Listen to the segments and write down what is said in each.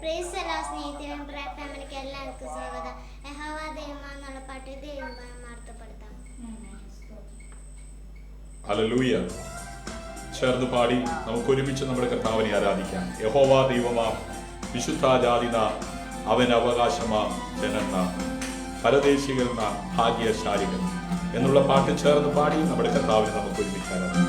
Price എല്ലാ സ്നേഹിതരും ഫാമിലിക്ക് എല്ലാവർക്കും സ്വാഗതം. യഹോവ ദൈവം എന്നുള്ള പാട്ട് ദൈവം വാർത്തപ്പെടുത്താം. ഹല്ലേലൂയ. ചേർന്ന് പാടി നമുക്ക് ഒരുമിച്ച് നമ്മുടെ കർത്താവിനെ ആരാധിക്കാം. യഹോവ ദൈവമാം വിശുദ്ധ ജാതിന അവൻ അവകാശമാം ജനന്ന പരദേശികൾ നാം ഭാഗ്യശാലികൾ എന്നുള്ള പാട്ട് ചേർന്ന് പാടി നമ്മുടെ കർത്താവിനെ നമുക്ക് ഒരുമിച്ച് ആരാധിക്കാം.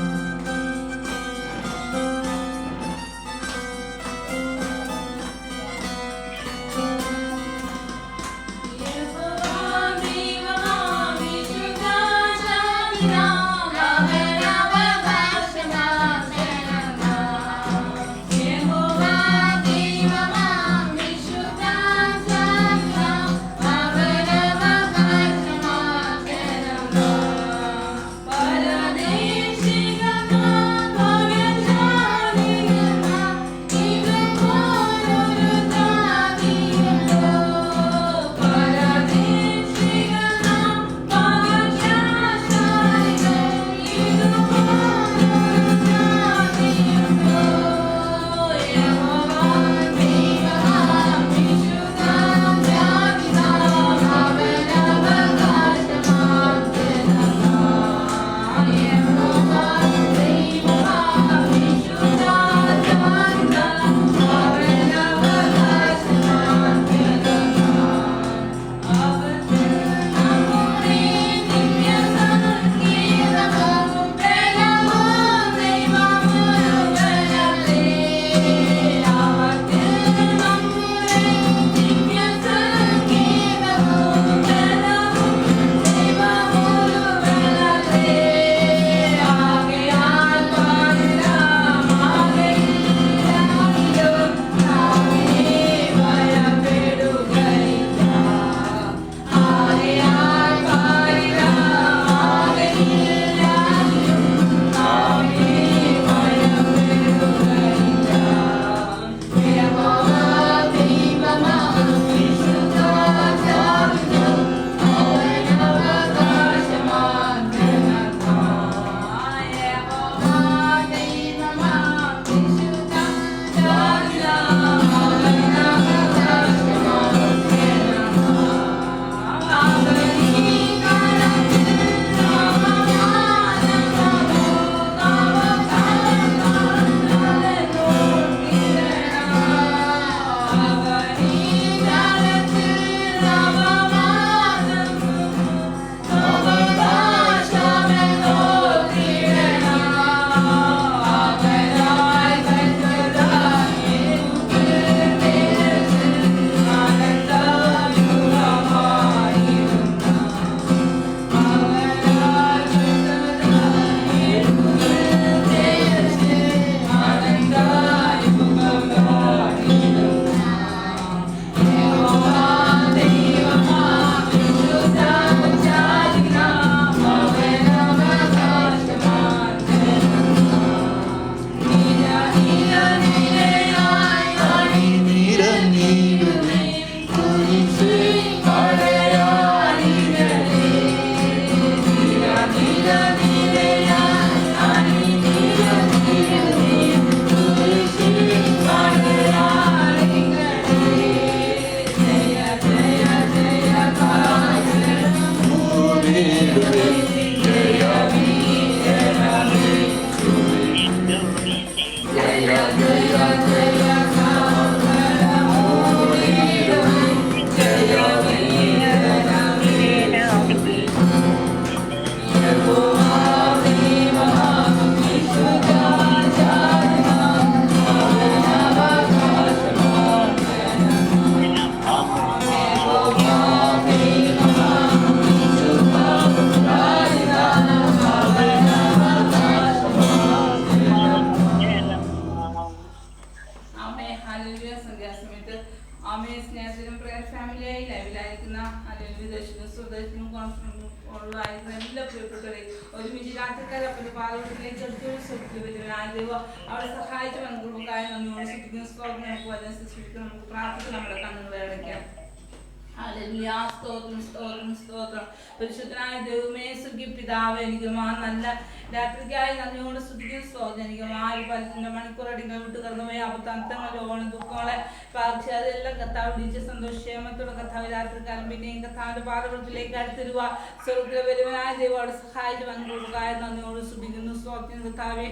ഹല്ലേലൂയ. സ്തോത്രം സ്തോത്രം സ്തോത്രം. പരിശുദ്ധനായ ദൈവമേ, സ്വർഗീയ പിതാവേ, എനിക്ക് നല്ല രാത്രിക്കായി നന്ദിയോട് സ്തുതിക്കും. സ്തോത്രം. എനിക്ക് പലത്തിന്റെ മണിക്കൂറടിങ്ങൾ വിട്ട് കടന്നുപോയി അബദ്ധങ്ങളെ ഓണം ദുഃഖങ്ങളെ പാർച്ച് അതെല്ലാം കർത്താവ് വിളിച്ച് സന്തോഷക്ഷേമത്തോടെ കർത്താവ് രാത്രിക്കാലം പിന്നെയും കർത്താവിന്റെ പാദപുറത്തിലേക്ക് അടുത്തിരുക. സ്വർഗ്ഗ വരുവനായ ദൈവോട് സഹായിച്ച് വന്നുകൊടുക്കായ നന്ദിയോട് സ്തുതിക്കുന്നു. സ്തോത്രം കർത്താവേ.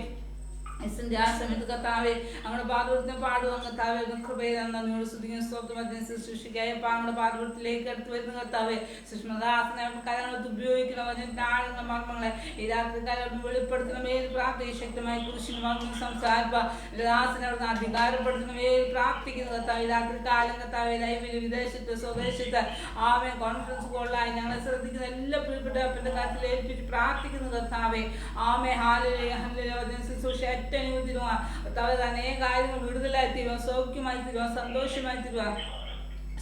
സമയത്ത് കർത്താവെ നമ്മുടെ പാദപുരത്തിന് പാടുവാൻ കർത്താവെ കൃപയെ നന്ദിയോട് സ്തുതിക്കുന്നു. സ്തോത്രം. ശുശ്രൂഷിക്കായ നമ്മുടെ പാദപുരത്തിലേക്ക് അടുത്ത് വരുന്ന കർത്താവെ സുഷ്മദാസനെ കരങ്ങളത്ത് ഉപയോഗിക്കണം. ആളുകളുടെ മർമ്മങ്ങളെ ഈ രാത്രിക്കാലം വെളിപ്പെടുത്തണമേ പ്രാർത്ഥന ശക്തമായി കുരിശിന് മർമ്മം സംസാരിപ്പാസനെ അവിടുന്ന് അധികാരപ്പെടുത്തണമേ പ്രാർത്ഥിക്കുന്നു കർത്താവ്. ഈ രാത്രികാലം കർത്താവെ ലൈവില് വിദേശത്ത് സ്വദേശത്ത് ആമേ കോൺഫറൻസ് കോളിലായി ഞങ്ങളെ ശ്രദ്ധിക്കുന്ന എല്ലാ പ്രിയപ്പെട്ട അപ്പന്റെ കാര്യത്തിൽ ഏൽപ്പിച്ച് പ്രാർത്ഥിക്കുന്നു കർത്താവെ. ആമേ ശുശ്രൂഷ അനേക കാര്യങ്ങൾ വിടുതലായി തീരുവാൻ, സൗഖ്യമായി തീരുവാൻ, സന്തോഷമായി തീരുവാൻ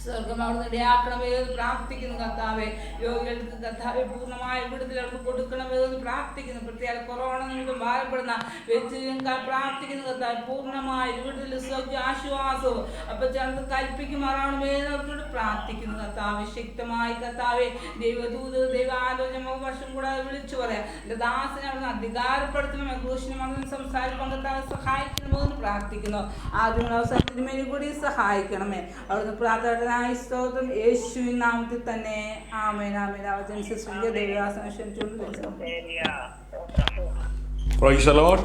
സ്വർഗം അവിടുന്ന് ഇടയാക്കണമേ എന്ന് പ്രാർത്ഥിക്കുന്നു കർത്താവെ. രോഗികൾക്ക് കർത്താവെ പൂർണ്ണമായ വിടുതൽ അവർക്ക് കൊടുക്കണമേ എന്ന് പ്രാർത്ഥിക്കുന്നു. പ്രത്യേക കൊറോണ നിമിത്തം ഭാരപ്പെടുന്ന വ്യക്തികൾ പ്രാർത്ഥിക്കുന്നു കർത്താവ്. പൂർണ്ണമായ വിടുതൽ സൗഖ്യ ആശ്വാസവും അപ്പൊ ചേർന്ന് കൽപ്പിക്കുമാറാണമേ എന്ന് അവരോട് പ്രാർത്ഥിക്കുന്നു കർത്താവെ. ശക്തമായി കർത്താവെ ദൈവദൂത് ദൈവാലോചന വർഷം കൂടാതെ വിളിച്ചു പറയാം. ദാസനെ അവിടുന്ന് അധികാരപ്പെടുത്തണമേ. ക്രൂശിനെ സംസാരിക്കാൻ കർത്താവ് സഹായിക്കണമോ എന്ന് പ്രാർത്ഥിക്കുന്നു. ആദ്യം അവസാനത്തിന് മേൽ കൂടി സഹായിക്കണമേ. അവിടുന്ന് പ്രാർത്ഥന സ്തോത്രം യേശുവിൻ നാമത്തിൽ തന്നെ. ആമേൻ ആമേൻ. അവജൻസിന്റെ ദൈവദാസനെ ക്ഷണിച്ചുകൊണ്ട് Praise the Lord.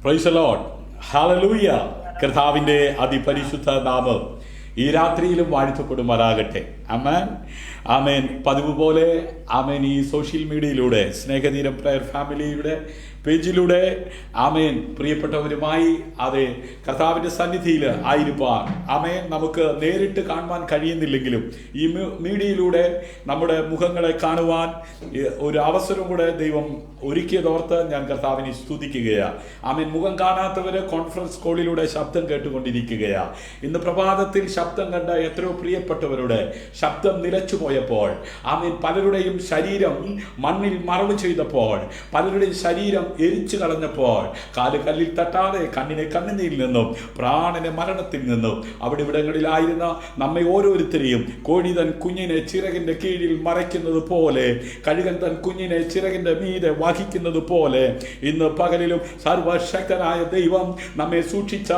Praise the Lord. Hallelujah. കർത്താവിന്റെ അതിപരിശുദ്ധ നാമം ഈ രാത്രിയിലും വാഴ്ത്തപ്പെടുമാറാകട്ടെ. ആമേൻ ആമേൻ. പതിവ് പോലെ ആമേൻ ഈ സോഷ്യൽ മീഡിയയിലൂടെ സ്നേഹതീരം പ്രയർ ഫാമിലിയുടെ പേജിലൂടെ ആമേൻ പ്രിയപ്പെട്ടവരുമായി അതെ കർത്താവിൻ്റെ സന്നിധിയിൽ ആയിരിക്കാൻ ആമേൻ നമുക്ക് നേരിട്ട് കാണുവാൻ കഴിയുന്നില്ലെങ്കിലും ഈ മീഡിയയിലൂടെ നമ്മുടെ മുഖങ്ങളെ കാണുവാൻ ഒരു അവസരം കൂടെ ദൈവം ഒരുക്കിയതോർത്ത് ഞാൻ കർത്താവിനെ സ്തുതിക്കുകയാണ്. ആമേൻ. മുഖം കാണാത്തവര് കോൺഫറൻസ് കോളിലൂടെ ശബ്ദം കേട്ടുകൊണ്ടിരിക്കുകയാണ്. ഇന്ന് പ്രഭാതത്തിൽ ശബ്ദം കണ്ട എത്രയോ പ്രിയപ്പെട്ടവരുടെ ശബ്ദം നിലച്ചു പോയപ്പോൾ ആമേൻ പലരുടെയും ശരീരം മണ്ണിൽ മറവ് ചെയ്തപ്പോൾ പലരുടെയും ശരീരം എരിച്ചു കളഞ്ഞപ്പോൾ കാല് കല്ലിൽ തട്ടാതെ കണ്ണിനെ കണ്ണുനീരിൽ നിന്നും പ്രാണനെ മരണത്തിൽ നിന്നും അവിടെ ഇവിടങ്ങളിലായിരുന്ന നമ്മെ ഓരോരുത്തരെയും കോഴി തൻ കുഞ്ഞിനെ ചിറകിന്റെ കീഴിൽ മറയ്ക്കുന്നത് പോലെ കഴുകൻ തൻ കുഞ്ഞിനെ ചിറകിന്റെ മീതെ വഹിക്കുന്നത് പോലെ ഇന്ന് പകലിലും സർവശക്തനായ ദൈവം നമ്മെ സൂക്ഷിച്ച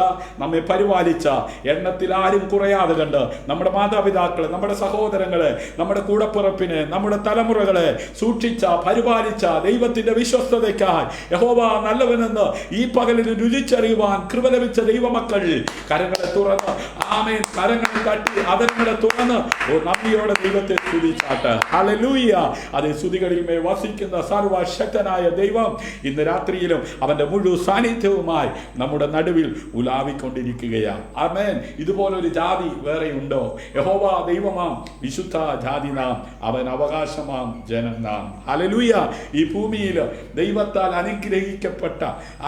നമ്മെ പരിപാലിച്ച എണ്ണത്തിൽ ആരും കുറയാതെ കണ്ട് നമ്മുടെ മാതാപിതാക്കളെ നമ്മുടെ സഹോദരങ്ങളെ നമ്മുടെ കൂടപ്പിറപ്പിനെ നമ്മുടെ തലമുറകളെ സൂക്ഷിച്ച പരിപാലിച്ച ദൈവത്തിന്റെ വിശ്വസ്തതയ്ക്കായി യഹോവ നല്ലവനെന്ന് ഈ പകലിൽ രുചിച്ചറിയുവാൻ കൃപ ലഭിച്ച ദൈവമക്കൾ കരങ്ങളെ തുറന്ന് ആമേൻ കരങ്ങളെ തട്ടി അതരങ്ങളെ തുറന്ന് നന്ദിയോടെ ദൈവത്തെ സ്തുതിച്ചാട്ട്. ഹല്ലേലൂയ. അതേ സ്തുതികളിൽ മേ വസിക്കുന്ന സർവശക്തനായ ദൈവം ഇന്ന് രാത്രിയിലും അവന്റെ മുഴുവൻ സാന്നിധ്യവുമായി നമ്മുടെ നടുവിൽ ഉലാവിക്കൊണ്ടിരിക്കുകയാണ്. ആമേൻ. ഇതുപോലൊരു ജാതി വേറെ ഉണ്ടോ? യഹോവ ദൈവമാം വിശുദ്ധ ജാതി നാം അവൻ അവകാശമാം ജനം നാം. ഹല്ലേലൂയ. ഈ ഭൂമിയിൽ ദൈവത്താൽ അനുഗ്രഹിക്കപ്പെട്ട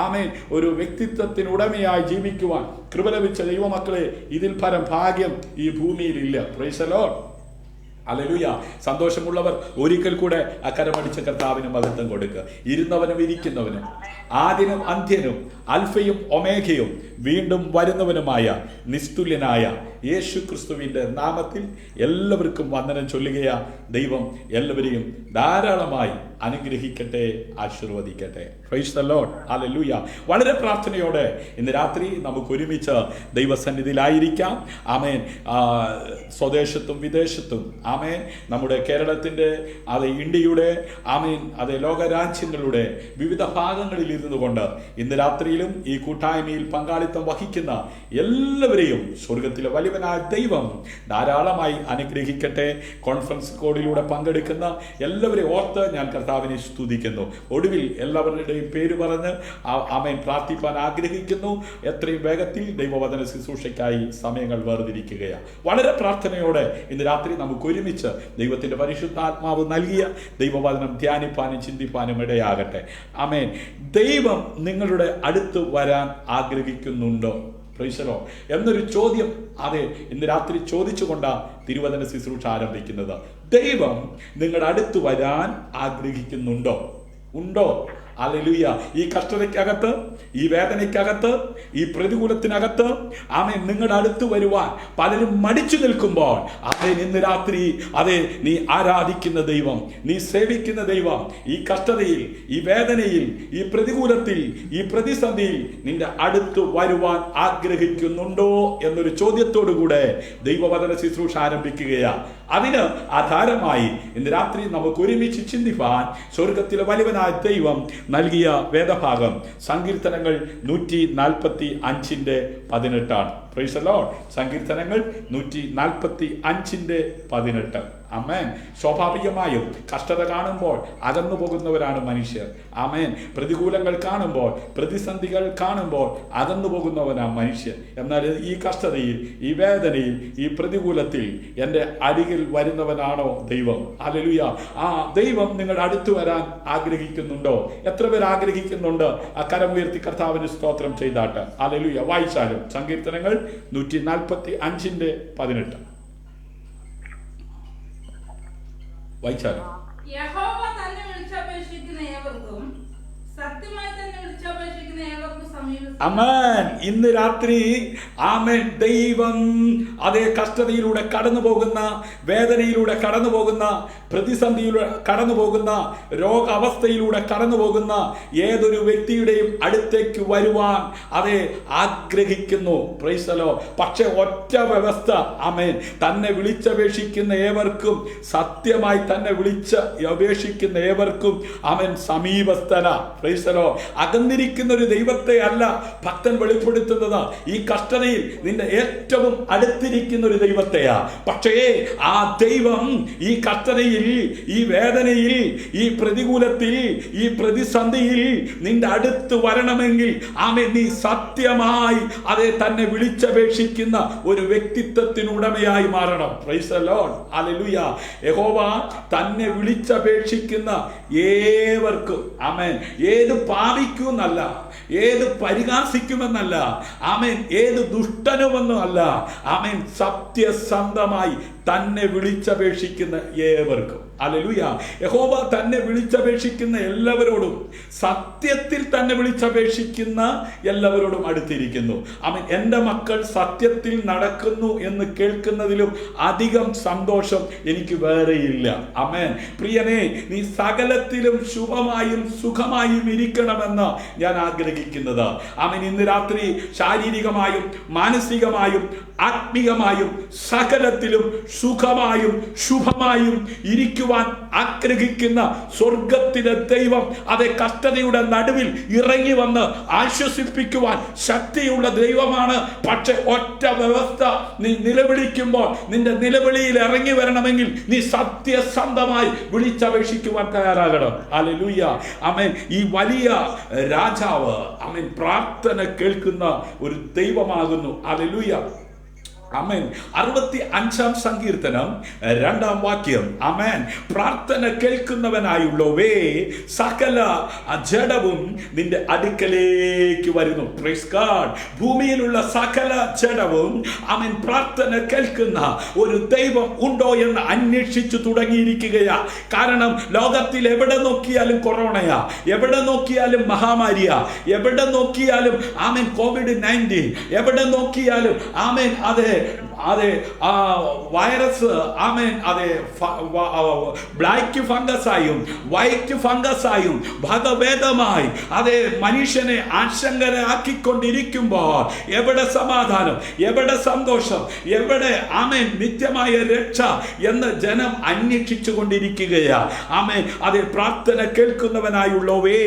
ആമേൻ ഒരു വ്യക്തിത്വത്തിന് ഉടമയായി ജീവിക്കുവാൻ കൃപ ലഭിച്ച ദൈവമക്കളെ ഇതിൽ പരം ഭാഗ്യം ഈ ഭൂമിയിലില്ല. Praise the Lord. ഹല്ലേലൂയ. സന്തോഷമുള്ളവർ ഒരിക്കൽ കൂടെ അക്കരമടിച്ച കർത്താവിന് മഹത്വം കൊടുക്കുക. ഇരുന്നവനും ഇരിക്കുന്നവനും ആദ്യനും അന്ത്യനും അൽഫയും ഒമേഗയും വീണ്ടും വരുന്നവനുമായ നിസ്തുല്യനായ യേശു ക്രിസ്തുവിൻ്റെ നാമത്തിൽ എല്ലാവർക്കും വന്ദനം ചൊല്ലുകയാ. ദൈവം എല്ലാവരെയും ധാരാളമായി അനുഗ്രഹിക്കട്ടെ, ആശീർവദിക്കട്ടെ. Praise the Lord. ഹല്ലേലൂയ. വളരെ പ്രാർത്ഥനയോടെ ഇന്ന് രാത്രി നമുക്ക് ഒരുമിച്ച് ദൈവസന്നിധിയിലായിരിക്കാം. ആമേൻ. സ്വദേശത്തും വിദേശത്തും ആമേൻ നമ്മുടെ കേരളത്തിൻ്റെ അത് ഇന്ത്യയുടെ ആമേൻ അത് ലോകരാജ്യങ്ങളുടെ വിവിധ ഭാഗങ്ങളിൽ ഇരുന്നു കൊണ്ട് ഇന്ന് രാത്രിയിലും ഈ കൂട്ടായ്മയിൽ പങ്കാളിത്തം വഹിക്കുന്ന എല്ലാവരെയും സ്വർഗത്തിലെ വലിയവനായ ദൈവം ധാരാളമായി അനുഗ്രഹിക്കട്ടെ. കോൺഫറൻസ് കോളിലൂടെ പങ്കെടുക്കുന്ന എല്ലാവരെയും ഓർത്ത് ഞാൻ കർത്താവിനെ സ്തുതിക്കുന്നു. ഒടുവിൽ എല്ലാവരുടെയും പേര് പറഞ്ഞ് ആമേൻ പ്രാർത്ഥിപ്പാൻ ആഗ്രഹിക്കുന്നു. എത്രയും വേഗത്തിൽ ദൈവവചന ശുശ്രൂഷയ്ക്കായി സമയങ്ങൾ വേർതിരിക്കുകയാണ്. വളരെ പ്രാർത്ഥനയോടെ ഇന്ന് രാത്രി നമുക്ക് ഒരുമിച്ച് ദൈവത്തിന്റെ പരിശുദ്ധാത്മാവ് നൽകിയ ദൈവവചനം ധ്യാനിപ്പാനും ചിന്തിപ്പാനും ഇടയാകട്ടെ. ആമേൻ. ദൈവം നിങ്ങളുടെ അടുത്ത് വരാൻ ആഗ്രഹിക്കുന്നുണ്ടോ? പ്രൈസ് ദി ലോർഡ് എന്നൊരു ചോദ്യം അതെ ഇന്ന് രാത്രി ചോദിച്ചുകൊണ്ടാണ് തിരുവചന ശുശ്രൂഷ ആരംഭിക്കുന്നത്. ദൈവം നിങ്ങളുടെ അടുത്ത് വരാൻ ആഗ്രഹിക്കുന്നുണ്ടോ? ഉണ്ടോ? ഹല്ലേലൂയ. ഈ കഷ്ടതയ്ക്കകത്ത്, ഈ വേദനയ്ക്കകത്ത്, ഈ പ്രതികൂലത്തിനകത്ത് ആമേൻ നിങ്ങളുടെ അടുത്ത് വരുവാൻ പലരും മടിച്ചു നിൽക്കുമ്പോൾ ആമേൻ ഇന്ന് രാത്രി അതെ നീ ആരാധിക്കുന്ന ദൈവം, നീ സേവിക്കുന്ന ദൈവം ഈ കഷ്ടതയിൽ, ഈ വേദനയിൽ, ഈ പ്രതികൂലത്തിൽ, ഈ പ്രതിസന്ധിയിൽ നിന്റെ അടുത്ത് വരുവാൻ ആഗ്രഹിക്കുന്നുണ്ടോ എന്നൊരു ചോദ്യത്തോടുകൂടെ ദൈവവചന ശുശ്രൂഷ ആരംഭിക്കുകയാണ്. അതിന് ആധാരമായി ഇന്ന് രാത്രി നമുക്ക് ഒരുമിച്ച് ചിന്തിപ്പാൻ സ്വർഗത്തിലെ വലിയവനായ ദൈവം നൽകിയ വേദഭാഗം സങ്കീർത്തനങ്ങൾ 145:18. Price the Lord. സങ്കീർത്തനങ്ങൾ 145:18. ആമേൻ. സ്വാഭാവികമായും കഷ്ടത കാണുമ്പോൾ അകന്നു പോകുന്നവരാണ് മനുഷ്യർ. ആമേൻ. പ്രതികൂലങ്ങൾ കാണുമ്പോൾ, പ്രതിസന്ധികൾ കാണുമ്പോൾ അകന്നു പോകുന്നവനാണ് മനുഷ്യർ. എന്നാൽ ഈ കഷ്ടതയിൽ, ഈ വേദനയിൽ, ഈ പ്രതികൂലത്തിൽ എൻ്റെ അരികിൽ വരുന്നവനാണോ ദൈവം? ഹല്ലേലൂയ. ആ ദൈവം നിങ്ങളുടെ അടുത്ത് വരാൻ ആഗ്രഹിക്കുന്നുണ്ടോ? എത്ര പേർ ആഗ്രഹിക്കുന്നുണ്ട്? ആ കരമുയർത്തി കർത്താവിന് സ്തോത്രം ചെയ്താട്ട്. ഹല്ലേലൂയ. വായിച്ചാലും സങ്കീർത്തനങ്ങൾ 145:18 വായിച്ചാലും. യഹോവ തന്നെ വിളിച്ചപേക്ഷിക്കുന്ന ഏവർക്കും, സത്യമായി തന്നെ വിളിച്ചപേക്ഷിക്കുന്ന ഏവർക്കും സമീപിക്കും. ആമേൻ. ഇന്ന് രാത്രി ആമേൻ ദൈവം അതേ കഷ്ടതയിലൂടെ കടന്നു പോകുന്ന, വേദനയിലൂടെ കടന്നു പോകുന്ന, പ്രതിസന്ധിയിലൂടെ കടന്നു പോകുന്ന, രോഗാവസ്ഥയിലൂടെ കടന്നു പോകുന്ന ഏതൊരു വ്യക്തിയുടെയും അടുത്തേക്ക് വരുവാൻ അതേ ആഗ്രഹിക്കുന്നു. Price the Lord. പക്ഷെ ഒറ്റ വ്യവസ്ഥ, ആമേൻ, തന്നെ വിളിച്ചപേക്ഷിക്കുന്ന ഏവർക്കും, സത്യമായി തന്നെ വിളിച്ച് അപേക്ഷിക്കുന്ന ഏവർക്കും ആമേൻ സമീപസ്ഥന. Praise the Lord. അകന്നിരിക്കുന്ന ഒരു ദൈവത്തെ അല്ല ഭക്തൻ വെളിപ്പെടുത്തുന്നത്. ഈ കഷ്ടതയിൽ നിന്റെ ഏറ്റവും അടുത്തിരിക്കുന്ന ഒരു ദൈവത്തെയാ. പക്ഷേ ആ ദൈവം ഈ കഷ്ടതയിൽ, ഈ വേദനയിൽ, ഈ പ്രതികൂലത്തിൽ, ഈ പ്രതിസന്ധിയിൽ നിന്റെ അടുത്ത് വരണമെങ്കിൽ ആമേൻ നീ സത്യമായി അതേ തന്നെ വിളിച്ചപേക്ഷിക്കുന്ന ഒരു വ്യക്തിത്വത്തിനുടമയായി മാറണം. Price the Lord. ഹല്ലേലൂയ. യഹോവ തന്നെ വിളിച്ചപേക്ഷിക്കുന്ന ഏവർക്കും, ആമേൻ, ഏത് പാപിക്കുമെന്നല്ല, ഏത് പരിഹാസിക്കുമെന്നല്ല, ആമേൻ, ഏത് ദുഷ്ടനുമെന്നും അല്ല, ആമേൻ, സത്യസന്ധമായി തന്നെ വിളിച്ചപേക്ഷിക്കുന്ന ഏവർക്കും. ഹല്ലേലൂയ. യഹോവ തന്നെ വിളിച്ചപേക്ഷിക്കുന്ന എല്ലാവരോടും, സത്യത്തിൽ തന്നെ വിളിച്ചപേക്ഷിക്കുന്ന എല്ലാവരോടും അടുത്തിരിക്കുന്നു. ആമേൻ. എൻ്റെ മക്കൾ സത്യത്തിൽ നടക്കുന്നു എന്ന് കേൾക്കുന്നതിലും അധികം സന്തോഷം എനിക്ക് വേറെയില്ല. ആമേൻ. പ്രിയനെ, നീ സകലത്തിലും ശുഭമായും സുഖമായും ഇരിക്കണമെന്ന് ഞാൻ ആഗ്രഹിക്കുന്നത്. ആമേൻ. ഇന്ന് രാത്രി ശാരീരികമായും മാനസികമായും ആത്മീയമായും സകലത്തിലും സുഖമായും ശുഭമായും ഇരിക്കുവാൻ ആഗ്രഹിക്കുന്ന സ്വർഗത്തിലെ ദൈവം അതേ കഷ്ടതയുടെ നടുവിൽ ഇറങ്ങി വന്ന് ആശ്വസിപ്പിക്കുവാൻ ശക്തിയുള്ള ദൈവമാണ്. പക്ഷെ ഒറ്റ വ്യവസ്ഥ, നീ നിലവിളിക്കുമ്പോൾ നിന്റെ നിലവിളിയിൽ ഇറങ്ങി വരണമെങ്കിൽ നീ സത്യസന്ധമായി വിളിച്ചപേക്ഷിക്കുവാൻ തയ്യാറാകണം. ഹല്ലേലൂയ. ആമേൻ. ഈ വലിയ രാജാവ് ആമേൻ പ്രാർത്ഥന കേൾക്കുന്ന ഒരു ദൈവമാകുന്നു. ഹല്ലേലൂയ. ആമേൻ. 65-ാം സങ്കീർത്തനം 2-ാം വാക്യം. ആമേൻ. പ്രാർത്ഥന കേൾക്കുന്നവനായുള്ളവേ, സകല ജഡവും നിന്റെ അടുക്കലേക്ക് വരുന്നു. Praise God. ഭൂമിയിലുള്ള സകല ജഡവും ആമേൻ പ്രാർത്ഥന കേൾക്കുന്ന ഒരു ദൈവം ഉണ്ടോ എന്ന് അന്വേഷിച്ചു തുടങ്ങിയിരിക്കുകയാ. കാരണം ലോകത്തിൽ എവിടെ നോക്കിയാലും കൊറോണയാ, എവിടെ നോക്കിയാലും മഹാമാരിയാ, എവിടെ നോക്കിയാലും ആമേൻ COVID-19, എവിടെ നോക്കിയാലും ആമേൻ അതെ വൈറസ്, ആമേൻ അതെ ബ്ലാക്ക് ഫംഗസായും വൈറ്റ് ഫംഗസായും ഭഗഭേദമായി അതേ മനുഷ്യനെ ആശങ്കരാക്കിക്കൊണ്ടിരിക്കുമ്പോൾ എവിടെ സമാധാനം, എവിടെ സന്തോഷം, എവിടെ ആമേൻ നിത്യമായ രക്ഷ എന്ന് ജനം അന്വേഷിച്ചു കൊണ്ടിരിക്കുകയാ. ആമേൻ. അതേ പ്രാർത്ഥന കേൾക്കുന്നവനായുള്ളവേ,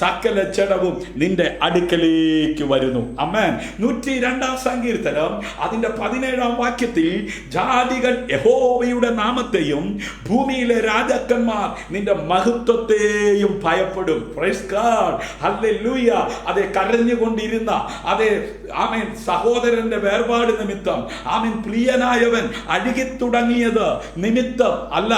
സകല ജഡവും നിന്റെ അടുക്കലേക്ക് വരുന്നു. ആമേൻ. 102-ാം സങ്കീർത്തനം അതിന്റെ 17-ാം വാക്യത്തിൽ ജാതികൾ യഹോവയുടെ നാമത്തെയും ഭൂമിയിലെ രാജാക്കന്മാർ നിന്റെ മഹത്വത്തെയും ഭയപ്പെടും. Praise God. ഹല്ലേലൂയ. അതെ കരഞ്ഞുകൊണ്ടിരുന്ന അതെ ആമേൻ സഹോദരന്റെ വേർപാട് നിമിത്തം, ആമേൻ പ്രിയനായവൻ അഴുകി തുടങ്ങിയത് നിമിത്തം അല്ല,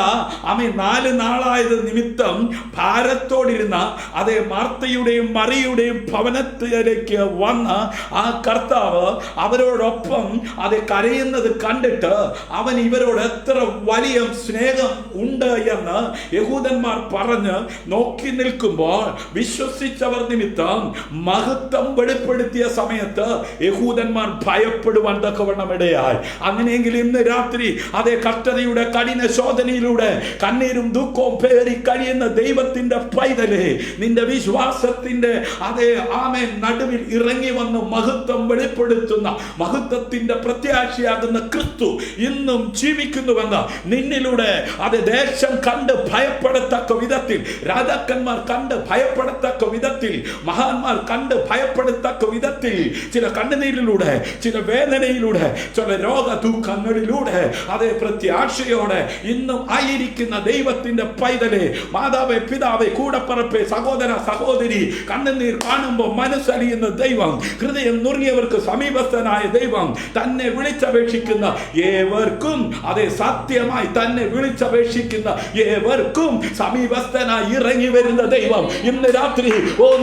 ആമേൻ 4 നാളായത് നിമിത്തം ഭാരത്തോടിരുന്ന അതേ മാർത്തയുടെയും മറിയുടെയും ഭവനത്തിലേക്ക് വന്ന് ആ കർത്താവ് അവരോടൊപ്പം അത് കരയുന്ന ചെയ്യുന്നത് കണ്ടിട്ട് അവൻ ഇവരോട് എത്ര വലിയ സ്നേഹം ഉണ്ട് എന്ന് യഹൂദന്മാർ പറഞ്ഞ് നോക്കി നിൽക്കുമ്പോൾ വിശ്വസിച്ചവർ നിമിത്തം മഹത്വം വെളിപ്പെടുത്തിയ സമയത്ത് യഹൂദന്മാർ ഭയപ്പെടുവാൻ തക്കവണ്ണം ഇടയായി. അങ്ങനെയെങ്കിൽ ഇന്ന് രാത്രി അതേ കഷ്ടതയുടെ കഠിന ശോധനയിലൂടെ കണ്ണീരും ദുഃഖവും പേറി കഴിയുന്ന ദൈവത്തിന്റെ പൈതലേ, നിന്റെ വിശ്വാസത്തിന്റെ അതേ ആമേൻ നടുവിൽ ഇറങ്ങി വന്ന് മഹത്വം വെളിപ്പെടുത്തുന്ന മഹത്വത്തിന്റെ പ്രത്യാശയാകുന്ന ക്രിസ്തു ഇന്നും ജീവിക്കുന്നുവെന്ന് നിന്നിലൂടെ അത് ദേശം കണ്ട് ഭയപ്പെടത്തക്ക വിധത്തിൽ, രാജാക്കന്മാർ കണ്ട് ഭയപ്പെടത്തക്ക വിധത്തിൽ, മഹാന്മാർ കണ്ട് ഭയപ്പെടത്തക്ക വിധത്തിൽ, ചില കണ്ണുനീരിലൂടെ, ചില വേദനയിലൂടെ, ചില രോഗ ദുഃഖങ്ങളിലൂടെ അതേ പ്രത്യാശയോടെ ഇന്നും ആയിരിക്കുന്ന ദൈവത്തിന്റെ പൈതലെ, മാതാവേ, പിതാവേ, കൂടപ്പറപ്പേ, സഹോദര സഹോദരി, കണ്ണുനീർ കാണുമ്പോൾ മനസ്സറിയുന്ന ദൈവം, ഹൃദയം നുറുങ്ങിയവർക്ക് സമീപസ്ഥനായ ദൈവം, തന്നെ വിളിച്ചപേക്ഷിക്കുന്ന ഏവർക്കും അതേ സത്യമായി തന്നെ വിളിച്ചപേക്ഷിക്കുന്ന ഏവർക്കും സമീപസ്ഥനായി ഇറങ്ങി വരുന്ന ദൈവം ഇന്ന് രാത്രി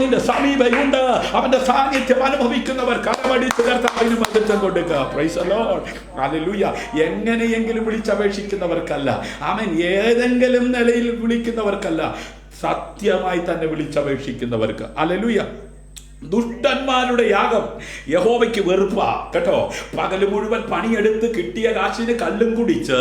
നിന്റെ സമീപയുണ്ട്. അവന്റെ സാന്നിധ്യം അനുഭവിക്കുന്നവർ കരമടിച്ച് കർത്താവിന് മഹത്വം കൊടുക്കുക. Price the Lord. ഹല്ലേലൂയ. എങ്ങനെയെങ്കിലും വിളിച്ചപേക്ഷിക്കുന്നവർക്കല്ല, ആമേൻ, ഏതെങ്കിലും നിലയിൽ വിളിക്കുന്നവർക്കല്ല, സത്യമായി തന്നെ വിളിച്ചപേക്ഷിക്കുന്നവർക്ക്. ഹല്ലേലൂയ. ദുഷ്ടന്മാരുടെ യാഗം യഹോവയ്ക്ക് വെറുപ്പാ കേട്ടോ. പകല് മുഴുവൻ പണിയെടുത്ത് കിട്ടിയ കാശിന് കല്ലും കുടിച്ച്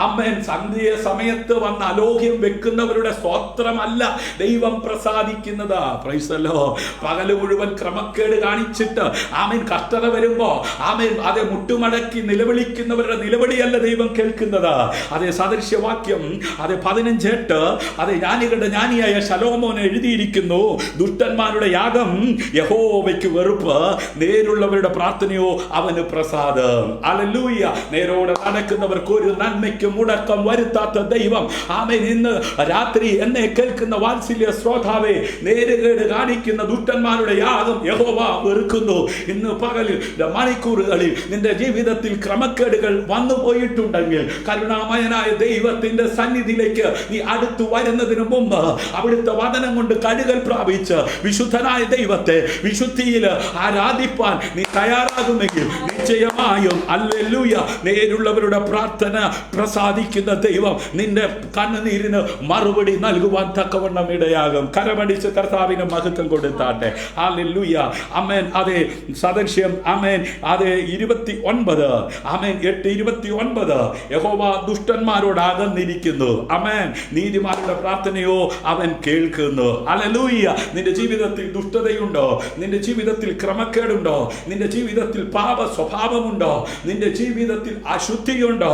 ആമേൻ സന്ധ്യ സമയത്ത് വന്ന് അലോഹ്യം വെക്കുന്നവരുടെ സ്തോത്രമല്ല ദൈവം പ്രസാദിക്കുന്നത്. Price the Lord. പകല് മുഴുവൻ ക്രമക്കേട് കാണിച്ചിട്ട് ആമേൻ കഷ്ടത വരുമ്പോ ആമേൻ അതേ മുട്ടുമടക്കി നിലവിളിക്കുന്നവരുടെ നിലവിളിയല്ല ദൈവം കേൾക്കുന്നത്. അതേ സദൃശ്യവാക്യം അതേ 15:8 അതേ ജ്ഞാനികളുടെ ജ്ഞാനിയായ ശലോമോൻ എഴുതിയിരിക്കുന്നു, ദുഷ്ടന്മാരുടെ യാഗം യഹോവയ്ക്ക് വെറുപ്പ്, നേരുള്ളവരുടെ പ്രാർത്ഥനയോ അവന് പ്രസാദം. ഹല്ലേലൂയ. നേരോടെ നടക്കുന്നവർക്ക് ഒരു നന്മയ്ക്ക് മുടക്കം വരുത്താത്ത ദൈവം, ആമേൻ, ഇന്ന് രാത്രി എന്നെ കേൾക്കുന്ന വാത്സല്യ ശ്രോതാവേ, നേരുകേട് കാണിക്കുന്ന ദുഷ്ടന്മാരുടെ യാഗം യഹോവ വെറുക്കുന്നു. ഇന്ന് പകലിൽ മണിക്കൂറുകളിൽ നിന്റെ ജീവിതത്തിൽ ക്രമക്കേടുകൾ വന്നു പോയിട്ടുണ്ടെങ്കിൽ കരുണാമയനായ ദൈവത്തിന്റെ സന്നിധിയിലേക്ക് നീ അടുത്തു വരുന്നതിന് മുമ്പ് അവിടുത്തെ വചനം കൊണ്ട് കഴുകൽ പ്രാപിച്ച് വിശുദ്ധനായ ദൈവത്തെ വിശുദ്ധിയിൽ ആരാധിപ്പാൻ നീ തയ്യാറാകുമെങ്കിൽ നിശ്ചയമായും ഹല്ലേലൂയ നേരുള്ളവരുടെ പ്രാർത്ഥന പ്രസാദിക്കുന്ന ദൈവം നിന്റെ കണ്ണുനീരിന് മറുപടി നൽകുവാൻ തക്കവണ്ണം ഇടയാകും. കരമടിച്ച് കർത്താവിന് മഹത്വം കൊടുത്താട്ടെ. ഹല്ലേലൂയ. ആമേൻ. അതേ സദൃശ്യം ആമേൻ അതേ 29 ആമേൻ 8:29 യഹോവ ദുഷ്ടന്മാരോട് അകന്നിരിക്കുന്നു. ആമേൻ. നീതിമാരുടെ പ്രാർത്ഥനയോ അവൻ കേൾക്കുന്നു. ഹല്ലേലൂയ. നിന്റെ ജീവിതത്തിൽ ദുഷ്ടതയുണ്ടോ? നിന്റെ ജീവിതത്തിൽ ക്രമക്കേടുണ്ടോ? നിന്റെ ജീവിതത്തിൽ പാപ സ്വഭാവമുണ്ടോ? നിന്റെ ജീവിതത്തിൽ അശുദ്ധിയുണ്ടോ?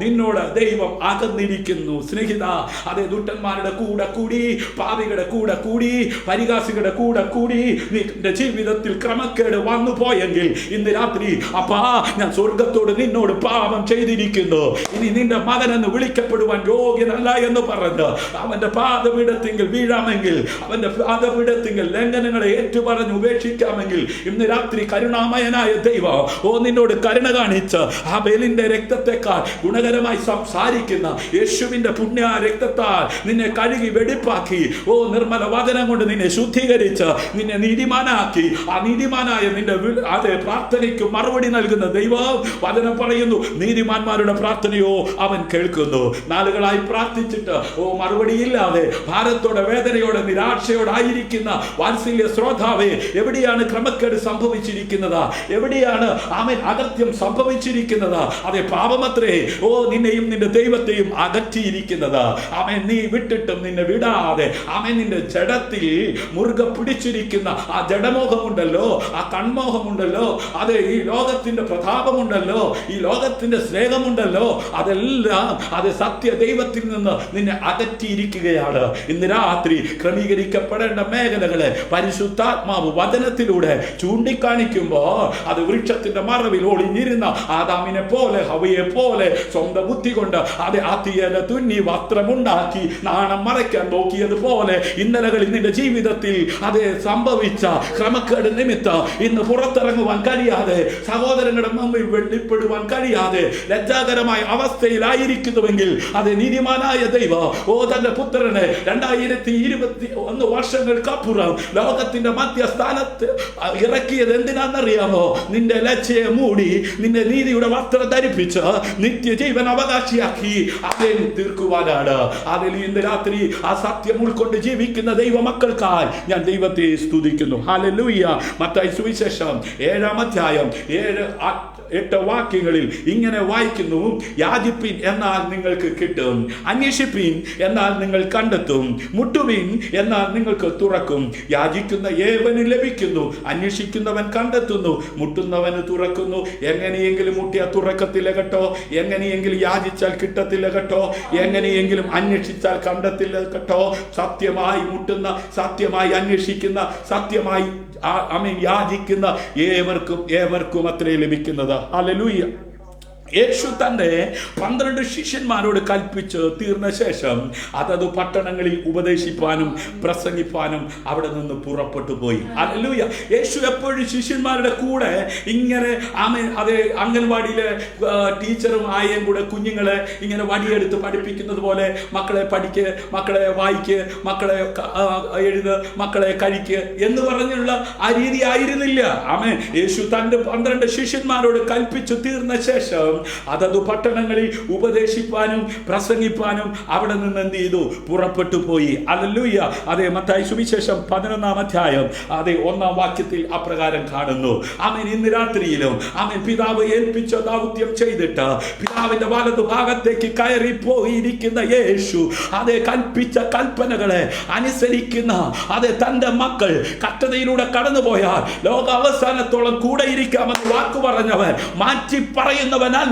നിന്നോട് ദൈവം അകന്നിരിക്കുന്നു. സ്നേഹിത, അതേ ദുഷ്ടന്മാരുടെ കൂടെ കൂടി, പാപികളുടെ കൂടെ കൂടി, പരിഹാസികളുടെ കൂടെ കൂടി നിന്റെ ജീവിതത്തിൽ ക്രമക്കേട് വന്നു പോയെങ്കിൽ ഇന്ന് രാത്രി അപ്പാ ഞാൻ സ്വർഗത്തോട് നിന്നോട് പാപം ചെയ്തിരിക്കുന്നു, ഇനി നിന്റെ മകനെന്ന് വിളിക്കപ്പെടുവാൻ യോഗ്യനല്ല എന്ന് പറഞ്ഞ് അവന്റെ പാദപീഠത്തിങ്കിൽ വീഴാമെങ്കിൽ, അവന്റെ പാദപീഠത്തിങ്കിൽ ലംഘനങ്ങളെ ഏറ്റുപറഞ്ഞ് ഉപേക്ഷിക്കാമെങ്കിൽ ഇന്ന് രാത്രി കരുണാമയനായ ദൈവം നിന്നോട് കരുണ കാണിച്ച് ആബേലിന്റെ രക്തത്തെക്കാൾ ഗുണകരമായി സംസാരിക്കുന്ന യേശുവിന്റെ പുണ്യ രക്തത്താൽ നിന്നെ കഴുകി വെടിപ്പാക്കി നിർമ്മല വചനം കൊണ്ട് നിന്നെ ശുദ്ധീകരിച്ച് നിന്നെ നീതിമാനാക്കി ആ നീതിമാനായ നിന്റെ അതേ പ്രാർത്ഥനയ്ക്ക് മറുപടി നൽകുന്ന ദൈവം വചനം പറയുന്നു, നീതിമാന്മാരുടെ പ്രാർത്ഥനയോ അവൻ കേൾക്കുന്നു. നാളുകളായി പ്രാർത്ഥിച്ചിട്ട് മറുപടിയില്ലാതെ ഭാരത്തോടെ വേദനയോടെ നിരാശയോടെ ആയിരിക്കുന്ന വാത്സല്യ ശ്രോതാവേ, എവിടെയാണ് ക്രമക്കേട് സംഭവിച്ചിരിക്കുന്നത്? എവിടെയാണ് ആമേൻ അകത്യം സംഭവിച്ചിരിക്കുന്നത്? അതേ പാപമത്രേ നിന്നെയും നിന്റെ ദൈവത്തെയും അകറ്റിയിരിക്കുന്നത്. ആമേൻ. നീ വിട്ടിട്ടും നിന്നെ വിടാതെ ആമേൻ നിന്റെ ജഡത്തിൽ മുറുകെ പിടിച്ചിരിക്കുന്ന ആ ജഡമോഹമുണ്ടല്ലോ, ആ കൺമോഹമുണ്ടല്ലോ, അതെ ഈ ലോകത്തിന്റെ പ്രതാപമുണ്ടല്ലോ, ഈ ലോകത്തിന്റെ സ്നേഹമുണ്ടല്ലോ, അതെല്ലാം അത് സത്യ ദൈവത്തിൽ നിന്ന് നിന്നെ അകറ്റിയിരിക്കുകയാണ്. ഇന്ന് രാത്രി ക്രമീകരിക്കപ്പെടേണ്ട മേഖലകളെ പരിശുദ്ധാത്മാവ് വചനത്തിലൂടെ ചൂണ്ടിക്കാണിക്കുമ്പോൾ അത് വൃക്ഷത്തിന്റെ മറവിൽ ഒളിഞ്ഞിരുന്ന ആദാമിനെ പോലെ ഹവയെ പോലെ സ്വന്തം ബുദ്ധി കൊണ്ട് അത് ആത്തിയല തുന്നി വസ്ത്രമുണ്ടാക്കി നാണം മറയ്ക്കാൻ നോക്കിയതുപോലെ ഇന്നലകളിൽ നിന്റെ ജീവിതത്തിൽ അത് സംഭവിച്ച ക്രമക്കേട് നിമിത്തം ഇന്ന് പുറത്തിറങ്ങുവാൻ കഴിയാതെ, സഹോദരങ്ങളുടെ മുമ്പിൽ വെളിപ്പെടുവാൻ കഴിയാതെ ലജ്ജാകരമായ അവസ്ഥയിലായിരിക്കുന്നുവെങ്കിൽ അത് നീതിമാനായ ദൈവം തന്റെ പുത്രനെ 2021 വർഷങ്ങൾക്കപ്പുറം ലോകത്തിന്റെ നിന്റെ മധ്യസ്ഥാനത്ത് ഇറക്കിയത് എന്തിനാണെന്നറിയാമോ? നിന്റെ ലജ്ജയെ മൂടി നിന്റെ നീതിയുടെ വസ്ത്രം ധരിപ്പിച്ച് നിത്യജീവൻ അവകാശിയാക്കി അവൻ തീർക്കുവാനാണ്. അതിൽ ഇന്ന് രാത്രി ആ സത്യം ഉൾക്കൊണ്ട് ജീവിക്കുന്ന ദൈവമക്കൾക്കായി ഞാൻ ദൈവത്തെ സ്തുതിക്കുന്നു. ഹല്ലേലൂയ. മത്തായി സുവിശേഷം 7-ാം അധ്യായം 7-8 വാക്യങ്ങളിൽ ഇങ്ങനെ വായിക്കുന്നു: യാചിപ്പിൻ എന്നാൽ നിങ്ങൾക്ക് കിട്ടും, അന്വേഷിപ്പിൻ എന്നാൽ നിങ്ങൾ കണ്ടെത്തും, മുട്ടുവിൻ എന്നാൽ നിങ്ങൾക്ക് തുറക്കും. യാചിക്കുന്ന ഏവന് ലഭിക്കുന്നു, അന്വേഷിക്കുന്നവൻ കണ്ടെത്തുന്നു, മുട്ടുന്നവന് തുറക്കുന്നു. എങ്ങനെയെങ്കിലും മുട്ടിയാൽ തുറക്കത്തില്ല കേട്ടോ, എങ്ങനെയെങ്കിലും യാചിച്ചാൽ കിട്ടത്തില്ല കേട്ടോ, എങ്ങനെയെങ്കിലും അന്വേഷിച്ചാൽ കണ്ടെത്തില്ല കേട്ടോ. സത്യമായി മുട്ടുന്ന, സത്യമായി അന്വേഷിക്കുന്ന, സത്യമായി യാചിക്കുന്ന ഏവർക്കും അത്രേ ലഭിക്കുന്നത്. ഹല്ലേലൂയ. യേശു തന്റെ 12 ശിഷ്യന്മാരോട് കൽപ്പിച്ച് തീർന്ന ശേഷം അതത് പട്ടണങ്ങളിൽ ഉപദേശിപ്പാനും പ്രസംഗിപ്പാനും അവിടെ നിന്ന് പുറപ്പെട്ടു പോയി. ഹല്ലേലൂയ. യേശു എപ്പോഴും ശിഷ്യന്മാരുടെ കൂടെ ഇങ്ങനെ അതേ അംഗൻവാടിയിലെ ടീച്ചറും ആയേയും കൂടെ കുഞ്ഞുങ്ങളെ ഇങ്ങനെ വടിയെടുത്ത് പഠിപ്പിക്കുന്നത് പോലെ മക്കളെ പഠിക്ക്, മക്കളെ വായിക്ക്, മക്കളെ എഴുത്, മക്കളെ കഴിക്ക് എന്ന് പറഞ്ഞുള്ള ആ രീതി ആയിരുന്നില്ല. ആമേൻ. യേശു തന്റെ 12 ശിഷ്യന്മാരോട് കൽപ്പിച്ചു തീർന്ന ശേഷം അതത് പട്ടണങ്ങളിൽ ഉപദേശിപ്പാനും പ്രസംഗിപ്പാനും അവിടെ നിന്ന് എന്ത് ചെയ്തു? പുറപ്പെട്ടു പോയി. ഹല്ലേലൂയ. അതേ മത്തായി സുവിശേഷം 11-ാം അധ്യായം 1-ാം വാക്യത്തിൽ അപ്രകാരം കാണുന്നു. ആമേൻ. ഇന്ന് രാത്രിയിലും ആമേൻ പിതാവ് ഏൽപ്പിച്ച ദൗത്യം ചെയ്തിട്ട് പിതാവിന്റെ വലതു ഭാഗത്തേക്ക് കയറി പോയിരിക്കുന്ന യേശു അതേ കൽപ്പിച്ച കൽപ്പനകളെ അനുസരിക്കുന്ന അതേ തന്റെ മക്കൾ കഷ്ടതയിലൂടെ കടന്നുപോയാൽ ലോക അവസാനത്തോളം കൂടെ ഇരിക്കാമെന്ന് വാക്കു പറഞ്ഞവൻ മാറ്റി പറയുന്നവനല്ല.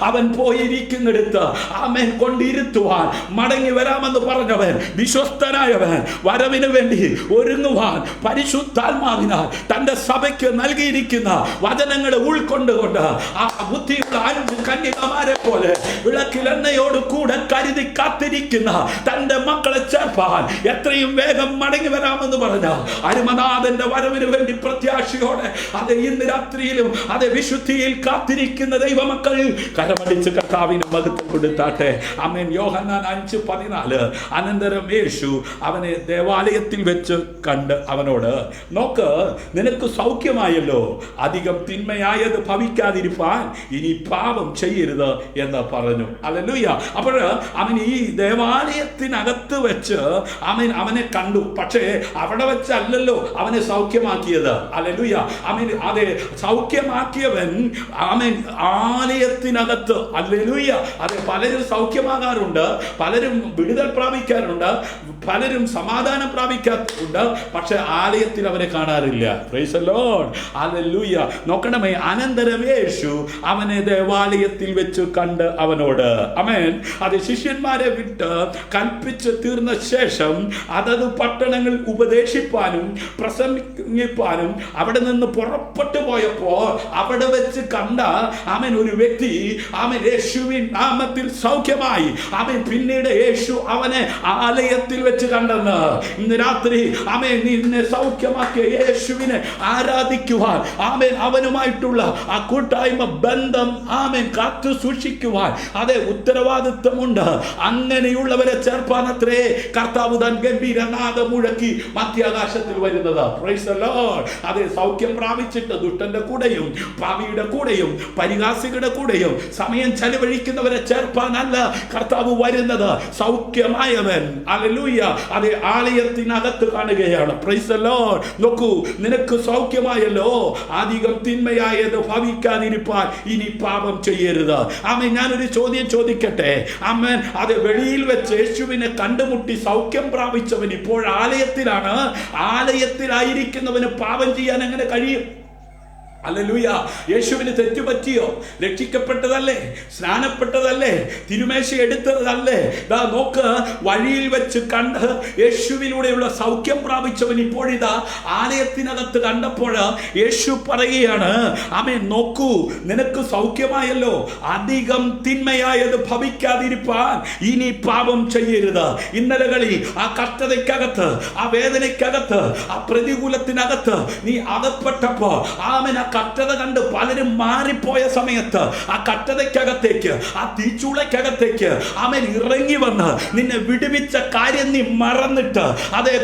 അവൻ പോയിരിക്കുന്നിടത്ത് ആമേൻ കൊണ്ടിരുത്തുവാൻ മടങ്ങി വരാമെന്ന് പറഞ്ഞവൻ വിശ്വസ്തനായവൻ വരവിന് വേണ്ടി ഒരുങ്ങുവാൻ പരിശുദ്ധാത്മാവിനാൽ തന്റെ സഭയ്ക്ക് നൽകിയിരിക്കുന്ന വചനങ്ങളെ ഉൾക്കൊണ്ടുകൊണ്ട് ആ ബുദ്ധിയുള്ള 5 കന്യകമാരെ പോലെ വിളക്കിൽ എണ്ണയോട് കൂടെ കരുതി കാത്തിരിക്കുന്ന തന്റെ മക്കളെ ചേർപ്പാൻ എത്രയും വേഗം മടങ്ങി വരാമെന്ന് പറഞ്ഞ അരുമനാഥന്റെ വരവിന് വേണ്ടി പ്രത്യാശയോടെ അത് ഇന്ന് രാത്രിയിലും അത് വിശുദ്ധിയിൽ കാത്തിരിക്കുന്ന ദൈവമക്കൾ കരമടിച്ച് കർത്താവിന് മഹത്വം കൊടുത്താട്ടെ. ആമേൻ. യോഹന്നാൻ 5:14. അനന്തരം യേശു അവനെ ദേവാലയത്തിൽ വെച്ച് കണ്ട് അവനോട്, നോക്ക്, നിനക്ക് സൗഖ്യമായല്ലോ, അധികം തിന്മയായത് ഭവിക്കാതിരിപ്പാൻ ഇനി പാപം ചെയ്യരുത് എന്ന് പറഞ്ഞു. ഹല്ലേലൂയ. അപ്പോൾ അവൻ ഈ ദേവാലയത്തിനകത്ത് വെച്ച് അവനെ കണ്ടു. പക്ഷേ അവിടെ വെച്ചല്ലല്ലോ അവനെ സൗഖ്യമാക്കിയത്. ഹല്ലേലൂയ. അതെ, സൗഖ്യമാക്കിയവൻ ആലയത്തിനകത്ത്. ഹല്ലേലൂയ. അതെ, പലരും സൗഖ്യമാകാറുണ്ട്, പലരും വിടുതൽ പ്രാപിക്കാറുണ്ട്, പലരും സമാധാനം പ്രാപിക്കാറുണ്ട്, പക്ഷെ ആലയത്തിൽ അവരെ കാണാറില്ല. Price the Lord. ഹല്ലേലൂയ. നോക്കണമേ, അനന്തരം യേശു അവനെ ദേവാലയത്തിൽ വെച്ച് കണ്ട് അവനോട്, ആമേൻ, അത് ശിഷ്യന്മാരെ വിട്ട് കൽപ്പിച്ച് തീർന്ന ശേഷം അതത് പട്ടണങ്ങൾ ഉപദേശിപ്പാനും പ്രസംഗിപ്പാനും അവിടെ നിന്ന് പുറപ്പെട്ടു പോയപ്പോൾ അവിടെ വെച്ച് കണ്ട ആമേൻ ഒരു വ്യക്തി ആമേൻ യേശുവിൻ നാമത്തിൽ സൗഖ്യമായി. ആമേൻ. പിന്നീട് യേശു അവനെ ആലയത്തിൽ വെച്ച് കണ്ടെന്ന്. ഇന്ന് രാത്രി ആമേൻ നിന്നെ സൗഖ്യമാക്കിയ യേശുവിനെ ആരാധിക്കുവാൻ, ആമേൻ, അവനുമായിട്ടുള്ള ആ കൂട്ടായ്മ ബന്ധം ആമേൻ കാത്തു സൂക്ഷിക്കുവാൻ അതേ ഉത്തരവാദിത്വമുണ്ട്. അങ്ങനെയുള്ളവരെ ചേർപ്പാനത്രേ കർത്താവ് താൻ ഗംഭീരനാദം മുഴക്കി മധ്യാകാശത്തിൽ വരുന്നത്. Price the Lord. അതേ, സൗഖ്യം പ്രാപിച്ചിട്ട് ദുഷ്ടന്റെ കൂടെയും പാപിയുടെ കൂടെയും പരിഹാസികളുടെ കൂടെയും സമയം ചെലവഴിക്കുന്നവരെ ചേർപ്പാനല്ല കർത്താവ് വരുന്നത്. സൗഖ്യമായവൻ ഹല്ലേലൂയ അതേ ആലയത്തിനകത്ത് കാണുകയാണ്. Price the Lord. നോക്കൂ, നിനക്ക് സൗഖ്യമായല്ലോ, അധികം തിന്മയായത് ഭവിക്കാതിരിപ്പാൻ ഇനി പാപം ചെയ്യരുത്. ആമേൻ. ഞാനൊരു ചോദ്യം ചോദിക്കട്ടെ. ആമേൻ. അത് വെളിയിൽ വെച്ച് യേശുവിനെ കണ്ടുമുട്ടി സൗഖ്യം പ്രാപിച്ചവൻ ഇപ്പോൾ ആലയത്തിലാണ്. ആലയത്തിലായിരിക്കുന്നവന് പാപം ചെയ്യാൻ എങ്ങനെ കഴിയും? ഹല്ലേലൂയ. യേശുവിന് തെറ്റുപറ്റിയോ? രക്ഷിക്കപ്പെട്ടതല്ലേ, സ്നാനപ്പെട്ടതല്ലേ, തിരുമേശ എടുത്തതല്ലേ? ദാ നോക്ക്, വഴിയിൽ വെച്ച് കണ്ട് യേശുവിലൂടെയുള്ള സൗഖ്യം പ്രാപിച്ചവൻ ഇപ്പോഴിതാ ആലയത്തിനകത്ത് കണ്ടപ്പോൾ യേശു പറയുകയാണ്, ആമേൻ, നോക്കൂ, നിനക്ക് സൗഖ്യമായല്ലോ, അധികം തിന്മയായത് ഭവിക്കാതിരിപ്പാൻ ഇനി പാപം ചെയ്യരുത്. ഇന്നലകളിൽ ആ കഷ്ടതയ്ക്കകത്ത്, ആ വേദനയ്ക്കകത്ത്, ആ പ്രതികൂലത്തിനകത്ത് നീ അകപ്പെട്ടപ്പോ ആമേൻ കഷ്ടത കണ്ട് പലരും മാറിപ്പോയ സമയത്ത് ആ കഷ്ടതയ്ക്കകത്തേക്ക്, ആ തീച്ചൂളയ്ക്കകത്തേക്ക് അവൻ ഇറങ്ങി വന്ന് നിന്നെ വിടുവിച്ച കാര്യം നീ മറന്നിട്ട്, അതെ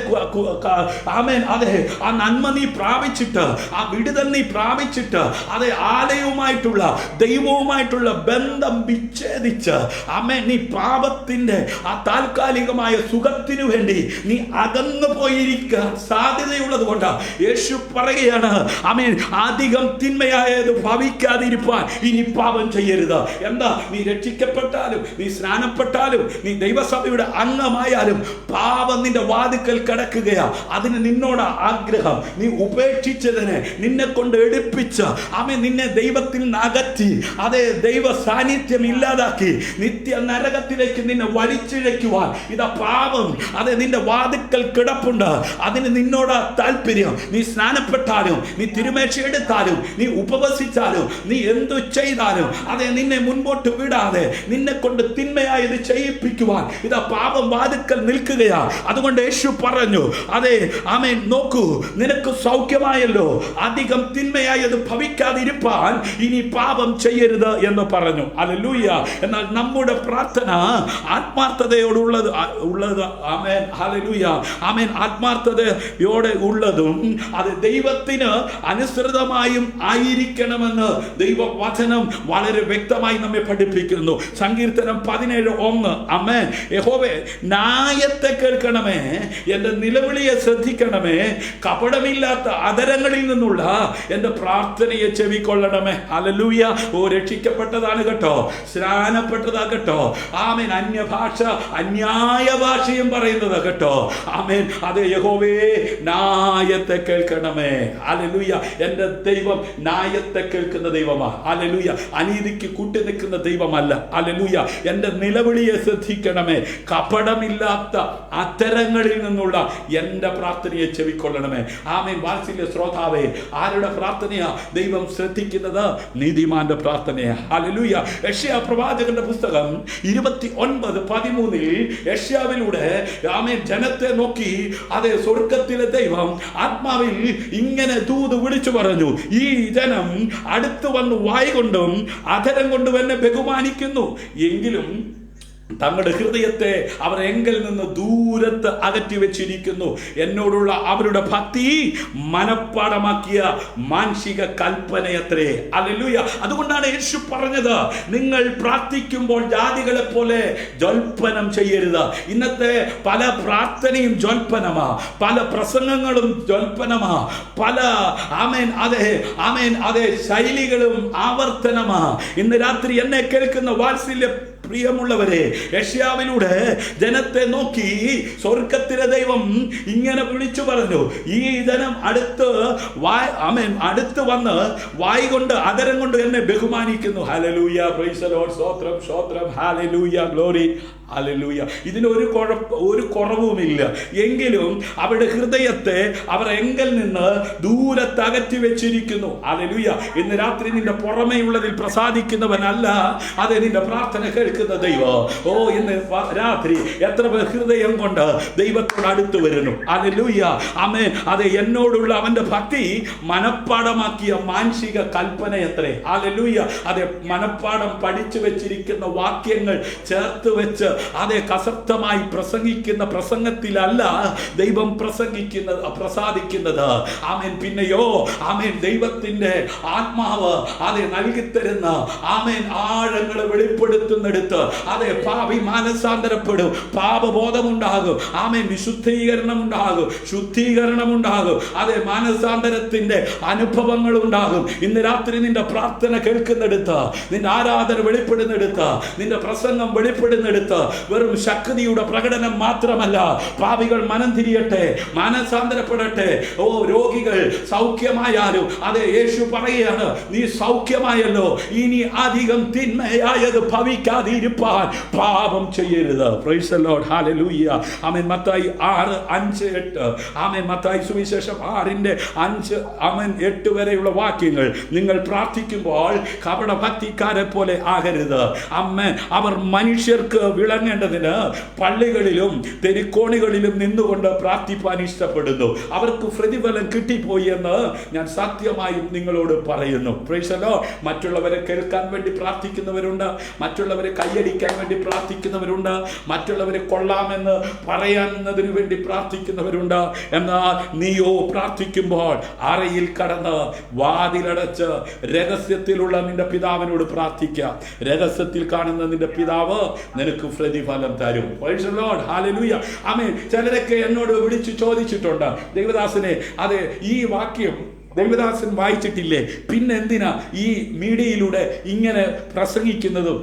ആമേൻ, അതെ ആ നന്മ നീ പ്രാപിച്ചിട്ട്, ആ വിടുതൽ നീ പ്രാപിച്ചിട്ട്, അതെ ആലയവുമായിട്ടുള്ള ദൈവവുമായിട്ടുള്ള ബന്ധം വിച്ഛേദിച്ച് ആമേൻ നീ പാപത്തിന്റെ ആ താൽക്കാലികമായ സുഖത്തിനു വേണ്ടി നീ അകന്നു പോയിരിക്കാൻ സാധ്യതയുള്ളത് കൊണ്ട് യേശു പറയുകയാണ്, ആമേൻ, അധികം തിന്മയായത് ഭവിക്കാതിരിപ്പാൻ ഇനി പാപം ചെയ്യരുത്. എന്താ? നീ രക്ഷിക്കപ്പെട്ടാലും, നീ സ്നാനപ്പെട്ടാലും, നീ ദൈവസഭയുടെ അംഗമായാലും പാപം നിന്റെ വാതിക്കൽ കിടക്കുകയാ. അതിന് നിന്നോട് ആഗ്രഹം. നീ ഉപേക്ഷിച്ചതിനെ നിന്നെ കൊണ്ട് എടുപ്പിച്ച ആമേൻ നിന്നെ ദൈവത്തിൽ നിന്ന് അകറ്റി, അതേ ദൈവ സാന്നിധ്യം ഇല്ലാതാക്കി നിത്യ നരകത്തിലേക്ക് നിന്നെ വലിച്ചിഴയ്ക്കുവാൻ ഇതാ പാപം അതെ നിന്റെ വാതിക്കൽ കിടപ്പുണ്ട്. അതിന് നിന്നോട് താല്പര്യം. നീ സ്നാനപ്പെട്ടാലും, നീ തിരുമേശ എടുത്താലും, നീ ഉപവസിച്ചാലും, നീ എന്തു ചെയ്താലും അതെ നിന്നെ മുൻപോട്ട് വിടാതെ നിന്നെ കൊണ്ട് തിന്മയായത് ചെയ്യിപ്പിക്കുവാൻ ഇതാ പാപം വാതിക്കൽ നിൽക്കുകയാ. അതുകൊണ്ട് യേശു പറഞ്ഞു, അതെ ആമേൻ, നോക്കൂ, നിനക്ക് സൗഖ്യമായല്ലോ, അധികം തിന്മയായത് ഭവിക്കാതിരിപ്പാൻ ഇനി പാപം ചെയ്യരുത് എന്ന് പറഞ്ഞു. ഹല്ലേലൂയ. എന്നാൽ നമ്മുടെ പ്രാർത്ഥന ആത്മാർത്ഥതയോടുള്ളത് ആമേൻ, ഹല്ലേലൂയ, ആമേൻ, ആത്മാർത്ഥതയോടെ ഉള്ളതും അത് ദൈവത്തിന് അനുസൃതമായും ആയിരിക്കണമെന്ന് ദൈവവചനം വളരെ വ്യക്തമായി നമ്മെ പഠിപ്പിക്കുന്നു. സങ്കീർത്തനം 17:1, ആമേൻ, യഹോവേ ന്യായത്തെ കേൾക്കണമേ, എന്റെ നിലവിളിയെ ശ്രദ്ധിക്കണമേ, കപടമില്ലാത്ത അധരങ്ങളിൽ നിന്നുള്ള എന്റെ പ്രാർത്ഥനയെ ചെവിക്കൊള്ളണമേ. ഹല്ലേലൂയ. ഓ, രക്ഷിക്കപ്പെട്ടതാണ് കേട്ടോ, സ്നാനപ്പെട്ടതാ കേട്ടോ, ആമേൻ, അന്യഭാഷ അന്യായ ഭാഷയും പറയുന്നത് കേട്ടോ, ആമേൻ, അതെ യഹോവേ ന്യായത്തെ കേൾക്കണമേ. ഹല്ലേലൂയ. എന്റെ ദൈവം ന്യായത്തെ കേൾക്കുന്ന ദൈവമാ. ഹല്ലേലൂയ. അനീതിക്ക് കൂട്ടി നിൽക്കുന്ന ദൈവമല്ല. ഹല്ലേലൂയ. എന്റെ നിലവിളിയെ ശ്രദ്ധിക്കണമേ, കപടമില്ലാത്ത അത്തരങ്ങളിൽ നിന്നുള്ള എന്റെ പ്രാർത്ഥനയെ ചെവിക്കൊള്ളണമേ. ആമേൻ. വാത്സല്യ ശ്രോതാവേ, ആരുടെ പ്രാർത്ഥനയാ ദൈവം ശ്രദ്ധിക്കുന്നത്? നീതിമാന്റെ പ്രാർത്ഥനയാ. ഹല്ലേലൂയ. യെശയ്യാ പ്രവാചകന്റെ പുസ്തകം 29:13 യെശയ്യാവിലൂടെ ആമേൻ ജനത്തെ നോക്കി അതെ സ്വർഗ്ഗത്തിലെ ദൈവം ആത്മാവിൽ ഇങ്ങനെ ദൂത് വിളിച്ചു പറഞ്ഞു, ഈ ജനം അടുത്ത് വന്ന് വായ് കൊണ്ടും അധരം കൊണ്ടും എന്നെ ബഹുമാനിക്കുന്നു, എങ്കിലും തങ്ങളുടെ ഹൃദയത്തെ അവർ എങ്കിൽ നിന്ന് ദൂരത്ത് അകറ്റി വെച്ചിരിക്കുന്നു. എന്നോടുള്ള അവരുടെ ഭക്തി മനപ്പാടമാക്കിയ മാനുഷിക കൽപ്പനയത്രേ. ഹല്ലേലൂയ. അതുകൊണ്ടാണ് യേശു പറഞ്ഞത്, നിങ്ങൾ പ്രാർത്ഥിക്കുമ്പോൾ ജാതികളെ പോലെ ജൽപ്പനം ചെയ്യരുത്. ഇന്നത്തെ പല പ്രാർത്ഥനയും ജൽപ്പനമാ, പല പ്രസംഗങ്ങളും ജൽപ്പനമാ, പല ആമേൻ അതെ ആമേൻ അതെ ശൈലികളും ആവർത്തനമാ. ഇന്ന് രാത്രി എന്നെ കേൾക്കുന്ന വാത്സല്യ പ്രിയമുള്ളവരെ, യെശയ്യാവിലൂടെ ജനത്തെ നോക്കി സ്വർഗ്ഗത്തിലെ ദൈവം ഇങ്ങനെ വിളിച്ചു പറഞ്ഞു, ഈ ജനം അടുത്ത് വന്ന് വായ് കൊണ്ട് അധരം കൊണ്ട് എന്നെ ബഹുമാനിക്കുന്നു. ഹല്ലേലൂയ. Price the Lord. സ്തോത്രം, സ്തോത്രം. ഹല്ലേലൂയ. ഗ്ലോറി. ഹല്ലേലൂയ. ഇതിനൊരു കുറവുമില്ല. എങ്കിലും അവരുടെ ഹൃദയത്തെ അവർ എങ്കിൽ നിന്ന് ദൂരത്ത് അകറ്റി വെച്ചിരിക്കുന്നു. ഹല്ലേലൂയ. ഇന്ന് രാത്രി നിന്റെ പുറമേയുള്ളതിൽ പ്രസാദിക്കുന്നവനല്ല അതെ നിന്റെ പ്രാർത്ഥന കേൾക്കുന്ന ദൈവം. ഓ, ഇന്ന് രാത്രി എത്ര പേർ ഹൃദയം കൊണ്ട് ദൈവത്തോട് അടുത്ത് വരുന്നു. ഹല്ലേലൂയ. ആമേൻ. അതെ, എന്നോടുള്ള അവന്റെ ഭക്തി മനപ്പാടമാക്കിയ മാനുഷിക കൽപ്പനയത്രേ. ഹല്ലേലൂയ. അതെ, മനപ്പാടം പഠിച്ചു വെച്ചിരിക്കുന്ന വാക്യങ്ങൾ ചേർത്ത് വെച്ച് അതെ കസർത്തമായി പ്രസംഗിക്കുന്ന പ്രസംഗത്തിലല്ല ദൈവം പ്രസാദിക്കുന്നത്. ആമേൻ. പിന്നെയോ ആമേൻ, ദൈവത്തിന്റെ ആത്മാവ് അതെ നൽകിത്തരുന്ന ആമേൻ ആഴങ്ങളെ വെളിപ്പെടുത്തുന്നെടുത്ത് അതെ പാപി മാനസാന്തരപ്പെടും, പാപബോധമുണ്ടാകും, ആമേൻ, വിശുദ്ധീകരണം ഉണ്ടാകും, ശുദ്ധീകരണം ഉണ്ടാകും, അതെ മാനസാന്തരത്തിന്റെ അനുഭവങ്ങൾ ഉണ്ടാകും. ഇന്ന് രാത്രി നിന്റെ പ്രാർത്ഥന കേൾക്കുന്നെടുത്ത്, നിന്റെ ആരാധന വെളിപ്പെടുന്നെടുത്ത്, നിന്റെ പ്രസംഗം വെളിപ്പെടുന്നെടുത്ത് വെറും ശക്തിയുടെ പ്രകടനം മാത്രമല്ല, പാപികൾ മനം തിരിയട്ടെ, മാനസാന്തരപ്പെടട്ടെ. ഓ, രോഗികൾ സൗഖ്യമായാലും അതെ യേശു പറയുകയാണ്, നീ സൗഖ്യമായല്ലോ, ഇനി അധികം തിന്മയായത് ഭവിക്കാതിരിപ്പാൻ പാപം ചെയ്യരുത്. Price the Lord. ഹല്ലേലൂയ. ആമേൻ. മത്തായി 6:5-8. ആമേൻ. മത്തായി സുവിശേഷം 6:5 ആമേൻ 8 വരെയുള്ള വാക്യങ്ങൾ. നിങ്ങൾ പ്രാർത്ഥിക്കുമ്പോൾ കപടഭക്തിക്കാരെ പോലെ ആകരുത്. ആമേൻ. അവർ മനുഷ്യർക്ക് വിള കീഴടങ്ങേണ്ടതിന് പള്ളികളിലും തെരുക്കോണികളിലും നിന്നുകൊണ്ട് പ്രാർത്ഥിപ്പാൻ ഇഷ്ടപ്പെടുന്നു. അവർക്ക് പ്രതിഫലം കിട്ടിപ്പോയി എന്ന് ഞാൻ സത്യമായും നിങ്ങളോട് പറയുന്നു. Price the Lord. മറ്റുള്ളവരെ കേൾക്കാൻ വേണ്ടി പ്രാർത്ഥിക്കുന്നവരുണ്ട്, മറ്റുള്ളവരെ കൈയടിക്കാൻ വേണ്ടി പ്രാർത്ഥിക്കുന്നവരുണ്ട്, മറ്റുള്ളവരെ കൊള്ളാമെന്ന് പറയാനതിനു വേണ്ടി പ്രാർത്ഥിക്കുന്നവരുണ്ട്. എന്നാൽ നീയോ പ്രാർത്ഥിക്കുമ്പോൾ അറയിൽ കടന്ന് വാതിലടച്ച് രഹസ്യത്തിലുള്ള നിന്റെ പിതാവിനോട് പ്രാർത്ഥിക്കുക. രഹസ്യത്തിൽ കാണുന്ന നിന്റെ പിതാവ് നിനക്ക് പ്രതിഫലം തരും. Price the Lord. ഹല്ലേലൂയ. ആമേൻ. ചിലരൊക്കെ എന്നോട് വിളിച്ചു ചോദിച്ചിട്ടുണ്ട്, ദൈവദാസനെ, അതെ ഈ വാക്യം ദൈവദാസൻ വായിച്ചിട്ടില്ലേ, പിന്നെന്തിനാ ഈ മീഡിയയിലൂടെ ഇങ്ങനെ പ്രസംഗിക്കുന്നതും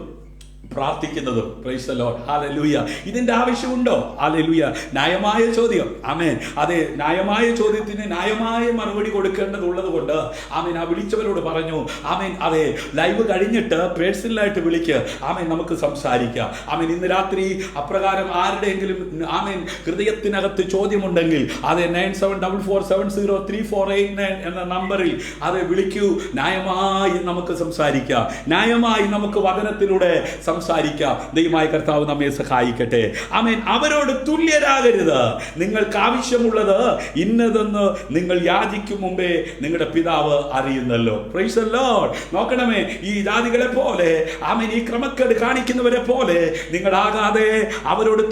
പ്രാർത്ഥിക്കുന്നതും? Praise the Lord. ഹല്ലേലൂയ. ഇതിന്റെ ആവശ്യമുണ്ടോ? ഹല്ലേലൂയ. ന്യായമായ ചോദ്യം. ആമേൻ. അതെ, ന്യായമായ ചോദ്യത്തിന് ന്യായമായ മറുപടി കൊടുക്കേണ്ടതുള്ളത് കൊണ്ട് ആമേൻ ആ വിളിച്ചവരോട് പറഞ്ഞു, ആമേൻ, അതെ ലൈവ് കഴിഞ്ഞിട്ട് പേഴ്സണലായിട്ട് വിളിക്ക്, ആമേൻ, നമുക്ക് സംസാരിക്കാം. ആമേൻ. ഇന്ന് രാത്രി അപ്രകാരം ആരുടെയെങ്കിലും ആമേൻ ഹൃദയത്തിനകത്ത് ചോദ്യമുണ്ടെങ്കിൽ അതെ 9744703489 എന്ന നമ്പറിൽ അത് വിളിക്കൂ. ന്യായമായി നമുക്ക് സംസാരിക്കാം, ന്യായമായി നമുക്ക് വചനത്തിലൂടെ സംസാരിക്കാം. ദൈവമായ കർത്താവ് നമ്മെ സഹായിക്കട്ടെ. ആമേൻ. അവരോട് തുല്യരാകരുത്. നിങ്ങൾക്ക് ആവശ്യമുള്ളത് ഇന്നതെന്ന് നിങ്ങൾ യാചിക്കും മുമ്പേ നിങ്ങളുടെ പിതാവ് അറിയുന്നല്ലോ. Praise the Lord. നോക്കണമേ, ഈ ജാതികളെ പോലെ ആമേൻ ഈ ക്രമക്കേട് കാണിക്കുന്നവരെ പോലെ നിങ്ങളാകാതെ, അവരോട്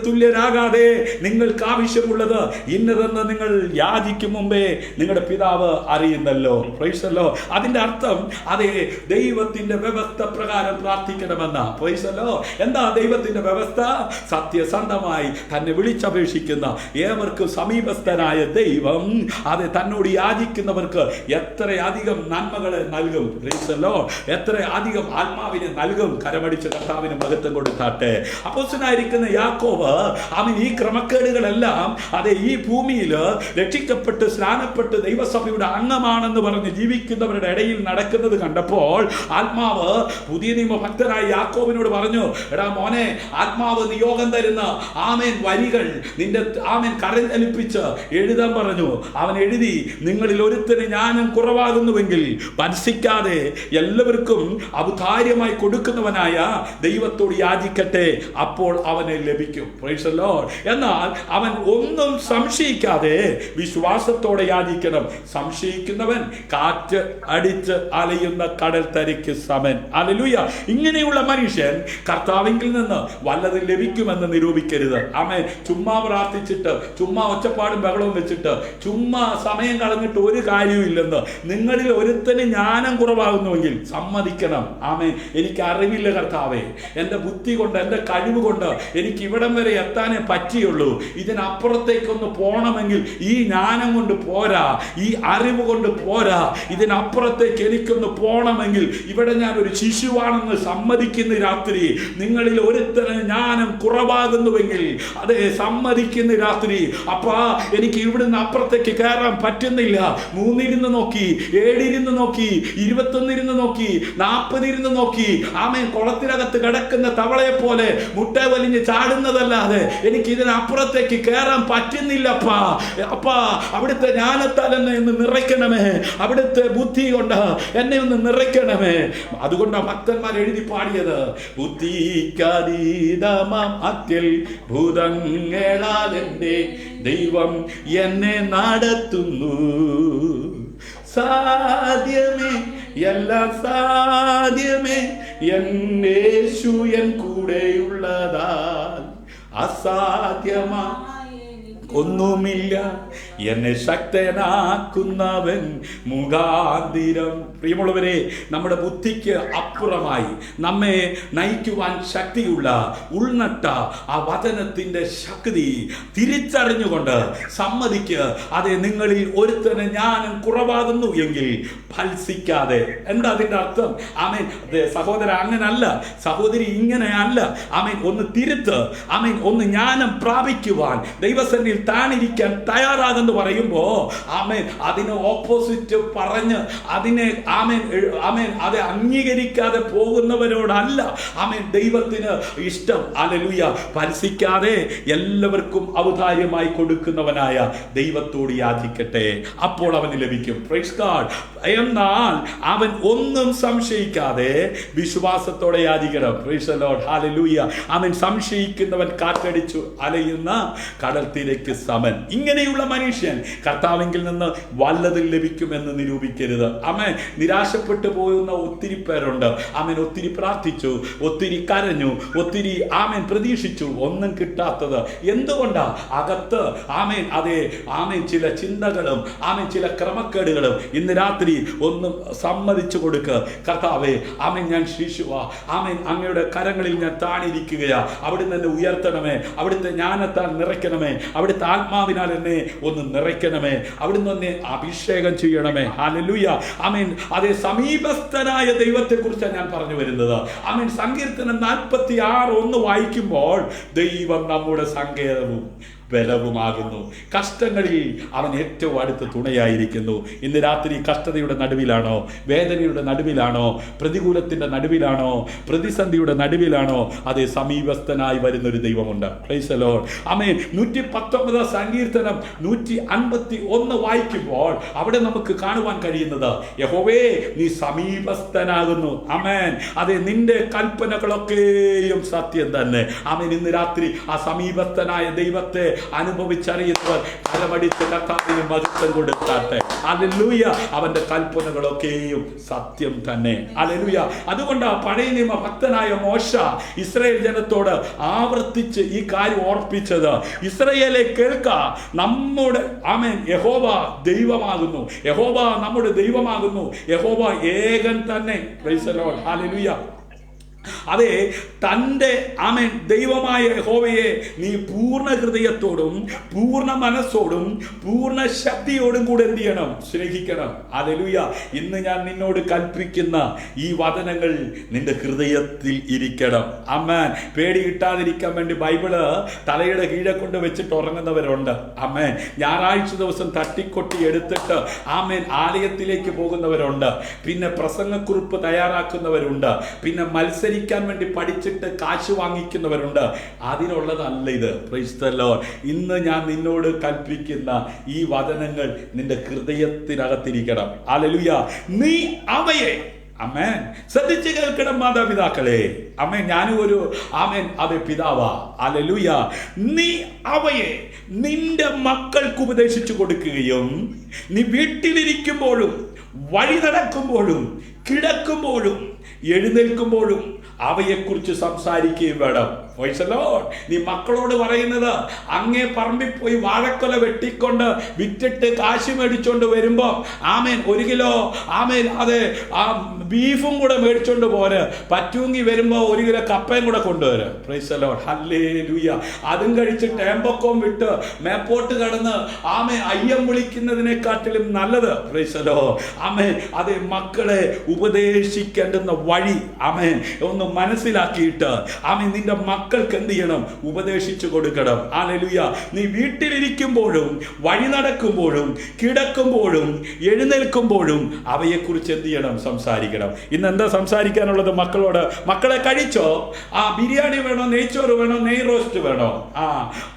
തുല്യരാകാതെ നിങ്ങൾക്ക് ആവശ്യമുള്ളത് ഇന്നതെന്ന് നിങ്ങൾ യാചിക്കും മുമ്പേ നിങ്ങളുടെ പിതാവ് അറിയുന്നല്ലോ. Praise the Lord. അതിന്റെ അർത്ഥം അതെ ദൈവത്തിന്റെ വ്യവസ്ഥ പ്രകാരം പ്രാർത്ഥിക്കണമെന്ന. Price the Lord. എന്താ ദൈവത്തിന്റെ വ്യവസ്ഥ? സത്യസന്ധമായി തന്നെ വിളിച്ചപേക്ഷിക്കുന്ന ഏവർക്കും സമീപസ്ഥനായ ദൈവം അത് തന്നോട് യാചിക്കുന്നവർക്ക് എത്രയധികം നന്മകളെ നൽകും. Price the Lord. എത്ര അധികം ആത്മാവിനെ നൽകും. കരമടിച്ച് കർത്താവിന് മഹത്വം കൊടുത്താട്ടെ. അപ്പോസ്തലനായിരിക്കുന്ന യാക്കോബ് അവൻ ഈ ക്രമക്കേടുകളെല്ലാം അതെ ഈ ഭൂമിയിൽ രക്ഷിക്കപ്പെട്ട് സ്നാനപ്പെട്ട് ദൈവസഭയുടെ അംഗമാണെന്ന് പറഞ്ഞ് ജീവിക്കുന്നവരുടെ ഇടയിൽ നടക്കുന്നത് കണ്ടപ്പോൾ ആത്മാവ് പുതിയ നിയമ ഭക്തനായ യാക്കോബിനോട് പറഞ്ഞു, എടാ മോനെ, ആത്മാവ് നിയോഗം തരുന്ന ആമേൻ വരികൾ നിന്റെ ആമേൻ കരഞ്ഞലിപ്പിച്ച് എഴുതാൻ പറഞ്ഞു. അവൻ എഴുതി, നിങ്ങളിൽ ഒരുത്തന് ജ്ഞാനം കുറവാകുന്നുവെങ്കിൽ ഭർഷിക്കാതെ എല്ലാവർക്കും ഔദാര്യമായി കൊടുക്കുന്നവനായ ദൈവത്തോട് യാചിക്കട്ടെ, അപ്പോൾ അവനെ ലഭിക്കും. Price the Lord. എന്നാൽ അവൻ ഒന്നും സംശയിക്കാതെ വിശ്വാസത്തോടെ യാചിക്കണം. സംശയിക്കുന്നവൻ കാറ്റ് അടിച്ച് അലയുന്ന കടൽ തരിക്ക് സമൻ. ഹല്ലേലൂയ. ഇങ്ങനെയുള്ള മനുഷ്യൻ കർത്താവിങ്കിൽ നിന്ന് വല്ലതും ലഭിക്കുമെന്ന് നിരൂപിക്കരുത്. ആമേൻ. ചുമ്മാ പ്രാർത്ഥിച്ചിട്ട് ചുമ്മാ ഒച്ചപ്പാടും ബഹളവും വെച്ചിട്ട് ചുമ്മാ സമയം കളഞ്ഞിട്ട് ഒരു കാര്യമില്ലെന്ന്. നിങ്ങളിൽ ഒരുത്തന് ജ്ഞാനം കുറവാകുന്നുവെങ്കിൽ സമ്മതിക്കണം. ആമേൻ. എനിക്ക് അറിവില്ല കർത്താവേ, എൻ്റെ ബുദ്ധി കൊണ്ട് എൻ്റെ കഴിവ് കൊണ്ട് എനിക്ക് ഇവിടം വരെ എത്താനേ പറ്റിയുള്ളൂ. ഇതിനപ്പുറത്തേക്കൊന്ന് പോകണമെങ്കിൽ ഈ ജ്ഞാനം കൊണ്ട് പോരാ, ഈ അറിവ് കൊണ്ട് പോരാ. ഇതിനപ്പുറത്തേക്ക് എനിക്കൊന്ന് പോകണമെങ്കിൽ ഇവിടെ ഞാൻ ഒരു ശിശുവാണെന്ന് സമ്മതിക്കുന്ന രാത്രി. നിങ്ങളിൽ ഒരുത്തന് ജ്ഞാനം കുറവാകുന്നുവെങ്കിൽ അതെ സമ്മതിക്കുന്ന രാത്രി. അപ്പാ എനിക്ക് ഇവിടുന്ന് അപ്പുറത്തേക്ക് കയറാൻ പറ്റുന്നില്ല. 3 ഇരുന്ന് നോക്കി, 7 ഇരുന്ന് നോക്കി, 21 ഇരുന്ന് നോക്കി, 40 ഇരുന്ന് നോക്കി. ആമേൻ. കുളത്തിനകത്ത് കിടക്കുന്ന തവളയെ പോലെ മുട്ട വലിഞ്ഞ് ചാടുന്നതല്ലാതെ എനിക്ക് ഇതിനപ്പുറത്തേക്ക് കയറാൻ പറ്റുന്നില്ലപ്പാ. അപ്പാ അവിടുത്തെ ജ്ഞാനത്താൽ എന്നെ ഒന്ന് നിറയ്ക്കണമേ, അവിടുത്തെ ബുദ്ധി കൊണ്ട് എന്നെ ഒന്ന് നിറയ്ക്കണമേ. അതുകൊണ്ടാണ് ഭക്തന്മാർ എഴുതി പാടിയത്, ബുദ്ധിക്കതീതമാം അത്യത്ഭുതങ്ങളാൽ എൻ്റെ ദൈവം എന്നെ നടത്തുന്നു. സാധ്യമേ, എല്ലാം സാധ്യമേ, യേശു എൻ കൂടെയുള്ളതാൽ അസാധ്യമാ ഒന്നുമില്ല. എന്നെ ശക്തനാക്കുന്നവൻ മുഖാന്തിരം. പ്രിയമുള്ളവരെ, നമ്മുടെ ബുദ്ധിക്ക് അപ്പുറമായി നമ്മെ നയിക്കുവാൻ ശക്തിയുള്ള ഉൾനട്ട ആ വചനത്തിന്റെ ശക്തി തിരിച്ചറിഞ്ഞുകൊണ്ട് സമ്മതിക്ക്. അതെ, നിങ്ങളിൽ ഒരുത്തന് ജ്ഞാനം കുറവാകുന്നു എങ്കിൽ ഫൽസിക്കാതെ. എന്താ അതിന്റെ അർത്ഥം? ആമേൻ. സഹോദര അങ്ങനല്ല, സഹോദരി ഇങ്ങനെയല്ല. ആമേൻ. ഒന്ന് തിരുത്ത്. ആമേൻ. ഒന്ന് ജ്ഞാനം പ്രാപിക്കുവാൻ ദൈവസന്നിധിയിൽ താണിരിക്കാൻ തയ്യാറാകുന്ന ആണെന്ന് പറയുമ്പോൾ ആമേൻ അതിന് ഓപ്പോസിറ്റ് പറഞ്ഞ് അതിനെ ആമേൻ അത് അംഗീകരിക്കാതെ പോകുന്നവരോടല്ല ആമേൻ ദൈവത്തിന് ഇഷ്ടം. ഹല്ലേലൂയ. പരസിക്കാതെ എല്ലാവർക്കും ഔദാര്യമായി കൊടുക്കുന്നവനായ ദൈവത്തോട് യാചിക്കട്ടെ, അപ്പോൾ അവന് ലഭിക്കും. Praise God. എന്നാൽ അവൻ ഒന്നും സംശയിക്കാതെ വിശ്വാസത്തോടെ യാചിക്കണം. Praise the Lord. ഹല്ലേലൂയ. അവൻ സംശയിക്കുന്നവൻ കാറ്റടിച്ചു അലയുന്ന കടൽ തിരക്ക് സമൻ. ഇങ്ങനെയുള്ള മനുഷ്യൻ കർത്താവിങ്കിൽ നിന്ന് വല്ലതും ലഭിക്കുമെന്ന് നിരൂപിക്കരുത്. ആമേൻ. നിരാശപ്പെട്ടു പോകുന്ന ഒത്തിരി പേരുണ്ട്. ആമേൻ. ഒത്തിരി പ്രാർത്ഥിച്ചു, ഒത്തിരി കരഞ്ഞു, ഒത്തിരി ആമേൻ പ്രതീക്ഷിച്ചു, ഒന്നും കിട്ടാത്തത് എന്തുകൊണ്ടാ? അകത്ത് ആമേൻ ചില ചിന്തകളും ചില ക്രമക്കേടുകളും. ഇന്ന് രാത്രി ഒന്ന് സമ്മതിച്ചു കൊടുക്കുക. കർത്താവേ, ആമേൻ ഞാൻ ശിശുവാ, ആമേൻ അങ്ങയുടെ കരങ്ങളിൽ ഞാൻ താണിരിക്കുകയാ. അവിടുന്ന് എന്നെ ഉയർത്തണമേ, അവിടുത്തെ ജ്ഞാനത്താൽ നിറയ്ക്കണമേ, അവിടുത്തെ ആത്മാവിനാൽ എന്നെ ഒന്ന് നിറയ്ക്കണമേ, അവിടുന്ന് എന്നെ അഭിഷേകം ചെയ്യണമേ. ഹല്ലേലൂയ. ആമേൻ. അതേ സമീപസ്ഥനായ ദൈവത്തെ കുറിച്ചാണ് ഞാൻ പറഞ്ഞു വരുന്നത്. ആമേൻ. സങ്കീർത്തനം 46:1 വായിക്കുമ്പോൾ ദൈവം നമ്മുടെ സങ്കേതവും ബലവുമാകുന്നു, കഷ്ടങ്ങളിൽ അവൻ ഏറ്റവും അടുത്ത് തുണയായിരിക്കുന്നു. ഇന്ന് രാത്രി കഷ്ടതയുടെ നടുവിലാണോ, വേദനയുടെ നടുവിലാണോ, പ്രതികൂലത്തിന്റെ നടുവിലാണോ, പ്രതിസന്ധിയുടെ നടുവിലാണോ? അതേ സമീപസ്ഥനായി വരുന്നൊരു ദൈവമുണ്ട്. Price the Lord. ആമേൻ. 119 സങ്കീർത്തനം 151 വായിക്കുമ്പോൾ അവിടെ നമുക്ക് കാണുവാൻ കഴിയുന്നത് യഹോവേ നീ സമീപസ്ഥനാകുന്നു. ആമേൻ. അതെ, നിന്റെ കൽപ്പനകളൊക്കെയും സത്യം തന്നെ. ആമേൻ. ഇന്ന് രാത്രി ആ സമീപസ്ഥനായ ദൈവത്തെ അനുഭവിച്ചറിയുന്നവർ കരമടിച്ച് കർത്താവിന് മഹത്വം കൊടുത്താട്ടെ. ഹല്ലേലൂയ. അവന്റെ കൽപ്പനകളൊക്കെയും സത്യം തന്നെ. ഹല്ലേലൂയ. അതുകൊണ്ട് പഴയ നിയമ ഭക്തനായ മോശ ഇസ്രായേൽ ജനത്തോട് ആവർത്തിച്ച് ഈ കാര്യം ഓർപ്പിച്ചത്, ഇസ്രായേലെ കേൾക്ക, നമ്മുടെ ആമേൻ യഹോവ ദൈവമാകുന്നു, യഹോവ നമ്മുടെ ദൈവമാകുന്നു, യഹോവ ഏകൻ തന്നെ. Price the Lord. ഹല്ലേലൂയ. അതെ, തൻ്റെ ആമേൻ ദൈവമായ യഹോവയെ നീ പൂർണ്ണ ഹൃദയത്തോടും പൂർണ്ണ മനസ്സോടും പൂർണ്ണ ശക്തിയോടും കൂടെ എന്ത് ചെയ്യണം? സ്നേഹിക്കണം. ഹല്ലേലൂയ. ഇന്ന് ഞാൻ നിന്നോട് കൽപ്പിക്കുന്ന ഈ വചനങ്ങൾ നിന്റെ ഹൃദയത്തിൽ ഇരിക്കണം. ആമേൻ. പേടി കിട്ടാതിരിക്കാൻ വേണ്ടി ബൈബിള് തലയുടെ കീഴെ കൊണ്ട് വെച്ചിട്ട് ഉറങ്ങുന്നവരുണ്ട്. ആമേൻ. ഞായറാഴ്ച ദിവസം തട്ടിക്കൊട്ടി എടുത്തിട്ട് ആമേൻ ആലയത്തിലേക്ക് പോകുന്നവരുണ്ട്. പിന്നെ പ്രസംഗക്കുറിപ്പ് തയ്യാറാക്കുന്നവരുണ്ട്. പിന്നെ മത്സരിക്കാൻ വേണ്ടി പഠിച്ചിട്ട് കാശ് വാങ്ങിക്കുന്നവരുണ്ട്. അതിനുള്ളതല്ല ഇത്. Price the Lord. ഇന്ന് ഞാൻ നിന്നോട് കൽപ്പിക്കുന്ന ഈ വചനങ്ങൾ നിന്റെ ഹൃദയത്തിനകത്തിരിക്കണം. ഹല്ലേലൂയ. നീ അവയെ ആമേൻ ശ്രദ്ധിച്ച് കേൾക്കണം മാതാപിതാക്കളെ. ആമേൻ. ഞാനും ഒരു ആമേൻ അതെ പിതാവാ. ഹല്ലേലൂയ. നീ അവയെ നിന്റെ മക്കൾക്ക് ഉപദേശിച്ചു കൊടുക്കുകയും നീ വീട്ടിലിരിക്കുമ്പോഴും വഴി നടക്കുമ്പോഴും കിടക്കുമ്പോഴും എഴുന്നേൽക്കുമ്പോഴും അവയെക്കുറിച്ച് സംസാരിക്കുകയും വേണം. നീ മക്കളോട് പറയുന്നത്, അങ്ങേ പറമ്പിൽ പോയി വാഴക്കൊല വെട്ടിക്കൊണ്ട് വിറ്റിട്ട് കാശ് മേടിച്ചോണ്ട് വരുമ്പോ ആമേൻ 1 കിലോ ആമേൻ അതെ ആ ബീഫും കൂടെ മേടിച്ചോണ്ട് പോര്, പറ്റുമെങ്കിൽ വരുമ്പോ 1 കിലോ കപ്പയും കൂടെ കൊണ്ടുവര്. Praise the Lord. ഹല്ലേലൂയ. അതും കഴിച്ച് ടേമ്പൊക്കോം വിട്ട് മേപ്പോട്ട് കടന്ന് ആമേൻ അയ്യം വിളിക്കുന്നതിനെക്കാട്ടിലും നല്ലത്. Praise the Lord. ആമേൻ. അതെ, മക്കളെ ഉപദേശിക്കേണ്ടുന്ന വഴി ആമേൻ ഒന്ന് മനസ്സിലാക്കിയിട്ട് ആമേൻ നിന്റെ മക്കൾക്ക് എന്ത് ചെയ്യണം? ഉപദേശിച്ചു കൊടുക്കണം. ഹല്ലേലൂയ. നീ വീട്ടിലിരിക്കുമ്പോഴും വഴി നടക്കുമ്പോഴും കിടക്കുമ്പോഴും എഴുന്നേൽക്കുമ്പോഴും അവയെക്കുറിച്ച് എന്ത് ചെയ്യണം? സംസാരിക്കണം. ഇന്ന് എന്താ സംസാരിക്കാനുള്ളത് മക്കളോട്? മക്കളെ കഴിച്ചോ? ആ ബിരിയാണി വേണോ, നെയ്ച്ചോറ് വേണോ, നെയ് റോസ്റ്റ് വേണോ? ആ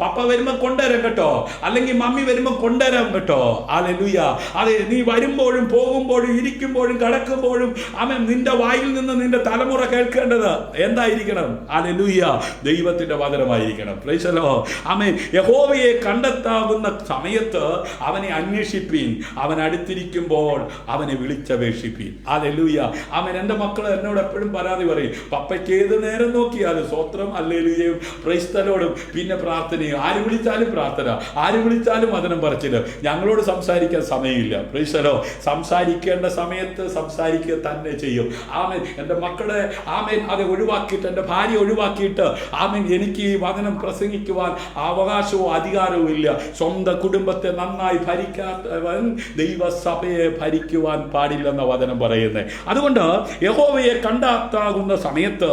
പപ്പ വരുമ്പോ കൊണ്ടുവരാം കേട്ടോ, അല്ലെങ്കിൽ മമ്മി വരുമ്പോ കൊണ്ടുവരാം കേട്ടോ. ഹല്ലേലൂയ. അതെ, നീ വരുമ്പോഴും പോകുമ്പോഴും ഇരിക്കുമ്പോഴും കിടക്കുമ്പോഴും ആമേൻ നിന്റെ വായിൽ നിന്ന് നിന്റെ തലമുറ കേൾക്കേണ്ടത് എന്തായിരിക്കണം? ഹല്ലേലൂയ. ദൈവത്തിന്റെ വചനമായിരിക്കണം. Praise the Lord. ആമേൻ. യഹോവയെ കണ്ടെത്താവുന്ന സമയത്ത് അവനെ അന്വേഷിപ്പീൻ, അവൻ അടുത്തിരിക്കുമ്പോൾ അവനെ വിളിച്ചപേക്ഷിപ്പീൻ. ഹല്ലേലൂയ. ആമേൻ. എൻ്റെ മക്കൾ എന്നോട് എപ്പോഴും പരാതി പറയും, പപ്പയ്ക്ക് ഏത് നേരം നോക്കിയാലും സ്വത്രം ഹല്ലേലൂയയും പ്രൈസ് ദി ലോർഡും പിന്നെ പ്രാർത്ഥനയും. ആര് വിളിച്ചാലും പ്രാർത്ഥന, ആര് വിളിച്ചാലും വചനം പറച്ചില്. ഞങ്ങളോട് സംസാരിക്കാൻ സമയമില്ല. Price the Lord. സംസാരിക്കേണ്ട സമയത്ത് സംസാരിക്കുക തന്നെ ചെയ്യും. ആമേൻ. എൻ്റെ മക്കളെ ആമേൻ അത് ഒഴിവാക്കിയിട്ട്, എൻ്റെ ഭാര്യ ഒഴിവാക്കിയിട്ട് ആമേൻ, എനിക്ക് ഈ വചനം പ്രസംഗിക്കുവാൻ അവകാശവും അധികാരവും ഇല്ല. സ്വന്തം കുടുംബത്തെ നന്നായി ഭരിക്കാത്തവൻ ദൈവസഭയെ ഭരിക്കുവാൻ പാടില്ലെന്ന വചനം പറയുന്നത്. അതുകൊണ്ട് യഹോവയെ കണ്ടെത്താകുന്ന സമയത്ത്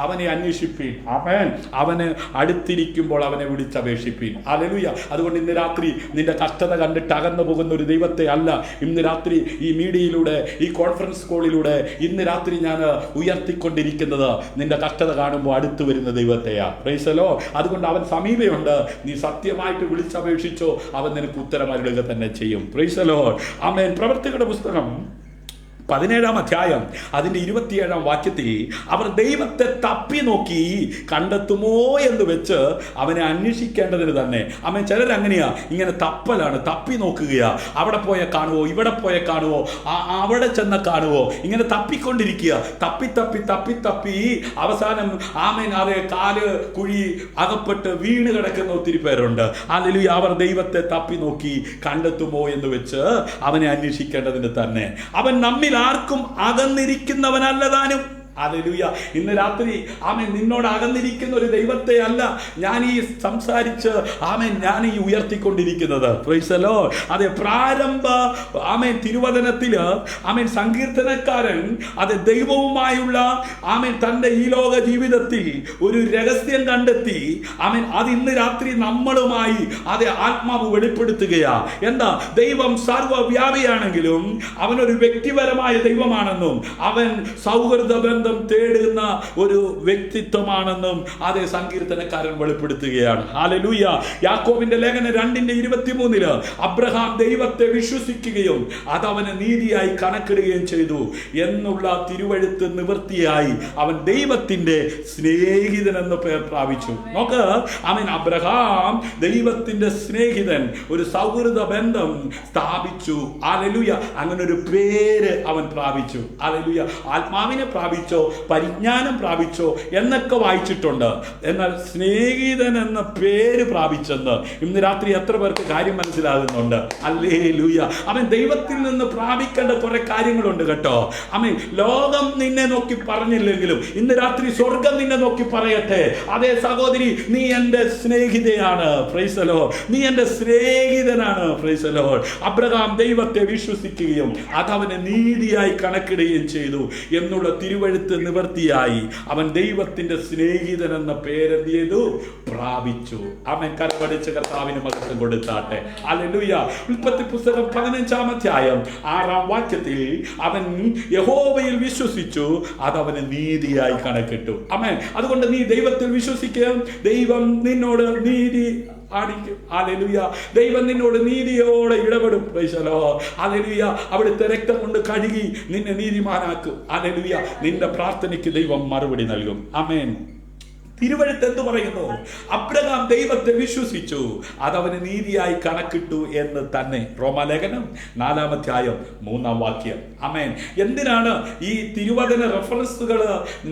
അവനെ അന്വേഷിപ്പീൻ. ആമേൻ. അവന് അടുത്തിരിക്കുമ്പോൾ അവനെ വിളിച്ചപേക്ഷിപ്പീൻ. ഹല്ലേലൂയ. അതുകൊണ്ട് ഇന്ന് രാത്രി നിന്റെ കഷ്ടത കണ്ടിട്ട് അകന്നു പോകുന്ന ഒരു ദൈവത്തെ അല്ല ഇന്ന് രാത്രി ഈ മീഡിയയിലൂടെ, ഈ കോൺഫറൻസ് കോളിലൂടെ ഇന്ന് രാത്രി ഞാൻ ഉയർത്തിക്കൊണ്ടിരിക്കുന്നത് നിന്റെ കഷ്ടത കാണുമ്പോൾ അടുത്തു വരുന്ന ദൈവത്തെയാ. Price the Lord. അതുകൊണ്ട് അവൻ സമീപമുണ്ട്. നീ സത്യമായിട്ട് വിളിച്ചപേക്ഷിച്ചോ, അവൻ നിനക്ക് ഉത്തരം അരുളുക തന്നെ ചെയ്യും. Praise the Lord. ആമേൻ. പ്രവൃത്തികളുടെ പുസ്തകം 17-ാം അധ്യായം അതിൻ്റെ 27-ാം വാക്യത്തിൽ അവർ ദൈവത്തെ തപ്പി നോക്കി കണ്ടെത്തുമോ എന്ന് വെച്ച് അവനെ അന്വേഷിക്കേണ്ടതിന് തന്നെ. അവൻ ചിലരങ്ങനെയാ, ഇങ്ങനെ തപ്പലാണ്, തപ്പി നോക്കുകയാ. അവിടെ പോയ കാണുവോ, ഇവിടെ പോയ കാണുവോ, അവിടെ ചെന്ന കാണുവോ, ഇങ്ങനെ തപ്പിക്കൊണ്ടിരിക്കുക. തപ്പി തപ്പി തപ്പി തപ്പി അവസാനം ആമേൻ അതേ കാല് കുഴി അകപ്പെട്ട് വീണ് കിടക്കുന്ന ഒത്തിരി പേരുണ്ട്. ഹല്ലേലൂയ. അവർ ദൈവത്തെ തപ്പി നോക്കി കണ്ടെത്തുമോ എന്ന് വെച്ച് അവനെ അന്വേഷിക്കേണ്ടതിന് തന്നെ. അവൻ നമ്മിൽ ആർക്കും അകന്നിരിക്കുന്നവനല്ലതാനും. ഹല്ലേലൂയ. ഇന്ന് രാത്രി ആമേൻ നിന്നോട് അകന്നിരിക്കുന്ന ഒരു ദൈവത്തെ അല്ല ഞാൻ ഈ സംസാരിച്ച് ആമേൻ ഞാൻ ഈ ഉയർത്തിക്കൊണ്ടിരിക്കുന്നത്. Price the Lord. അതെ, പ്രാരംഭ ആമേൻ തിരുവചനത്തില് ആമേൻ സങ്കീർത്തനക്കാരൻ അത് ദൈവവുമായുള്ള ആമേൻ തൻ്റെ ഈ ലോക ജീവിതത്തിൽ ഒരു രഹസ്യം കണ്ടെത്തി. ആമേൻ അത് ഇന്ന് രാത്രി നമ്മളുമായി അത് ആത്മാവ് വെളിപ്പെടുത്തുകയാ. എന്താ? ദൈവം സർവ്വവ്യാപിയാണെങ്കിലും അവനൊരു വ്യക്തിപരമായ ദൈവമാണെന്നും അവൻ സൗഹൃദ ബന്ധം തേടുന്ന ഒരു വ്യക്തിത്വമാണെന്നും അതേ സങ്കീർത്തനക്കാരൻ വെളിപ്പെടുത്തുകയാണ്. ഹല്ലേലൂയ. യാക്കോബിന്റെ ലേഖനം 2:23 അബ്രഹാം ദൈവത്തെ വിശ്വസിക്കുകയും അതവന് നീതിയായി കണക്കിടുകയും ചെയ്തു എന്നുള്ള തിരുവെഴുത്ത് നിവൃത്തിയായി അവൻ ദൈവത്തിന്റെ സ്നേഹിതൻ എന്ന് പേർ പ്രാപിച്ചു. നോക്ക്, അവൻ അബ്രഹാം ദൈവത്തിന്റെ സ്നേഹിതൻ, ഒരു സൗഹൃദ ബന്ധം സ്ഥാപിച്ചു. ഹല്ലേലൂയ. അങ്ങനെ ഒരു പേര് അവൻ പ്രാപിച്ചു. ഹല്ലേലൂയ. ആത്മാവിനെ പ്രാപിച്ചോ, പരിജ്ഞാനം പ്രാപിച്ചോ എന്നൊക്കെ വായിച്ചിട്ടുണ്ട്. എന്നാൽ സ്നേഹിതൻ എന്ന പേര് പ്രാപിച്ചെന്ന് ഇന്ന് രാത്രി എത്ര പേർക്ക് കാര്യം മനസ്സിലാകുന്നുണ്ട്? ഹല്ലേലൂയ. അവൻ ദൈവത്തിൽ നിന്ന് പ്രാപിക്കേണ്ട കുറെ കാര്യങ്ങളുണ്ട് കേട്ടോ. അവൻ ലോകം നിന്നെ നോക്കി പറഞ്ഞില്ലെങ്കിലും ഇന്ന് രാത്രി സ്വർഗം നിന്നെ നോക്കി പറയട്ടെ, അതേ സഹോദരി, നീ എൻ്റെ സ്നേഹിതയാണ്. Price the Lord. നീ എൻ്റെ സ്നേഹിതനാണ്. Praise the Lord. അബ്രഹാം ദൈവത്തെ വിശ്വസിക്കുകയും അതവന് നീതിയായി കണക്കിടുകയും ചെയ്തു എന്നുള്ള തിരുവെഴുത്ത് നിവർത്തിയായി അവൻ ദൈവത്തിന്റെ സ്നേഹിതൻ എന്ന പേരെന്ത് ചെയ്തു? പ്രാപിച്ചു. അവൻ കരമടിച്ച കർത്താവിന് മഹത്വം കൊടുത്താട്ടെ. ഹല്ലേലൂയ. ഉൽപ്പത്തി പുസ്തകം 15-ാം അധ്യായം 6-ാം വാക്യത്തിൽ അവൻ യഹോവയിൽ വിശ്വസിച്ചു, അതവന് നീതിയായി കണക്കിട്ടു. ആമേൻ. അതുകൊണ്ട് നീ ദൈവത്തിൽ വിശ്വസിക്കുക, ദൈവം നിന്നോട് നീതി ആടിക്കും. ഹല്ലേലൂയ. ദൈവം നിന്നോട് നീതിയോടെ ഇടപെടും. Price the Lord. ഹല്ലേലൂയ. അവിടുത്തെ രക്തം കൊണ്ട് കഴുകി നിന്നെ നീതിമാനാക്കും. ഹല്ലേലൂയ. നിന്റെ പ്രാർത്ഥനയ്ക്ക് ദൈവം മറുപടി നൽകും. ആമേൻ. തിരുവെഴുത്ത് എന്ത് പറയുന്നു? അബ്രഹാം ദൈവത്തെ വിശ്വസിച്ചു, അതവന് നീതിയായി കണക്കിട്ടു എന്ന് തന്നെ. റോമാലേഖനം 4-ാം അധ്യായം 3-ാം വാക്യം. ആമേൻ. എന്തിനാണ് ഈ തിരുവചന റെഫറൻസുകൾ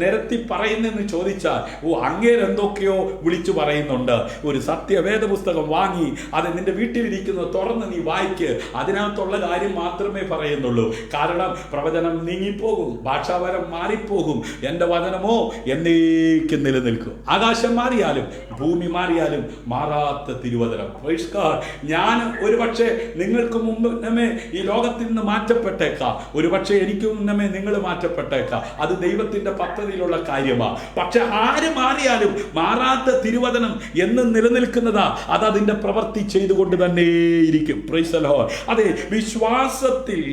നിരത്തി പറയുന്നതെന്ന് ചോദിച്ചാൽ, അങ്ങേരെന്തൊക്കെയോ വിളിച്ചു പറയുന്നുണ്ട്. ഒരു സത്യവേദ പുസ്തകം വാങ്ങി അത് നിന്റെ വീട്ടിലിരിക്കുന്നത് തുറന്ന് നീ വായിക്ക്. അതിനകത്തുള്ള കാര്യം മാത്രമേ പറയുന്നുള്ളൂ. കാരണം പ്രവചനം നീങ്ങിപ്പോകും, ഭാഷാപരം മാറിപ്പോകും. എൻ്റെ വചനമോ എന്നേക്കും നിലനിൽക്കും. ആകാശം മാറിയാലും ഭൂമി മാറിയാലും മാറാത്ത തിരുവചനം. ഞാൻ ഒരു പക്ഷേ നിങ്ങൾക്ക് മുന്നമേ ഈ ലോകത്തിൽ നിന്ന് മാറ്റപ്പെട്ടേക്കാം, ഒരു പക്ഷേ എനിക്ക് മുന്നമേ നിങ്ങൾ മാറ്റപ്പെട്ടേക്കാം. അത് ദൈവത്തിന്റെ പദ്ധതിയിലുള്ള കാര്യമാണ്. പക്ഷെ ആര് മാറിയാലും മാറാത്ത തിരുവചനം എന്നും നിലനിൽക്കുന്നതാ. അത് അതിന്റെ പ്രവൃത്തി ചെയ്തുകൊണ്ട് തന്നെ ഇരിക്കും. Price the Lord. അതെ, വിശ്വാസത്തിൽ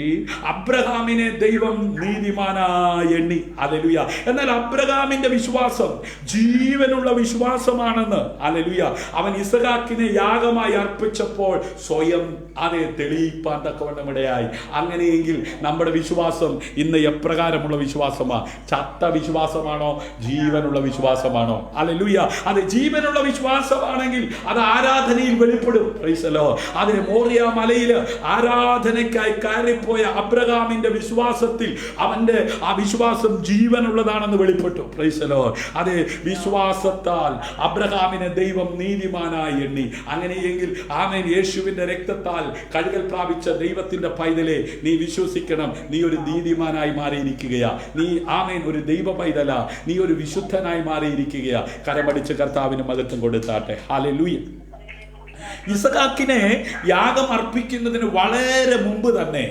അബ്രഹാമിനെ ദൈവം നീതിമാനായി എണ്ണി. ഹല്ലേലൂയ. എന്നാൽ അബ്രഹാമിന്റെ വിശ്വാസം ജീവനുള്ള വിശ്വാസമാണെന്ന്. ഹല്ലേലൂയ. അവൻ ഇസഹാക്കിനെ യാഗമായി അർപ്പിച്ചപ്പോൾ സ്വയം അതെ തെളിയിപ്പാൻ തക്കവണ്ണം ഇടയായി. അങ്ങനെയെങ്കിൽ നമ്മുടെ വിശ്വാസം ഇന്ന് എപ്രകാരമുള്ള വിശ്വാസമാണ്? ചത്ത വിശ്വാസമാണോ? ജീവനുള്ള വിശ്വാസമാണോ? ഹല്ലേലൂയ. അത് ജീവനുള്ള വിശ്വാസമാണെങ്കിൽ അത് ആരാധനയിൽ വെളിപ്പെടും. Praise the Lord. അതിന് മോറിയ മലയിൽ ആരാധനയ്ക്കായി കയറിപ്പോയ അബ്രഹാമിന്റെ വിശ്വാസത്തിൽ അവന്റെ ആ വിശ്വാസം ജീവനുള്ളതാണെന്ന് വെളിപ്പെട്ടു. Price the Lord. അത് വിശ്വാസം വിശ്വാസത്താൽ അബ്രഹാമിനെ ദൈവം നീതിമാനായി എണ്ണി. അങ്ങനെയെങ്കിൽ ആമേൻ, യേശുവിന്റെ രക്തത്താൽ കഴുകൽ പ്രാപിച്ച ദൈവത്തിന്റെ പൈതലെ നീ വിശ്വസിക്കണം. നീ ഒരു നീതിമാനായി മാറിയിരിക്കുകയാ. നീ ആമേൻ ഒരു ദൈവ പൈതല, നീ ഒരു വിശുദ്ധനായി മാറിയിരിക്കുകയാ. കരമടിച്ച് കർത്താവിന് മഹത്വം കൊടുത്താട്ടെ. ഹല്ലേലൂയ. ഇസഹാക്കിനെ യാഗം അർപ്പിക്കുന്നതിന് വളരെ മുമ്പ് തന്നെ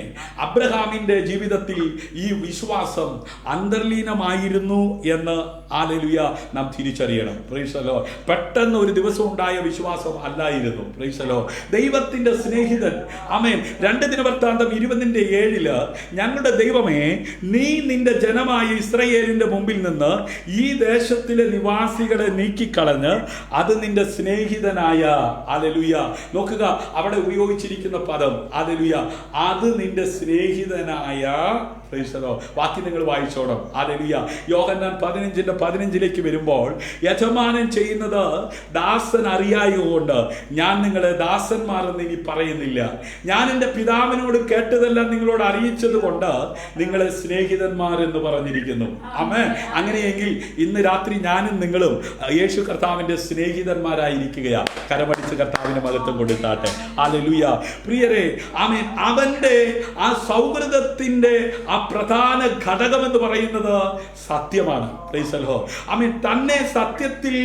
അബ്രഹാമിന്റെ ജീവിതത്തിൽ ഈ വിശ്വാസം അന്തർലീനമായിരുന്നു എന്ന് ഹല്ലേലൂയ നാം തിരിച്ചറിയണം. Price the Lord. പെട്ടെന്ന് ഒരു ദിവസം ഉണ്ടായ വിശ്വാസം അല്ലായിരുന്നു. Price the Lord. ദൈവത്തിന്റെ സ്നേഹിതൻ ആമേൻ 2 ദിനവൃത്താന്തം 20:7 ഞങ്ങളുടെ ദൈവമേ, നീ നിന്റെ ജനമായ ഇസ്രായേലിന്റെ മുമ്പിൽ നിന്ന് ഈ ദേശത്തിലെ നിവാസികളെ നീക്കിക്കളഞ്ഞ് അത് നിന്റെ സ്നേഹിതനായ ഹല്ലേലൂയ. നോക്കുക, അവിടെ ഉപയോഗിച്ചിരിക്കുന്ന പദം ഹല്ലേലൂയ, അത് നിന്റെ സ്നേഹിതനായ. വാക്യം നിങ്ങൾ വായിച്ചോണം. ഹല്ലേലൂയ. യോഹന്നാൻ 15:15 വരുമ്പോൾ യജമാനൻ ചെയ്യുന്നത് ദാസൻ അറിയായതുകൊണ്ട് ഞാൻ നിങ്ങളെ ദാസന്മാരെന്ന് ഇനി പറയുന്നില്ല. ഞാൻ എൻ്റെ പിതാവിനോട് കേട്ടതെല്ലാം നിങ്ങളോട് അറിയിച്ചത് കൊണ്ട് നിങ്ങളെ സ്നേഹിതന്മാരെന്ന് പറഞ്ഞിരിക്കുന്നു. ആമേൻ. അങ്ങനെയെങ്കിൽ ഇന്ന് രാത്രി ഞാനും നിങ്ങളും യേശു കർത്താവിന്റെ സ്നേഹിതന്മാരായിരിക്കുകയാ. കരമടിച്ച് കർത്താവിന് മഹത്വം കൊടുത്താട്ടെ. ഹല്ലേലൂയ. പ്രിയരെ, ആമേൻ, അവന്റെ ആ സൗഹൃദത്തിന്റെ ആ പ്രധാന ഘടകം എന്ന് പറയുന്നത് സത്യമാണ്. Praise the Lord. ആമേൻ. തന്നെ സത്യത്തിൽ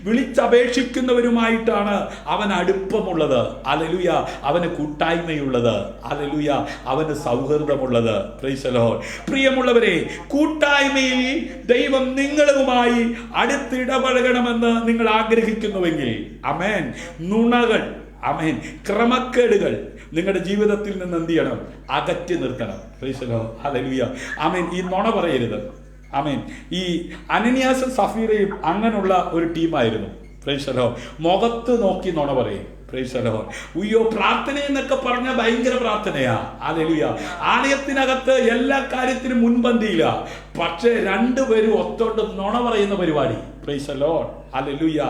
വിളിച്ചപേക്ഷിക്കുന്നവരുമായിട്ടാണ് അവൻ അടുപ്പമുള്ളത്. ഹല്ലേലൂയ. അവന് കൂട്ടായ്മയുള്ളത്. ഹല്ലേലൂയ. അവന് സൗഹൃദമുള്ളത്. Price the Lord. പ്രിയമുള്ളവരെ, കൂട്ടായ്മയിൽ ദൈവം നിങ്ങളുമായി അടുത്തിടപഴകണമെന്ന് നിങ്ങൾ ആഗ്രഹിക്കുന്നുവെങ്കിൽ ആമേൻ, നുണകൾ, ആമേൻ, ക്രമക്കേടുകൾ നിങ്ങളുടെ ജീവിതത്തിൽ നിന്ന് എന്ത് ചെയ്യണം? അകറ്റി നിർത്തണം. Price the Lord. ഹല്ലേലൂയ. ആമേൻ. ഈ നുണ പറയരുത്. ആമേൻ. ഈ അനനിയാസും സഫീറയും അങ്ങനെയുള്ള ഒരു ടീമായിരുന്നു. Price the Lord. മുഖത്ത് നോക്കി നുണ പറയും. Price the Lord. ഉയ്യോ, പ്രാർത്ഥന എന്നൊക്കെ പറഞ്ഞ ഭയങ്കര പ്രാർത്ഥനയാ. ഹല്ലേലൂയ. ആലയത്തിനകത്ത് എല്ലാ കാര്യത്തിനും മുൻപന്തിയില്ല. പക്ഷേ രണ്ടുപേരും ഒത്തോട്ട് നുണ പറയുന്ന പരിപാടി. Price the Lord. ഹല്ലേലൂയ.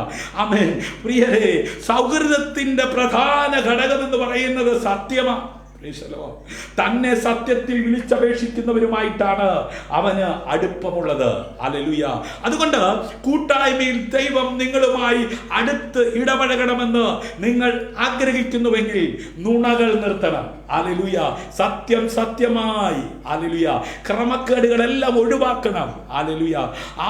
ആമേൻ. പ്രിയരേ, സൗഹൃദത്തിന്റെ പ്രധാന ഘടകം എന്ന് പറയുന്നത് സത്യമാണ്. തന്നെ സത്യത്തിൽ വിളിച്ചപേക്ഷിക്കുന്നവരുമായിട്ടാണ് അവന് അടുപ്പമുള്ളത്. ഹല്ലേലൂയ. അതുകൊണ്ട് കൂട്ടായ്മയിൽ ദൈവം നിങ്ങളുമായി അടുത്ത് ഇടപഴകണമെന്ന് നിങ്ങൾ ആഗ്രഹിക്കുന്നുവെങ്കിൽ നുണകൾ നിർത്തണം. ഹല്ലേലൂയ. സത്യം സത്യമായി. ഹല്ലേലൂയ. ക്രമക്കേടുകളെല്ലാം ഒഴിവാക്കണം. ഹല്ലേലൂയ.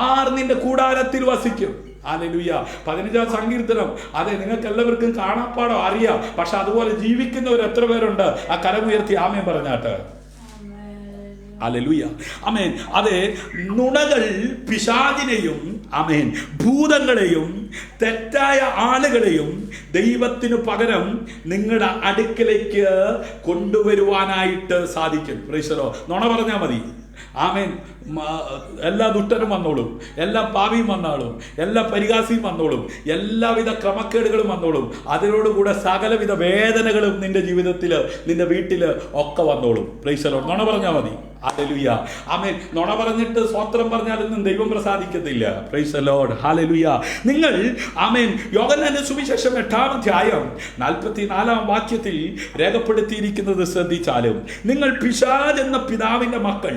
ആർ നിന്റെ കൂടാരത്തിൽ വസിക്കും. ഹല്ലേലൂയ. 15-ാം സങ്കീർത്തനം. അതെ, നിങ്ങൾക്ക് എല്ലാവർക്കും കാണാപ്പാടോ അറിയാം. പക്ഷെ അതുപോലെ ജീവിക്കുന്നവർ എത്ര പേരുണ്ട്? ആ കരമുയർത്തി ആമേൻ പറഞ്ഞാട്ട്. ഹല്ലേലൂയ. ആമേൻ. അതെ, നുണകൾ പിശാചിനെയും ആമേൻ ഭൂതങ്ങളെയും തെറ്റായ ആളുകളെയും ദൈവത്തിനു പകരം നിങ്ങളുടെ അടുക്കലേക്ക് കൊണ്ടുവരുവാനായിട്ട് സാധിക്കും. Price the Lord. നുണ പറഞ്ഞാൽ മതി. ആമേൻ. എല്ലാ ദുഷ്ടനും വന്നോളും, എല്ലാ പാപിയും വന്നാളും, എല്ലാ പരിഹാസിയും വന്നോളും, എല്ലാവിധ ക്രമക്കേടുകളും വന്നോളും. അതിനോടുകൂടെ സകലവിധ വേദനകളും നിന്റെ ജീവിതത്തിൽ, നിന്റെ വീട്ടിൽ ഒക്കെ വന്നോളും. Praise the Lord. നുണ പറഞ്ഞാൽ മതി. ഹല്ലേലൂയ. ആമേൻ. നുണ പറഞ്ഞിട്ട് സ്വത്രം പറഞ്ഞാലൊന്നും ദൈവം പ്രസാദിക്കത്തില്ല. Praise the Lord. ഹല്ലേലൂയ. നിങ്ങൾ ആമേൻ യോഹന്നാന്റെ സുവിശേഷം 8-ാം അധ്യായം 44-ാം വാക്യത്തിൽ രേഖപ്പെടുത്തിയിരിക്കുന്നത് ശ്രദ്ധിച്ചാലും, നിങ്ങൾ പിശാച് എന്ന പിതാവിന്റെ മക്കൾ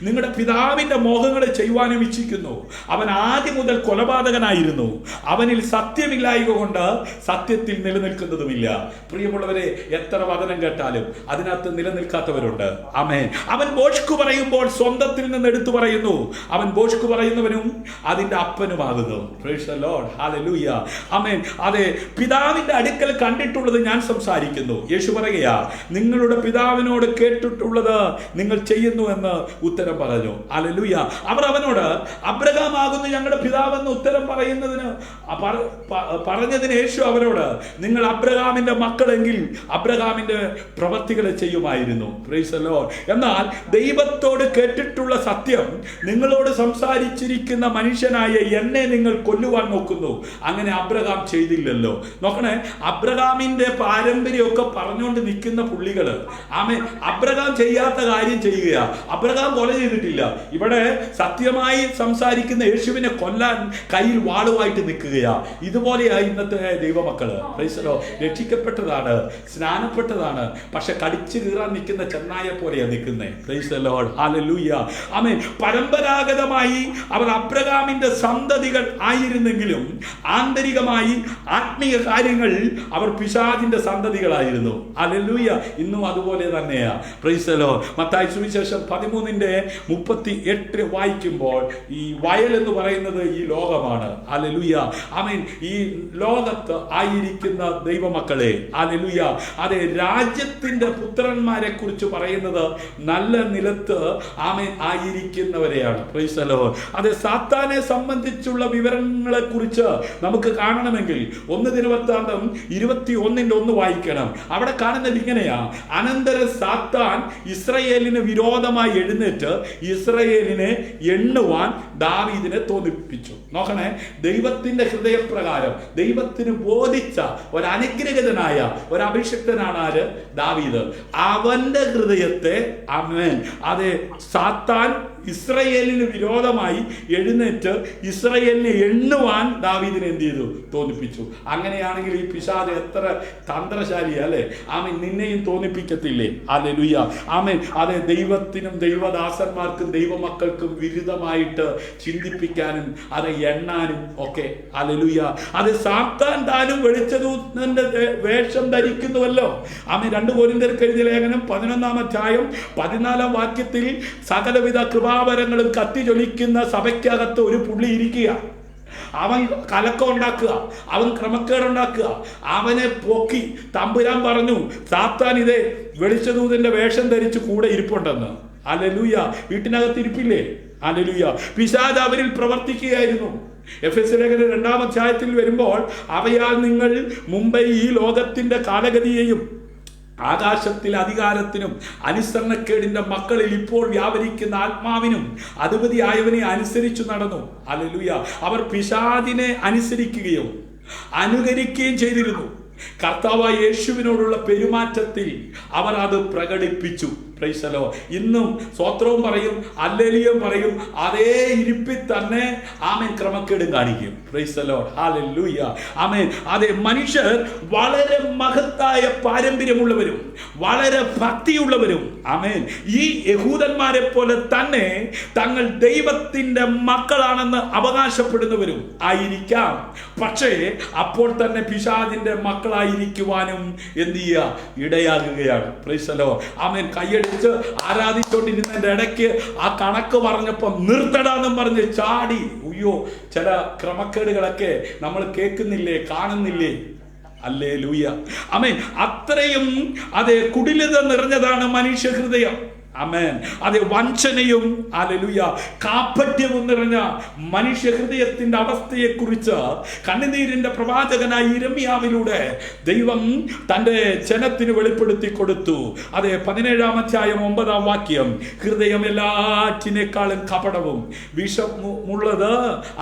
നിങ്ങളുടെ പിതാവിന്റെ മോഹങ്ങളെ ചെയ്യുവാനും ഇച്ഛിക്കുന്നു. അവൻ ആദ്യം മുതൽ കൊലപാതകനായിരുന്നു. അവനിൽ സത്യമില്ലായ്ക കൊണ്ട് സത്യത്തിൽ നിലനിൽക്കുന്നതുമില്ല. പ്രിയമുള്ളവരെ, എത്ര വചനം കേട്ടാലും അതിനകത്ത് നിലനിൽക്കാത്തവരുണ്ട്. ആമേൻ. അവൻ ബോഷ്കു പറയുമ്പോൾ സ്വന്തത്തിൽ നിന്ന് എടുത്തു പറയുന്നു. അവൻ ബോഷ്കു പറയുന്നവനും അതിന്റെ അപ്പനുമാകുന്നു. Praise the Lord. ഹല്ലേലൂയ. ആമേൻ. അതെ, പിതാവിന്റെ അടുക്കൽ കണ്ടിട്ടുള്ളത് ഞാൻ സംസാരിക്കുന്നു. യേശു പറയുകയാ, നിങ്ങളുടെ പിതാവിനോട് കേട്ടിട്ടുള്ളത് നിങ്ങൾ ചെയ്യുന്നു എന്ന് ഉത്തരം പറഞ്ഞു. ഹല്ലേലൂയ. അവർ അവനോട് അബ്രഹാം ആകുന്നു ഞങ്ങളുടെ പിതാവെന്ന് ഉത്തരം പറഞ്ഞതിന് യേശു അവരോട്, നിങ്ങൾ അബ്രഹാമിന്റെ മക്കളെങ്കിൽ അബ്രഹാമിന്റെ പ്രവൃത്തികളെ ചെയ്യുമായിരുന്നു. Price the Lord. എന്നാൽ ദൈവത്തോട് കേട്ടിട്ടുള്ള സത്യം നിങ്ങളോട് സംസാരിച്ചിരിക്കുന്ന മനുഷ്യനായ എന്നെ നിങ്ങൾ കൊല്ലുവാൻ നോക്കുന്നു. അങ്ങനെ അബ്രഹാം ചെയ്തില്ലല്ലോ. നോക്കണേ, അബ്രഹാമിന്റെ പാരമ്പര്യമൊക്കെ പറഞ്ഞുകൊണ്ട് നിൽക്കുന്ന പുള്ളികള് ആമേൻ അബ്രഹാം ചെയ്യാത്ത കാര്യം ചെയ്യുക. അബ്രഹാം കൊല ചെയ്തിട്ടില്ല. ഇവിടെ സത്യമായി സംസാരിക്കുന്ന യേശുവിനെ കൊല്ലാൻ കയ്യിൽ വാളുമായിട്ട് നിൽക്കുകയാ. ഇതുപോലെയാ ഇന്നത്തെ ദൈവമക്കള്. Praise the Lord. രക്ഷിക്കപ്പെട്ടതാണ്, സ്നാനപ്പെട്ടതാണ്, പക്ഷെ കടിച്ചു കീറാൻ നിൽക്കുന്ന ചെന്നായെ പോലെയാ നിൽക്കുന്നത്. Praise the Lord. ഹല്ലേലൂയ. ആമേൻ. പരമ്പരാഗതമായി അവർ അബ്രഹാമിന്റെ സന്തതികൾ ആയിരുന്നെങ്കിലും ആന്തരികമായി ആത്മീയ കാര്യങ്ങൾ അവർ പിശാചിന്റെ സന്തതികളായിരുന്നു. ഹല്ലേലൂയ. ഇന്നും അതുപോലെ തന്നെയാ. Price the Lord. മത്തായി സുവിശേഷം 13:38 വായിക്കുമ്പോൾ ഈ വയൽ എന്ന് പറയുന്നത് ഈ ലോകമാണ്. ഹല്ലേലൂയ. ആമേൻ. ഈ ലോകത്ത് ആയിരിക്കുന്ന ദൈവമക്കളെ, ഹല്ലേലൂയ, അതെ, രാജ്യത്തിന്റെ പുത്രന്മാരെ കുറിച്ച് പറയുന്നത് നല്ല നിലത്ത് ആമേൻ ആയിരിക്കുന്നവരെയാണ്. Praise the Lord. അതെ, സാത്താനെ സംബന്ധിച്ചുള്ള വിവരങ്ങളെ കുറിച്ച് നമുക്ക് കാണണമെങ്കിൽ 1 ദിനവൃത്താന്തം 21:1 വായിക്കണം. അവിടെ കാണുന്നത് ഇങ്ങനെയാ: അനന്തരം സാത്താൻ ഇസ്രായേലിന് വിരോധമായി എഴുന്നേറ്റ് ഇസ്രായേലിനെ എണ്ണുവാൻ ദാവീദിനെ തോന്നിപ്പിച്ചു. നോക്കണേ, ദൈവത്തിന്റെ ഹൃദയപ്രകാരം ദൈവത്തിന് ബോധിച്ച ഒരു അനുഗ്രഹിതനായ ഒരു അഭിഷിക്തനാണ് ആര്? ദാവീദ്. അവന്റെ ഹൃദയത്തെ, ആമേൻ, അതെ, സാത്താൻ ഇസ്രായേലിന് വിരോധമായി എഴുന്നേറ്റ് ഇസ്രായേലിനെ എണ്ണുവാൻ ദാവീദിനെ എന്ത് ചെയ്തു? തോന്നിപ്പിച്ചു. അങ്ങനെയാണെങ്കിൽ ഈ പിശാച് എത്ര തന്ത്രശാലിയാ അല്ലേ? ആമേൻ. നിന്നെയും തോന്നിപ്പിക്കത്തില്ലേ? ഹല്ലേലൂയ. ആമേൻ. അതെ, ദൈവത്തിനും ദൈവദാസന്മാർക്കും ദൈവമക്കൾക്കും വിരുദ്ധമായിട്ട് ചിന്തിപ്പിക്കാനും അത് എണ്ണാനും ഒക്കെ. ഹല്ലേലൂയ. അത് സാത്താൻ താനും വെളിച്ചദൂതന്റെ വേഷം ധരിക്കുന്നുവല്ലോ. ആമേൻ. 2 കൊരിന്ത്യർക്ക് എഴുതിയ ലേഖനം 11:14 സകലവിധ കൃപാവരങ്ങളും കത്തി ജ്വലിക്കുന്ന സഭയ്ക്കകത്ത് ഒരു പുള്ളി ഇരിക്കുക. അവൻ കലക്കം ഉണ്ടാക്കുക, അവൻ ക്രമക്കേടുണ്ടാക്കുക. അവനെ പൊക്കി തമ്പുരാൻ പറഞ്ഞു, സാത്താൻ ഇതേ വെളിച്ചദൂതന്റെ വേഷം ധരിച്ച് കൂടെ ഇരിപ്പുണ്ടെന്ന്. ഹല്ലേലൂയ. വീട്ടിനകത്ത് ഇരിപ്പില്ലേ? ഹല്ലേലൂയ. പിശാച് അവരിൽ പ്രവർത്തിക്കുകയായിരുന്നു. എഫെസ്യ ലേഖനം 2-ാം അധ്യായത്തിൽ വരുമ്പോൾ, അവയാൽ നിങ്ങൾ മുമ്പേ ഈ ലോകത്തിന്റെ കാലഗതിയെയും ആകാശത്തിലെ അധികാരത്തിനും അനുസരണക്കേടിന്റെ മക്കളിൽ ഇപ്പോൾ വ്യാപരിക്കുന്ന ആത്മാവിനും അധിപതിയായവനെ അനുസരിച്ചു നടന്നു. ഹല്ലേലൂയ. അവർ പിശാചിനെ അനുസരിക്കുകയും അനുകരിക്കുകയും ചെയ്തിരുന്നു. കർത്താവായ യേശുവിനോടുള്ള പെരുമാറ്റത്തിൽ അവർ അത് പ്രകടിപ്പിച്ചു. Price the Lord. ഇന്നും സ്വത്രവും പറയും, ഹല്ലേലൂയയും പറയും. അതേ ഇരിപ്പിൽ തന്നെ ആമേൻ ക്രമക്കേടും കാണിക്കും. Price the Lord. ഹല്ലേലൂയ. ആമേൻ. അതെ, മനുഷ്യർ വളരെ മഹത്തായ പാരമ്പര്യമുള്ളവരും വളരെ ഭക്തിയുള്ളവരും, ആമേൻ, ഈ യഹൂദന്മാരെ പോലെ തന്നെ തങ്ങൾ ദൈവത്തിന്റെ മക്കളാണെന്ന് അവകാശപ്പെടുന്നവരും ആയിരിക്കാം. പക്ഷേ അപ്പോൾ തന്നെ പിശാചിന്റെ മക്കളായിരിക്കുവാനും എന്ത് ചെയ്യുക? ഇടയാകുകയാണ്. Praise the Lord. ആമേൻ. കയ്യടിച്ച് ആരാധിച്ചുകൊണ്ടിരുന്നതിന്റെ ഇടയ്ക്ക് ആ കണക്ക് പറഞ്ഞപ്പം നിർത്തടാന്നും പറഞ്ഞ് ചാടി. ഉയ്യോ, ചില ക്രമക്കേടുകളൊക്കെ നമ്മൾ കേൾക്കുന്നില്ലേ, കാണുന്നില്ലേ? ഹല്ലേലൂയ. ആമേൻ. അത്രയും അതെ കുടിലത നിറഞ്ഞതാണ് മനുഷ്യ ഹൃദയം. ആമേൻ. അതെ, വഞ്ചനയും ഹല്ലേലൂയ കാപട്യവും നിറഞ്ഞ മനുഷ്യ ഹൃദയത്തിന്റെ അവസ്ഥയെക്കുറിച്ച് കണ്ണുനീരിന്റെ പ്രവാചകനായ യിരെമ്യാവിലൂടെ ദൈവം തന്റെ ജനത്തിന് വെളിപ്പെടുത്തി കൊടുത്തു. അതെ, 17-ാം അധ്യായം 9-ാം വാക്യം: ഹൃദയം എല്ലാറ്റിനേക്കാളും കപടവും വിഷമുള്ളത്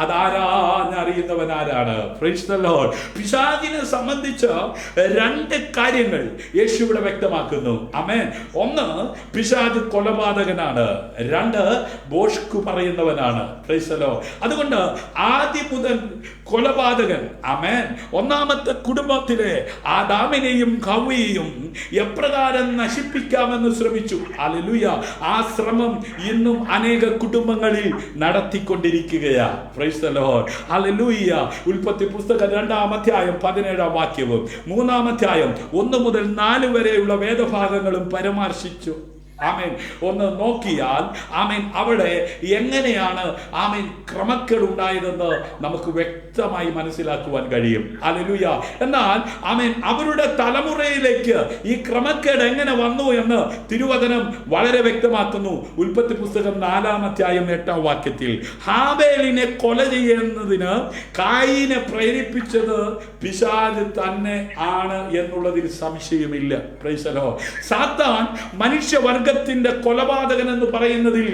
അതാരാഞ്ഞറിയുന്നവൻ ആരാണ്? Price the Lord. പിശാചിനെ സംബന്ധിച്ച് 2 കാര്യങ്ങൾ യേശു ഇവിടെ വ്യക്തമാക്കുന്നു. ആമേൻ. ഒന്ന്, പിശാച് കൊലപാതകനാണ്. 2, ബോഷ്കു പറയുന്നവനാണ്. Praise the Lord. അതുകൊണ്ട് ആദ്യം മുതൽ കൊലപാതകൻ. ആമേൻ. ഒന്നാമത്തെ കുടുംബത്തിലെ ആദാമിനെയും ഹവ്വയെയും എപ്രകാരം നശിപ്പിക്കാമെന്ന് ശ്രമിച്ചു. ഹല്ലേലൂയ. ആ ശ്രമം ഇന്നും അനേക കുടുംബങ്ങളിൽ നടത്തിക്കൊണ്ടിരിക്കുകയാ. Praise the Lord. ഹല്ലേലൂയ. ഉൽപ്പത്തി പുസ്തകം 2-ാം അധ്യായം 17-ാം വാക്യവും 3-ാം അധ്യായം 1 മുതൽ 4 വരെയുള്ള വേദഭാഗങ്ങളും പരാമർശിച്ചു. ആമേൻ. ഒന്ന് നോക്കിയാൽ ആമേൻ അവിടെ എങ്ങനെയാണ് ആമേൻ ക്രമക്കേടുണ്ടായതെന്ന് നമുക്ക് വ്യക്തമായി മനസ്സിലാക്കുവാൻ കഴിയും. ഹല്ലേലൂയ. എന്നാൽ ആമേൻ അവരുടെ തലമുറയിലേക്ക് ഈ ക്രമക്കേട് എങ്ങനെ വന്നു എന്ന് തിരുവചനം വളരെ വ്യക്തമാക്കുന്നു. ഉൽപ്പത്തി പുസ്തകം 4-ാം അധ്യായം 8-ാം വാക്യത്തിൽ ഹാബേലിനെ കൊല ചെയ്യുന്നതിന് കായീനെ പ്രേരിപ്പിച്ചത് പിശാച് തന്നെ ആണ് എന്നുള്ളതിൽ സംശയമില്ല. Price the Lord. സാത്താൻ മനുഷ്യവർഗത്തിന്റെ കൊലപാതകൻ എന്ന് പറയുന്നതിൽ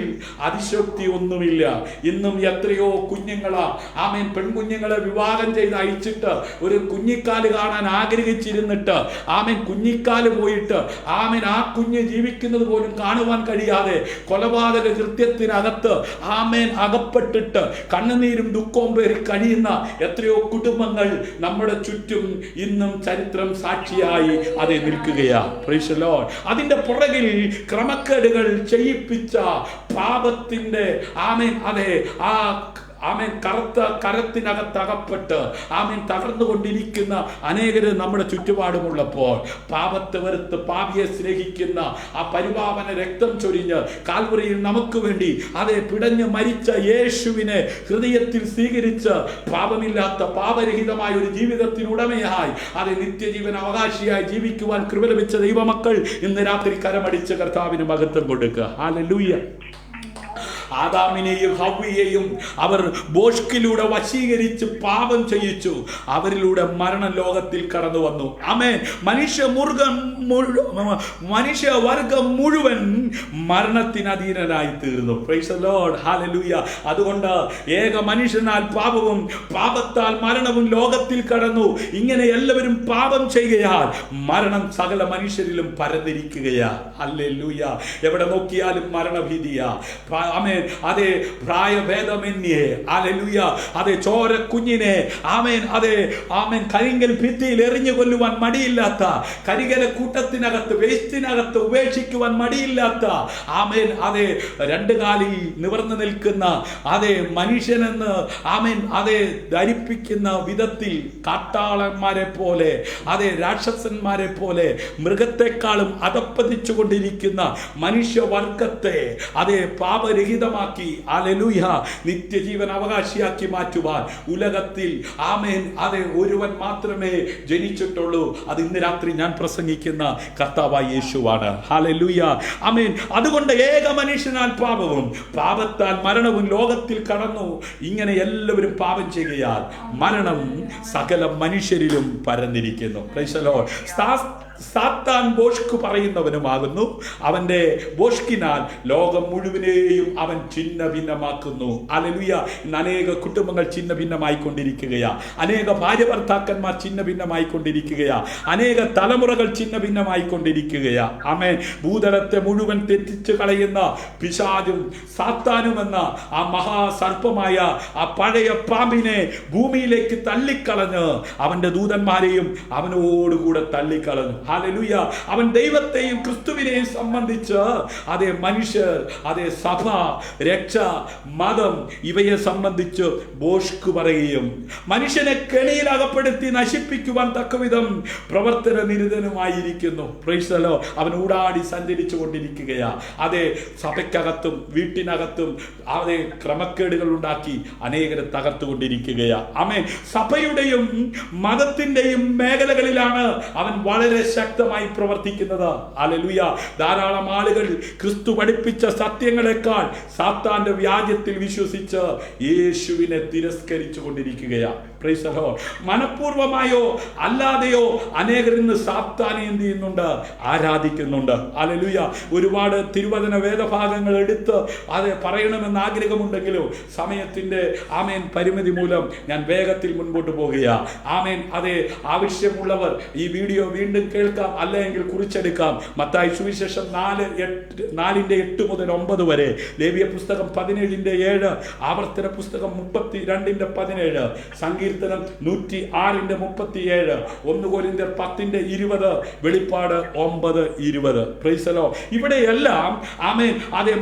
അതിശക്തി ഒന്നുമില്ല. ഇന്നും എത്രയോ കുഞ്ഞുങ്ങളാ ആമേൻ പെൺകുഞ്ഞുങ്ങളെ വിവാഹം ചെയ്ത് അയച്ചിട്ട് ഒരു കുഞ്ഞിക്കാല് കാണാൻ ആഗ്രഹിച്ചിരുന്നിട്ട് ആമേൻ കുഞ്ഞിക്കാല് പോയിട്ട് ആമേൻ ആ കുഞ്ഞ് ജീവിക്കുന്നത് പോലും കാണുവാൻ കഴിയാതെ കൊലപാതക കൃത്യത്തിനകത്ത് ആമേൻ അകപ്പെട്ടിട്ട് കണ്ണുനീരും ദുഃഖവും പേറി കഴിയുന്ന എത്രയോ കുടുംബങ്ങൾ നമ്മുടെ ചുറ്റും ഇന്നും ചരിത്രം സാക്ഷിയായി അത് നിൽക്കുകയാ. Price the Lord. അതിന്റെ പുറകിൽ ക്രമക്കേടുകൾ ചെയ്യിപ്പിച്ച പാപത്തിന്റെ കറുത്ത കരത്തിനകത്തകപ്പെട്ട് തകർന്നുകൊണ്ടിരിക്കുന്ന അനേകര് നമ്മുടെ ചുറ്റുപാടുമുള്ളപ്പോൾ പാപത്തെ വെറുത്ത് പാപിയെ സ്നേഹിക്കുന്ന ആ പരിപാവന രക്തം ചൊരിഞ്ഞ് കാൽവറിയിൽ നമുക്ക് വേണ്ടി പിടഞ്ഞ് മരിച്ച യേശുവിനെ ഹൃദയത്തിൽ സ്വീകരിച്ച് പാപമില്ലാത്ത പാപരഹിതമായ ഒരു ജീവിതത്തിനുടമയായി നിത്യജീവൻ അവകാശിയായി ജീവിക്കുവാൻ കൃപ ലഭിച്ച ദൈവമക്കൾ ഇന്ന് രാത്രി കരമടിച്ച് കർത്താവിന് മഹത്വം കൊടുക്കുക. ഹല്ലേലൂയ. ആദാമിനെയും ഹവ്വയെയും അവർ ബോഷ്കിലൂടെ വശീകരിച്ച് പാപം ചെയ്യിച്ചു. അവരിലൂടെ മരണം ലോകത്തിൽ കടന്നു വന്നു. ആമേൻ. മനുഷ്യവർഗം മുഴുവൻ മരണത്തിന് അധീനരായി തീർന്നു. Price the Lord. ഹല്ലേലൂയ. അതുകൊണ്ട് ഏക മനുഷ്യനാൽ പാപവും പാപത്താൽ മരണവും ലോകത്തിൽ കടന്നു. ഇങ്ങനെ എല്ലാവരും പാപം ചെയ്യുകയാൽ മരണം സകല മനുഷ്യരിലും പരന്നിരിക്കുകയാ. ഹല്ലേലൂയ. എവിടെ നോക്കിയാലും മരണഭീതിയാ. ആമേൻ. പ്രായഭേദമന്യേ ഹല്ലേലൂയ. ചോര കുഞ്ഞിനെ കരിങ്കൽ ഭിത്തിയിൽ എറിഞ്ഞു കൊല്ലുവാൻ മടിയില്ലാത്ത, കരികല കൂട്ടത്തിനകത്ത് വേസ്റ്റിനകത്ത് ഉപേക്ഷിക്കുവാൻ മടിയില്ലാത്ത രണ്ട് കാലിൽ നിവർന്നു നിൽക്കുന്ന മനുഷ്യനെന്ന് ധരിപ്പിക്കുന്ന വിധത്തിൽ കാട്ടാളന്മാരെ പോലെ രാക്ഷസന്മാരെ പോലെ മൃഗത്തെക്കാളും അധപ്പതിച്ചു കൊണ്ടിരിക്കുന്ന മനുഷ്യവർഗത്തെ പാപരഹിതമാക്കി നിത്യജീവൻ അവകാശിയാക്കി മാറ്റുവാൻ ഉലകത്തിൽ ഒരുവൻ മാത്രമേ ജനിച്ചിട്ടുള്ളൂ. അത് ഇന്ന് രാത്രി ഞാൻ പ്രസംഗിക്കുന്ന കർത്താവായ യേശുവാണ്. ഹല്ലേലൂയ. ആമേൻ. അതുകൊണ്ട് ഏക മനുഷ്യനാൽ പാപവും പാപത്താൽ മരണവും ലോകത്തിൽ കടന്നു. ഇങ്ങനെ എല്ലാവരും പാപം ചെയ്യുകയാൽ മരണം സകല മനുഷ്യരിലും പരന്നിരിക്കുന്നു. Price the Lord. സാത്താൻ ബോഷ്ക് പറയുന്നവനുമാകുന്നു. അവന്റെ ബോഷ്കിനാൽ ലോകം മുഴുവനെയും അവൻ ഛിന്ന ഭിന്നമാക്കുന്നു. ഹല്ലേലൂയ. ഇന്ന് അനേക കുടുംബങ്ങൾ ഛിന്ന ഭിന്നമായി കൊണ്ടിരിക്കുകയാ. അനേക ഭാര്യ ഭർത്താക്കന്മാർ ഛിന്ന ഭിന്നമായി കൊണ്ടിരിക്കുകയാ. അനേക തലമുറകൾ ഛിന്ന ഭിന്നമായി കൊണ്ടിരിക്കുകയാ. ആമേൻ. ഭൂതലത്തെ മുഴുവൻ തെറ്റിച്ച് കളയുന്ന പിശാചും സാത്താനുമെന്ന ആ മഹാസർപ്പമായ ആ പഴയ പാമ്പിനെ ഭൂമിയിലേക്ക് തള്ളിക്കളഞ്ഞ് അവന്റെ ദൂതന്മാരെയും അവനോടുകൂടെ തള്ളിക്കളഞ്ഞു. ഹല്ലേലൂയ. അവൻ ദൈവത്തെയും ക്രിസ്തുവിനെയും സംബന്ധിച്ച് മനുഷ്യർ സഭ, രക്ഷ, മതം ഇവയെ സംബന്ധിച്ച് ബോഷ്ക് പറയുകയും മനുഷ്യനെ കെണിയിൽ അകപ്പെടുത്തി നശിപ്പിക്കുവാൻ തക്കവിധം പ്രവർത്തന നിരതനുമായിരിക്കുന്നു. Price the Lord. അവൻ ഊടാടി സഞ്ചരിച്ചു കൊണ്ടിരിക്കുകയാ. സഭയ്ക്കകത്തും വീട്ടിനകത്തും ക്രമക്കേടുകൾ ഉണ്ടാക്കി അനേകരെ തകർത്തുകൊണ്ടിരിക്കുകയാ. ആമേൻ. സഭയുടെയും മതത്തിന്റെയും മേഖലകളിലാണ് അവൻ വളരെ ശക്തമായി പ്രവർത്തിക്കുന്നത്. ഹല്ലേലൂയ. ധാരാളം ആളുകൾ ക്രിസ്തു പഠിപ്പിച്ച സത്യങ്ങളെക്കാൾ സാത്താന്റെ വ്യാജത്തിൽ വിശ്വസിച്ച് യേശുവിനെ തിരസ്കരിച്ചു കൊണ്ടിരിക്കുകയാണ്. Price the Lord. മനഃപൂർവമായോ അല്ലാതെയോ അനേകർ ഇന്ന് സാത്താനെ എന്ത് ചെയ്യുന്നുണ്ട്? ആരാധിക്കുന്നുണ്ട്. ഹല്ലേലൂയ. ഒരുപാട് തിരുവചന വേദഭാഗങ്ങൾ എടുത്ത് പറയണമെന്ന് ആഗ്രഹമുണ്ടെങ്കിലും സമയത്തിന്റെ പരിമിതി മൂലം ഞാൻ വേഗത്തിൽ മുൻപോട്ട് പോകുകയാ. ആവശ്യമുള്ളവർ ഈ വീഡിയോ വീണ്ടും കേൾക്കാം, അല്ലെങ്കിൽ കുറിച്ചെടുക്കാം. മത്തായി സുവിശേഷം 4:8 മുതൽ 9 വരെ, ലേവ്യ പുസ്തകം 17:7, ആവർത്തന പുസ്തകം 32:17, സങ്കീർത്തനം 106:37, 1 കൊരിന്ത്യർ 10:20, വെളിപ്പാട് 9:20. Price the Lord. ഇവിടെയെല്ലാം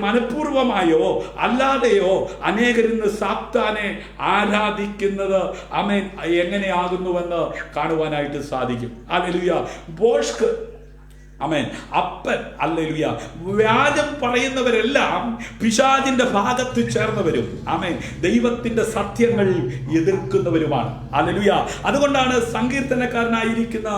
മനഃപൂർവമായോ അല്ലാതെയോ അനേകരിന്ന് സാത്താനെ ആരാധിക്കുന്നത് എങ്ങനെയാകുന്നുവെന്ന് കാണുവാനായിട്ട് സാധിക്കും. ഹല്ലേലൂയ. ബോഷ്ക് ആമേൻ. അപ്പൻ. ഹല്ലേലൂയ. വ്യാജം പറയുന്നവരെല്ലാം പിശാചിന്റെ ഭാഗത്ത് ചേർന്നവരും ദൈവത്തിന്റെ സത്യങ്ങൾ എതിർക്കുന്നവരുമാണ്. ഹല്ലേലൂയ. അതുകൊണ്ടാണ് സങ്കീർത്തനക്കാരനായിരിക്കുന്ന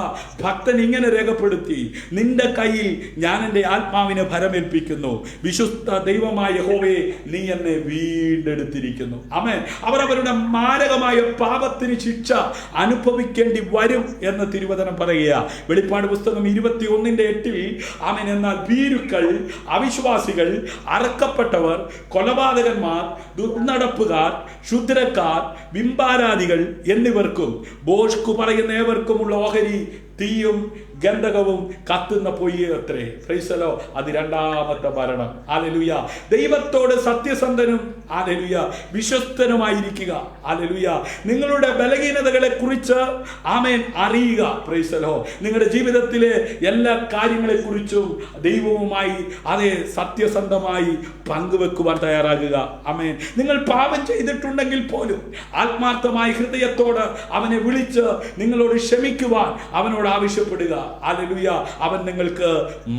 ഭക്തൻ ഇങ്ങനെ രേഖപ്പെടുത്തി: നിന്റെ കയ്യിൽ ഞാൻ എൻ്റെ ആത്മാവിനെ ഭരമേൽപ്പിക്കുന്നു, വിശുദ്ധ ദൈവമായ യഹോവേ നീ എന്നെ വീണ്ടെടുത്തിരിക്കുന്നു. ആമേൻ. അവർ അവരുടെ മാരകമായ പാപത്തിന് ശിക്ഷ അനുഭവിക്കേണ്ടി വരും എന്ന് തിരുവചനം പറയുക. വെളിപ്പാട് പുസ്തകം 21:8 എന്നാൽ ഭീരുക്കൾ, അവിശ്വാസികൾ, അറക്കപ്പെട്ടവർ, കൊലപാതകന്മാർ, ദുർനടപ്പുകാർ, ക്ഷുദ്രക്കാർ, ബിംബാരാധികൾ എന്നിവർക്കും ബോഷ്ക് പറയുന്ന ഏവർക്കുമുള്ള ഓഹരി തീയും ഗന്ധകവും കത്തുന്ന പൊയ്യേ അത്രേ. പ്രൈസലോ, അത് രണ്ടാമത്തെ മരണം. ഹല്ലേലൂയ. ദൈവത്തോട് സത്യസന്ധനും ഹല്ലേലൂയ വിശ്വസ്തനുമായിരിക്കുക. ഹല്ലേലൂയ. നിങ്ങളുടെ ബലഹീനതകളെ കുറിച്ച് ആമേൻ അറിയുക. പ്രൈസലോ, നിങ്ങളുടെ ജീവിതത്തിലെ എല്ലാ കാര്യങ്ങളെ കുറിച്ചും ദൈവവുമായി അതേ സത്യസന്ധമായി പങ്കുവെക്കുവാൻ തയ്യാറാകുക. ആമേൻ. നിങ്ങൾ പാപം ചെയ്തിട്ടുണ്ടെങ്കിൽ പോലും ആത്മാർത്ഥമായ ഹൃദയത്തോട് അവനെ വിളിച്ച് നിങ്ങളോട് ക്ഷമിക്കുവാൻ അവനോട് ആവശ്യപ്പെടുക. ഹല്ലേലൂയ. അവൻ നിങ്ങൾക്ക്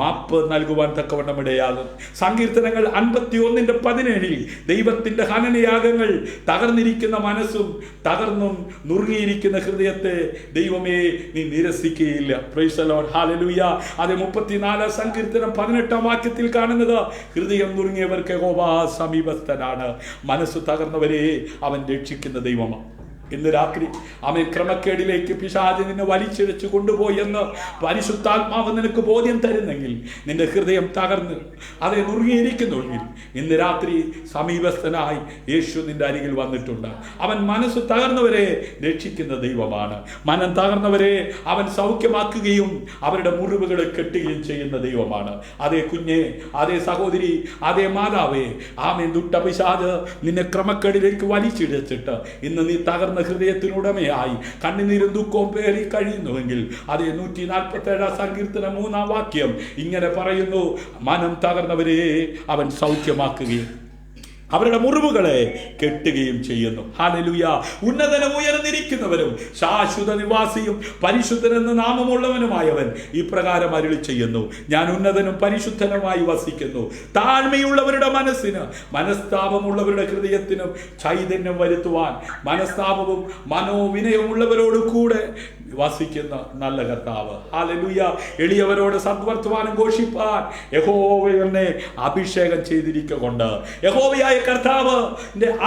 മാപ്പ് നൽകുവാൻ തക്കവണ്ണം ഇടയാകും. സങ്കീർത്തനങ്ങൾ 51:17 ദൈവത്തിന്റെ ഹനനയാഗങ്ങൾ തകർന്നിരിക്കുന്ന മനസ്സും തകർന്നും നുറുങ്ങിയിരിക്കുന്ന ഹൃദയത്തെ ദൈവമേ നീ നിരസിക്കുകയില്ല. Praise the Lord. ഹല്ലേലൂയ. അത് 34 സങ്കീർത്തനം 18 വാക്യത്തിൽ കാണുന്നത് ഹൃദയം നുറുങ്ങിയവർക്ക് യഹോവ സമീപസ്ഥനാണ്, മനസ്സ് തകർന്നവരെ അവൻ രക്ഷിക്കുന്ന ദൈവമാണ്. ഇന്ന് രാത്രി അവൻ ക്രമക്കേടിലേക്ക് പിശാച് നിന്നെ വലിച്ചിഴച്ച് കൊണ്ടുപോയി എന്ന് പരിശുദ്ധാത്മാവ് നിനക്ക് ബോധ്യം തരുന്നെങ്കിൽ, നിന്റെ ഹൃദയം തകർന്ന് അതേ നുറുങ്ങിയിരിക്കുന്നുവെങ്കിൽ, ഇന്ന് രാത്രി സമീപസ്ഥനായി യേശു നിന്റെ അരികിൽ വന്നിട്ടുണ്ട്. അവൻ മനസ്സ് തകർന്നവരെ രക്ഷിക്കുന്ന ദൈവമാണ്. മനം തകർന്നവരെ അവൻ സൗഖ്യമാക്കുകയും അവരുടെ മുറിവുകളെ കെട്ടുകയും ചെയ്യുന്ന ദൈവമാണ്. അതേ കുഞ്ഞെ, അതേ സഹോദരി, അതേ മാതാവേ, ആമേൻ. ദുഷ്ടപിശാച് നിന്നെ ക്രമക്കേടിലേക്ക് വലിച്ചിഴച്ചിട്ട് ഇന്ന് നീ തകർന്ന ഹൃദയത്തിനുടമയായി കണ്ണുനീരും ദുഃഖവും പേറി കഴിയുന്നുവെങ്കിൽ, അതേ 147 സങ്കീർത്തനം 3 വാക്യം ഇങ്ങനെ പറയുന്നു: മനം തകർന്നവരെ അവൻ സൗഖ്യമാക്കുകയും അവരുടെ മുറിവുകളെ കെട്ടുകയും ചെയ്യുന്നു. ഹല്ലേലൂയ. ഉന്നതനും ഉയർന്നിരിക്കുന്നവരും ശാശ്വത നിവാസിയും പരിശുദ്ധനെന്ന് നാമമുള്ളവനുമായവൻ ഇപ്രകാരം അരുളി ചെയ്യുന്നു: ഞാൻ ഉന്നതനും പരിശുദ്ധനുമായി വസിക്കുന്നു. താഴ്മയുള്ളവരുടെ മനസ്സിന് മനസ്താപമുള്ളവരുടെ ഹൃദയത്തിനും ചൈതന്യം വരുത്തുവാൻ മനസ്താപവും മനോവിനയമുള്ളവരോട് കൂടെ വസിക്കുന്ന നല്ല കർത്താവ്. ഹല്ലേലൂയ. എളിയവരോട് സദ്വർത്തമാനം ഘോഷിപ്പാൻ യഹോവ എന്നെ അഭിഷേകം ചെയ്തിരിക്കൊണ്ട്, യഹോവയായ കർത്താവ്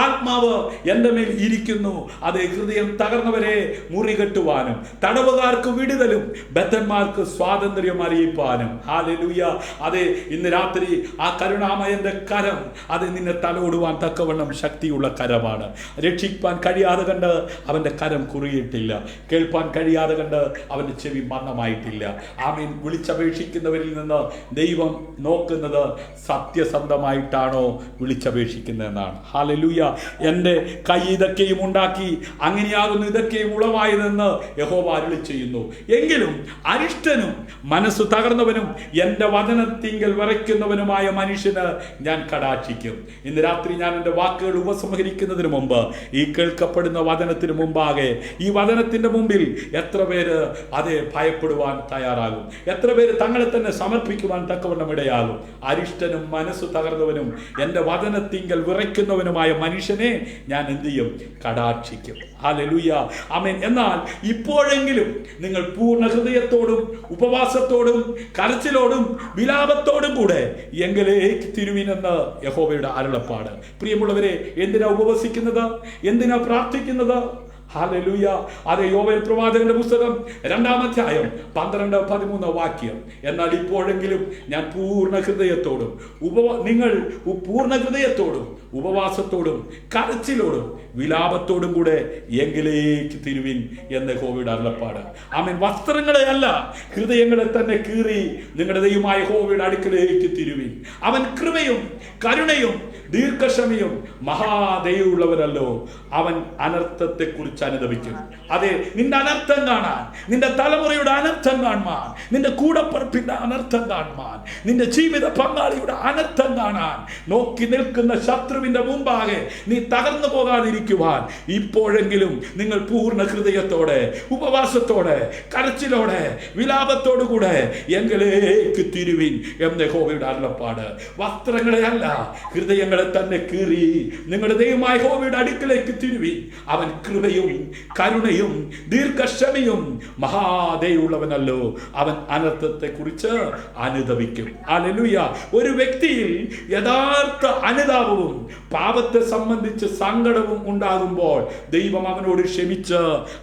ആത്മാവ് എൻ്റെ മേൽ ഇരിക്കുന്നു. അതേ ഹൃദയം തകർന്നവരെ മുറികെട്ടുവാനും തടവുകാർക്ക് വിടുതലും ബദ്ധന്മാർക്ക് സ്വാതന്ത്ര്യം അറിയിപ്പാനും. ഹല്ലേലൂയ. അതെ, ഇന്ന് രാത്രി ആ കരുണാമയന്റെ കരം അത് നിന്നെ തലോടുവാൻ തക്കവണ്ണം ശക്തിയുള്ള കരമാണ്. രക്ഷിപ്പാൻ കഴിയാതെ കണ്ട് അവന്റെ കരം കുറിയിട്ടില്ല, കേൾപ്പാൻ കഴിയാതെ കണ്ട് അവന്റെ ചെവി മന്ദമായിട്ടില്ല. ആമേൻ. വിളിച്ചപേക്ഷിക്കുന്നവരിൽ നിന്ന് ദൈവം നോക്കുന്നത് സത്യസന്ധമായിട്ടാണോ വിളിച്ചപേക്ഷിക്കുന്നതെന്നാണ്. ഹല്ലേലൂയ. എൻ്റെ കൈ ഇതൊക്കെയും ഉണ്ടാക്കി, അങ്ങനെയാകുന്നു ഇതൊക്കെയും ഉളവായതെന്ന് യഹോവ അരുളി ചെയ്യുന്നു. എങ്കിലും അരിഷ്ടനും മനസ്സ് തകർന്നവനും എൻ്റെ വചനത്തിങ്കൽ വിറയ്ക്കുന്നവനുമായ മനുഷ്യന് ഞാൻ കടാക്ഷിക്കും. ഇന്ന് രാത്രി ഞാൻ എൻ്റെ വാക്കുകൾ ഉപസംഹരിക്കുന്നതിന് മുമ്പ്, ഈ കേൾക്കപ്പെടുന്ന വചനത്തിന് മുമ്പാകെ, ഈ വചനത്തിന്റെ മുമ്പിൽ എത്ര പേര് അതേ ഭയപ്പെടുവാൻ തയ്യാറാകും? എത്ര പേര് തങ്ങളെ തന്നെ സമർപ്പിക്കുവാൻ തക്കവണ്ണം ഇടയാകും? അരിഷ്ടനും മനസ്സ് തകർന്നവനും എൻ്റെ വചനത്തിങ്കൽ വിറയ്ക്കുന്നവനുമായ മനുഷ്യനെ ഞാൻ എന്ത് ചെയ്യും? കടാക്ഷിക്കും. ഹല്ലേലൂയ. ആമേൻ. എന്നാൽ ഇപ്പോഴെങ്കിലും നിങ്ങൾ പൂർണ്ണ ഹൃദയത്തോടും ഉപവാസത്തോടും കരച്ചിലോടും വിലാപത്തോടും കൂടെ എങ്കിലേക്ക് തിരുവിനെന്ന് യഹോവയുടെ അരുളപ്പാട്. പ്രിയമുള്ളവരെ, എന്തിനാ ഉപവസിക്കുന്നത്? എന്തിനാ പ്രാർത്ഥിക്കുന്നത്? ഹല്ലേലൂയ. അതേ, യോവേൽ പ്രവാചകന്റെ പുസ്തകം 2-ാം അധ്യായം 12-13 വാക്യം. എന്നാൽ ഇപ്പോഴെങ്കിലും ഞാൻ പൂർണ്ണ ഹൃദയത്തോടും നിങ്ങൾ പൂർണ്ണ ഹൃദയത്തോടും ഉപവാസത്തോടും കരച്ചിലോടും വിലാപത്തോടും കൂടെ എങ്കിലേക്ക് തിരുവിൻ എന്ന് യഹോവയുടെ അരുളപ്പാട്. ആമേൻ. വസ്ത്രങ്ങളെ അല്ല, ഹൃദയങ്ങളെ തന്നെ കീറി നിങ്ങളുടെ ദൈവമായ യഹോവയുടെ അടുക്കലേക്ക് തിരുവിൻ. അവൻ കൃപയും കരുണയും ദീർഘക്ഷമയും മഹാദയയുള്ളവരല്ലോ. അവൻ അനർത്ഥത്തെ കുറിച്ച് അനുദപിക്കും. അതെ, നിന്റെ അനർത്ഥം കാണാൻ, നിന്റെ തലമുറയുടെ അനർത്ഥം കാണാൻ, നിന്റെ കൂടപ്പറപ്പിന്റെ അനർത്ഥം കാണാൻ, നിന്റെ ജീവിത പങ്കാളിയുടെ അനർത്ഥം കാണാൻ നോക്കി നിൽക്കുന്ന ശത്രുവിന്റെ മുമ്പാകെ നീ തകർന്നു പോകാതിരിക്കുവാൻ ഇപ്പോഴെങ്കിലും നിങ്ങൾ പൂർണ്ണ ഹൃദയത്തോടെ ഉപവാസത്തോടെ കരച്ചിലോടെ വിലാപത്തോടുകൂടെ എങ്കിലേക്ക് തിരുവിൻ എന്ന് യഹോവയുടെ അരുളപ്പാട്. വസ്ത്രങ്ങളെ അല്ല, ഹൃദയങ്ങളെ തന്നെ കീറി നിങ്ങളുടെ ദൈവമായ യഹോവയുടെ അടുക്കലേക്ക് തിരുവിൻ. അവൻ കൃപയും കരുണയും ദീർഘക്ഷമയും മഹാദയുള്ളവനല്ലോ. അവൻ അനർത്ഥത്തെ കുറിച്ച് അനുദപിക്കും. ഹല്ലേലൂയ. ഒരു വ്യക്തിയിൽ യഥാർത്ഥ അനുതാപവും പാപത്തെ സംബന്ധിച്ച് സങ്കടവും ഉണ്ടാകുമ്പോൾ ദൈവം അവനോട് ക്ഷമിച്ച്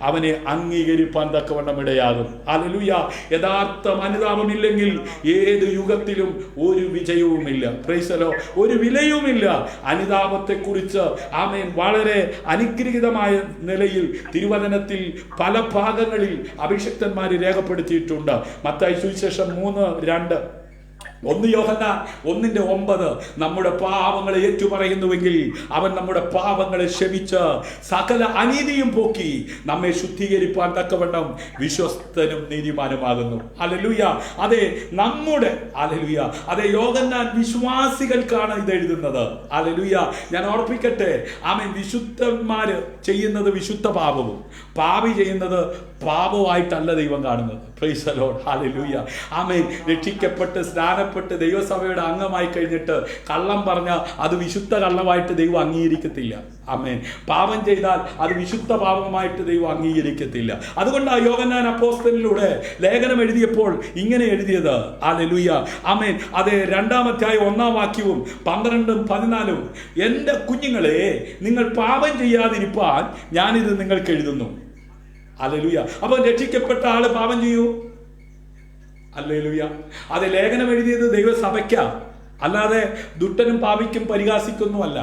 അവനെ അംഗീകരിപ്പാൻ തക്കവണ്ണം ഇടയാകും. ഹല്ലേലൂയ. യഥാർത്ഥ അനുതാപമില്ലെങ്കിൽ ഏത് യുഗത്തിലും ഒരു വിജയവുമില്ല. Price the Lord. ഒരു വിലയുമില്ല. ഒന്നുമില്ല. അനുതാപത്തെക്കുറിച്ച് ആമേൻ വളരെ അനുഗ്രഹീതമായ നിലയിൽ തിരുവചനത്തിൽ പല ഭാഗങ്ങളിൽ അഭിഷിക്തന്മാർ രേഖപ്പെടുത്തിയിട്ടുണ്ട്. മത്തായി സുവിശേഷം 3:2, 1 യോഹന്നാൻ 1:9 നമ്മുടെ പാപങ്ങളെ ഏറ്റുപറയുന്നുവെങ്കിൽ അവൻ നമ്മുടെ പാപങ്ങളെ ക്ഷമിച്ച് സകല അനീതിയും പോക്കി നമ്മെ ശുദ്ധീകരിപ്പാൻ തക്കവണ്ണം വിശ്വസ്തനും നീതിമാനുമാകുന്നു. ഹല്ലേലൂയ. അതെ, നമ്മുടെ ഹല്ലേലൂയ, അതെ, യോഹന്നാൻ വിശ്വാസികൾക്കാണ് ഇത് എഴുതുന്നത്. ഹല്ലേലൂയ. ഞാൻ ഓർപ്പിക്കട്ടെ, ആമേൻ, വിശുദ്ധന്മാര് ചെയ്യുന്നത് വിശുദ്ധ പാപവും പാപി ചെയ്യുന്നത് പാപമായിട്ടല്ല ദൈവം കാണുന്നത്. Praise the Lord. ഹല്ലേലൂയ. ആമേൻ. രക്ഷിക്കപ്പെട്ട് സ്നാനപ്പെട്ട് ദൈവസഭയുടെ അംഗമായി കഴിഞ്ഞിട്ട് കള്ളം പറഞ്ഞാൽ അത് വിശുദ്ധ കള്ളമായിട്ട് ദൈവം അംഗീകരിക്കത്തില്ല. ആമേൻ. പാപം ചെയ്താൽ അത് വിശുദ്ധ പാപമായിട്ട് ദൈവം അംഗീകരിക്കത്തില്ല. അതുകൊണ്ടാണ് യോഹന്നാൻ അപ്പോസ്തലനിലൂടെ ലേഖനം എഴുതിയപ്പോൾ ഇങ്ങനെ എഴുതിയത്. ഹല്ലേലൂയ. ആമേൻ. അതെ, 2-ാം അധ്യായം 1-ാം വാക്യവും 12-ഉം 14-ഉം, എൻ്റെ കുഞ്ഞുങ്ങളെ, നിങ്ങൾ പാപം ചെയ്യാതിരിപ്പാൻ ഞാനിത് നിങ്ങൾക്ക് എഴുതുന്നു. ഹല്ലേലൂയ. അപ്പോൾ രക്ഷിക്കപ്പെട്ട ആള് പാപം ചെയ്യൂ? ഹല്ലേലൂയ. അത് ലേഖനം എഴുതിയത് ദൈവസഭയ്ക്ക, അല്ലാതെ ദുഷ്ടനും പാപിക്കും പരിഹാസിക്കൊന്നുമല്ല.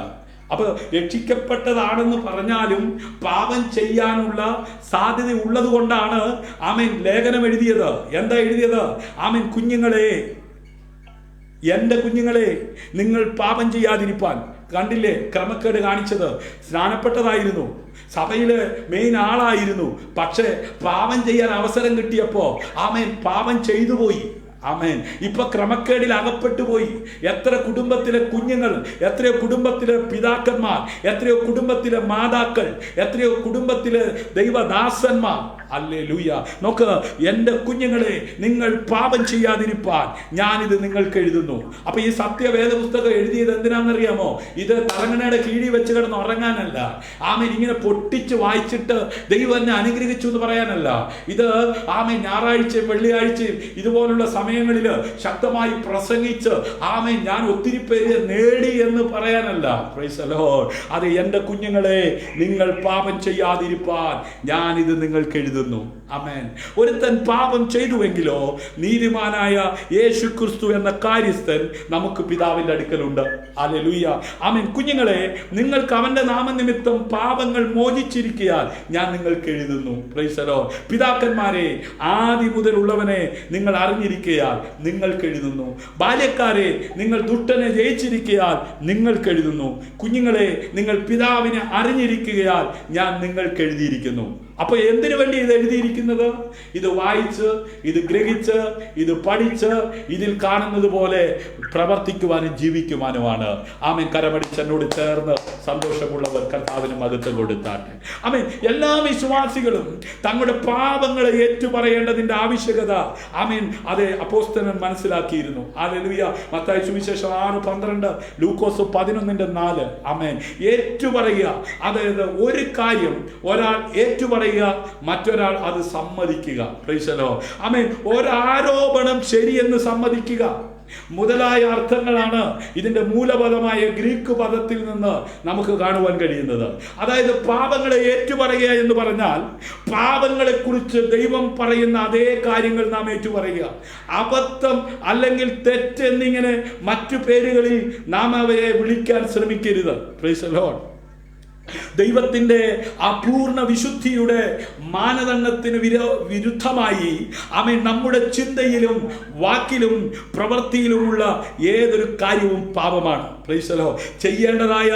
അപ്പൊ രക്ഷിക്കപ്പെട്ടതാണെന്ന് പറഞ്ഞാലും പാപം ചെയ്യാനുള്ള സാധ്യത ഉള്ളത് കൊണ്ടാണ് ആമേൻ ലേഖനം എഴുതിയത്. എന്താ എഴുതിയത്? ആമേൻ, കുഞ്ഞുങ്ങളെ, എൻ്റെ കുഞ്ഞുങ്ങളെ, നിങ്ങൾ പാപം ചെയ്യാതിരിപ്പാൻ. കണ്ടില്ലേ ക്രമക്കേട് കാണിച്ചത്? സ്നാനപ്പെട്ടതായിരുന്നു, സഭയിലെ മെയിൻ ആളായിരുന്നു. പക്ഷേ പാപം ചെയ്യാൻ അവസരം കിട്ടിയപ്പോ ആമേൻ പാപം ചെയ്തു പോയി. ആമേൻ. ഇപ്പൊ ക്രമക്കേടിൽ അകപ്പെട്ടു പോയി. എത്ര കുടുംബത്തിലെ കുഞ്ഞുങ്ങൾ, എത്രയോ കുടുംബത്തിലെ പിതാക്കന്മാർ, എത്രയോ കുടുംബത്തിലെ മാതാക്കൾ, എത്രയോ കുടുംബത്തിലെ ദൈവദാസന്മാർ. ഹല്ലേലൂയ. നോക്ക്, എൻ്റെ കുഞ്ഞുങ്ങളെ, നിങ്ങൾ പാപം ചെയ്യാതിരിപ്പാൻ ഞാനിത് നിങ്ങൾക്ക് എഴുതുന്നു. അപ്പൊ ഈ സത്യവേദ പുസ്തകം എഴുതിയത് എന്തിനാണെന്നറിയാമോ? ഇത് തലങ്ങണയുടെ കീഴിൽ വെച്ച് കിടന്ന് ഉറങ്ങാനല്ല. ആമേൻ ഇങ്ങനെ പൊട്ടിച്ച് വായിച്ചിട്ട് ദൈവം എന്നെ അനുഗ്രഹിച്ചു എന്ന് പറയാനല്ല. ഇത് ആമേൻ ഞായറാഴ്ചയും വെള്ളിയാഴ്ചയും ഇതുപോലുള്ള സമയങ്ങളിൽ ശക്തമായി പ്രസംഗിച്ച് ആമേൻ ഞാൻ ഒത്തിരി പേര് നേടി എന്ന് പറയാനല്ല. Price the Lord. അത് എൻ്റെ കുഞ്ഞുങ്ങളെ, നിങ്ങൾ പാപം ചെയ്യാതിരിപ്പാൻ ഞാനിത് നിങ്ങൾക്ക് എഴുതുന്നു. ആമേൻ. ഒരുത്തൻ പാപം ചെയ്തുവെങ്കിലോ നീതിമാനായ യേശു ക്രിസ്തു എന്ന കാര്യസ്ഥൻ നമുക്ക് പിതാവിന്റെ അടുക്കലുണ്ട്. ഹല്ലേലൂയ. ആമേൻ. കുഞ്ഞുങ്ങളെ, നിങ്ങൾക്ക് അവന്റെ നാമനിമിത്തം പാപങ്ങൾ മോചിച്ചിരിക്കാൻ ഞാൻ നിങ്ങൾക്ക് എഴുതുന്നു. Price the Lord. പിതാക്കന്മാരെ, ആദ്യം മുതലുള്ളവനെ നിങ്ങൾ അറിഞ്ഞിരിക്കയാൽ നിങ്ങൾക്ക് എഴുതുന്നു. ബാല്യക്കാരെ, നിങ്ങൾ ദുഷ്ടനെ ജയിച്ചിരിക്കയാൽ നിങ്ങൾക്ക് എഴുതുന്നു. കുഞ്ഞുങ്ങളെ, നിങ്ങൾ പിതാവിനെ അറിഞ്ഞിരിക്കുകയാൽ ഞാൻ നിങ്ങൾക്ക് എഴുതിയിരിക്കുന്നു. അപ്പൊ എന്തിനു വേണ്ടി ഇത് എഴുതിയിരിക്കുന്നത്? ഇത് വായിച്ച്, ഇത് ഗ്രഹിച്ച്, ഇത് പഠിച്ച്, ഇതിൽ കാണുന്നത് പോലെ പ്രവർത്തിക്കുവാനും ജീവിക്കുവാനുമാണ്. ആമേൻ. കരമടിച്ച് എന്നോട് ചേർന്ന് സന്തോഷമുള്ളവർ കർത്താവിന് മഹത്വം കൊടുത്താട്ടെ. ആമേൻ. എല്ലാ വിശ്വാസികളും തങ്ങളുടെ പാപങ്ങളെ ഏറ്റുപറയേണ്ടതിന്റെ ആവശ്യകത ആമേൻ അതെ അപ്പോസ്തലൻ മനസ്സിലാക്കിയിരുന്നു. ഹല്ലേലൂയ. മത്തായി സുവിശേഷം 6:12, ലൂക്കോസ് 11:4. ആമേൻ. ഏറ്റുപറയുക, അതായത് ഒരു കാര്യം ഒരാൾ ഏറ്റുപറയുക, മറ്റൊരാൾ അത് സമ്മതിക്കുക. Praise the Lord. ആമേൻ. ഒരാരോപണം ശരിയെന്ന് സമ്മതിക്കുക മുതലായ അർത്ഥങ്ങളാണ് ഇതിന്റെ മൂലപദമായ ഗ്രീക്ക് പദത്തിൽ നിന്ന് നമുക്ക് കാണുവാൻ കഴിയുന്നത്. അതായത് പാപങ്ങളെ ഏറ്റുപറയുക എന്ന് പറഞ്ഞാൽ പാപങ്ങളെ കുറിച്ച് ദൈവം പറയുന്ന അതേ കാര്യങ്ങൾ നാം ഏറ്റുപറയുക. അബദ്ധം അല്ലെങ്കിൽ തെറ്റ് എന്നിങ്ങനെ മറ്റു പേരുകളിൽ നാം അവരെ വിളിക്കാൻ ശ്രമിക്കരുത്. Price the Lord. ദൈവത്തിന്റെ അപൂർണ വിശുദ്ധിയുടെ മാനദണ്ഡത്തിന് വിരുദ്ധമായി ആമേൻ നമ്മുടെ ചിന്തയിലും വാക്കിലും പ്രവൃത്തിയിലുമുള്ള ഏതൊരു കാര്യവും പാപമാണ്. Price the Lord. ചെയ്യേണ്ടതായ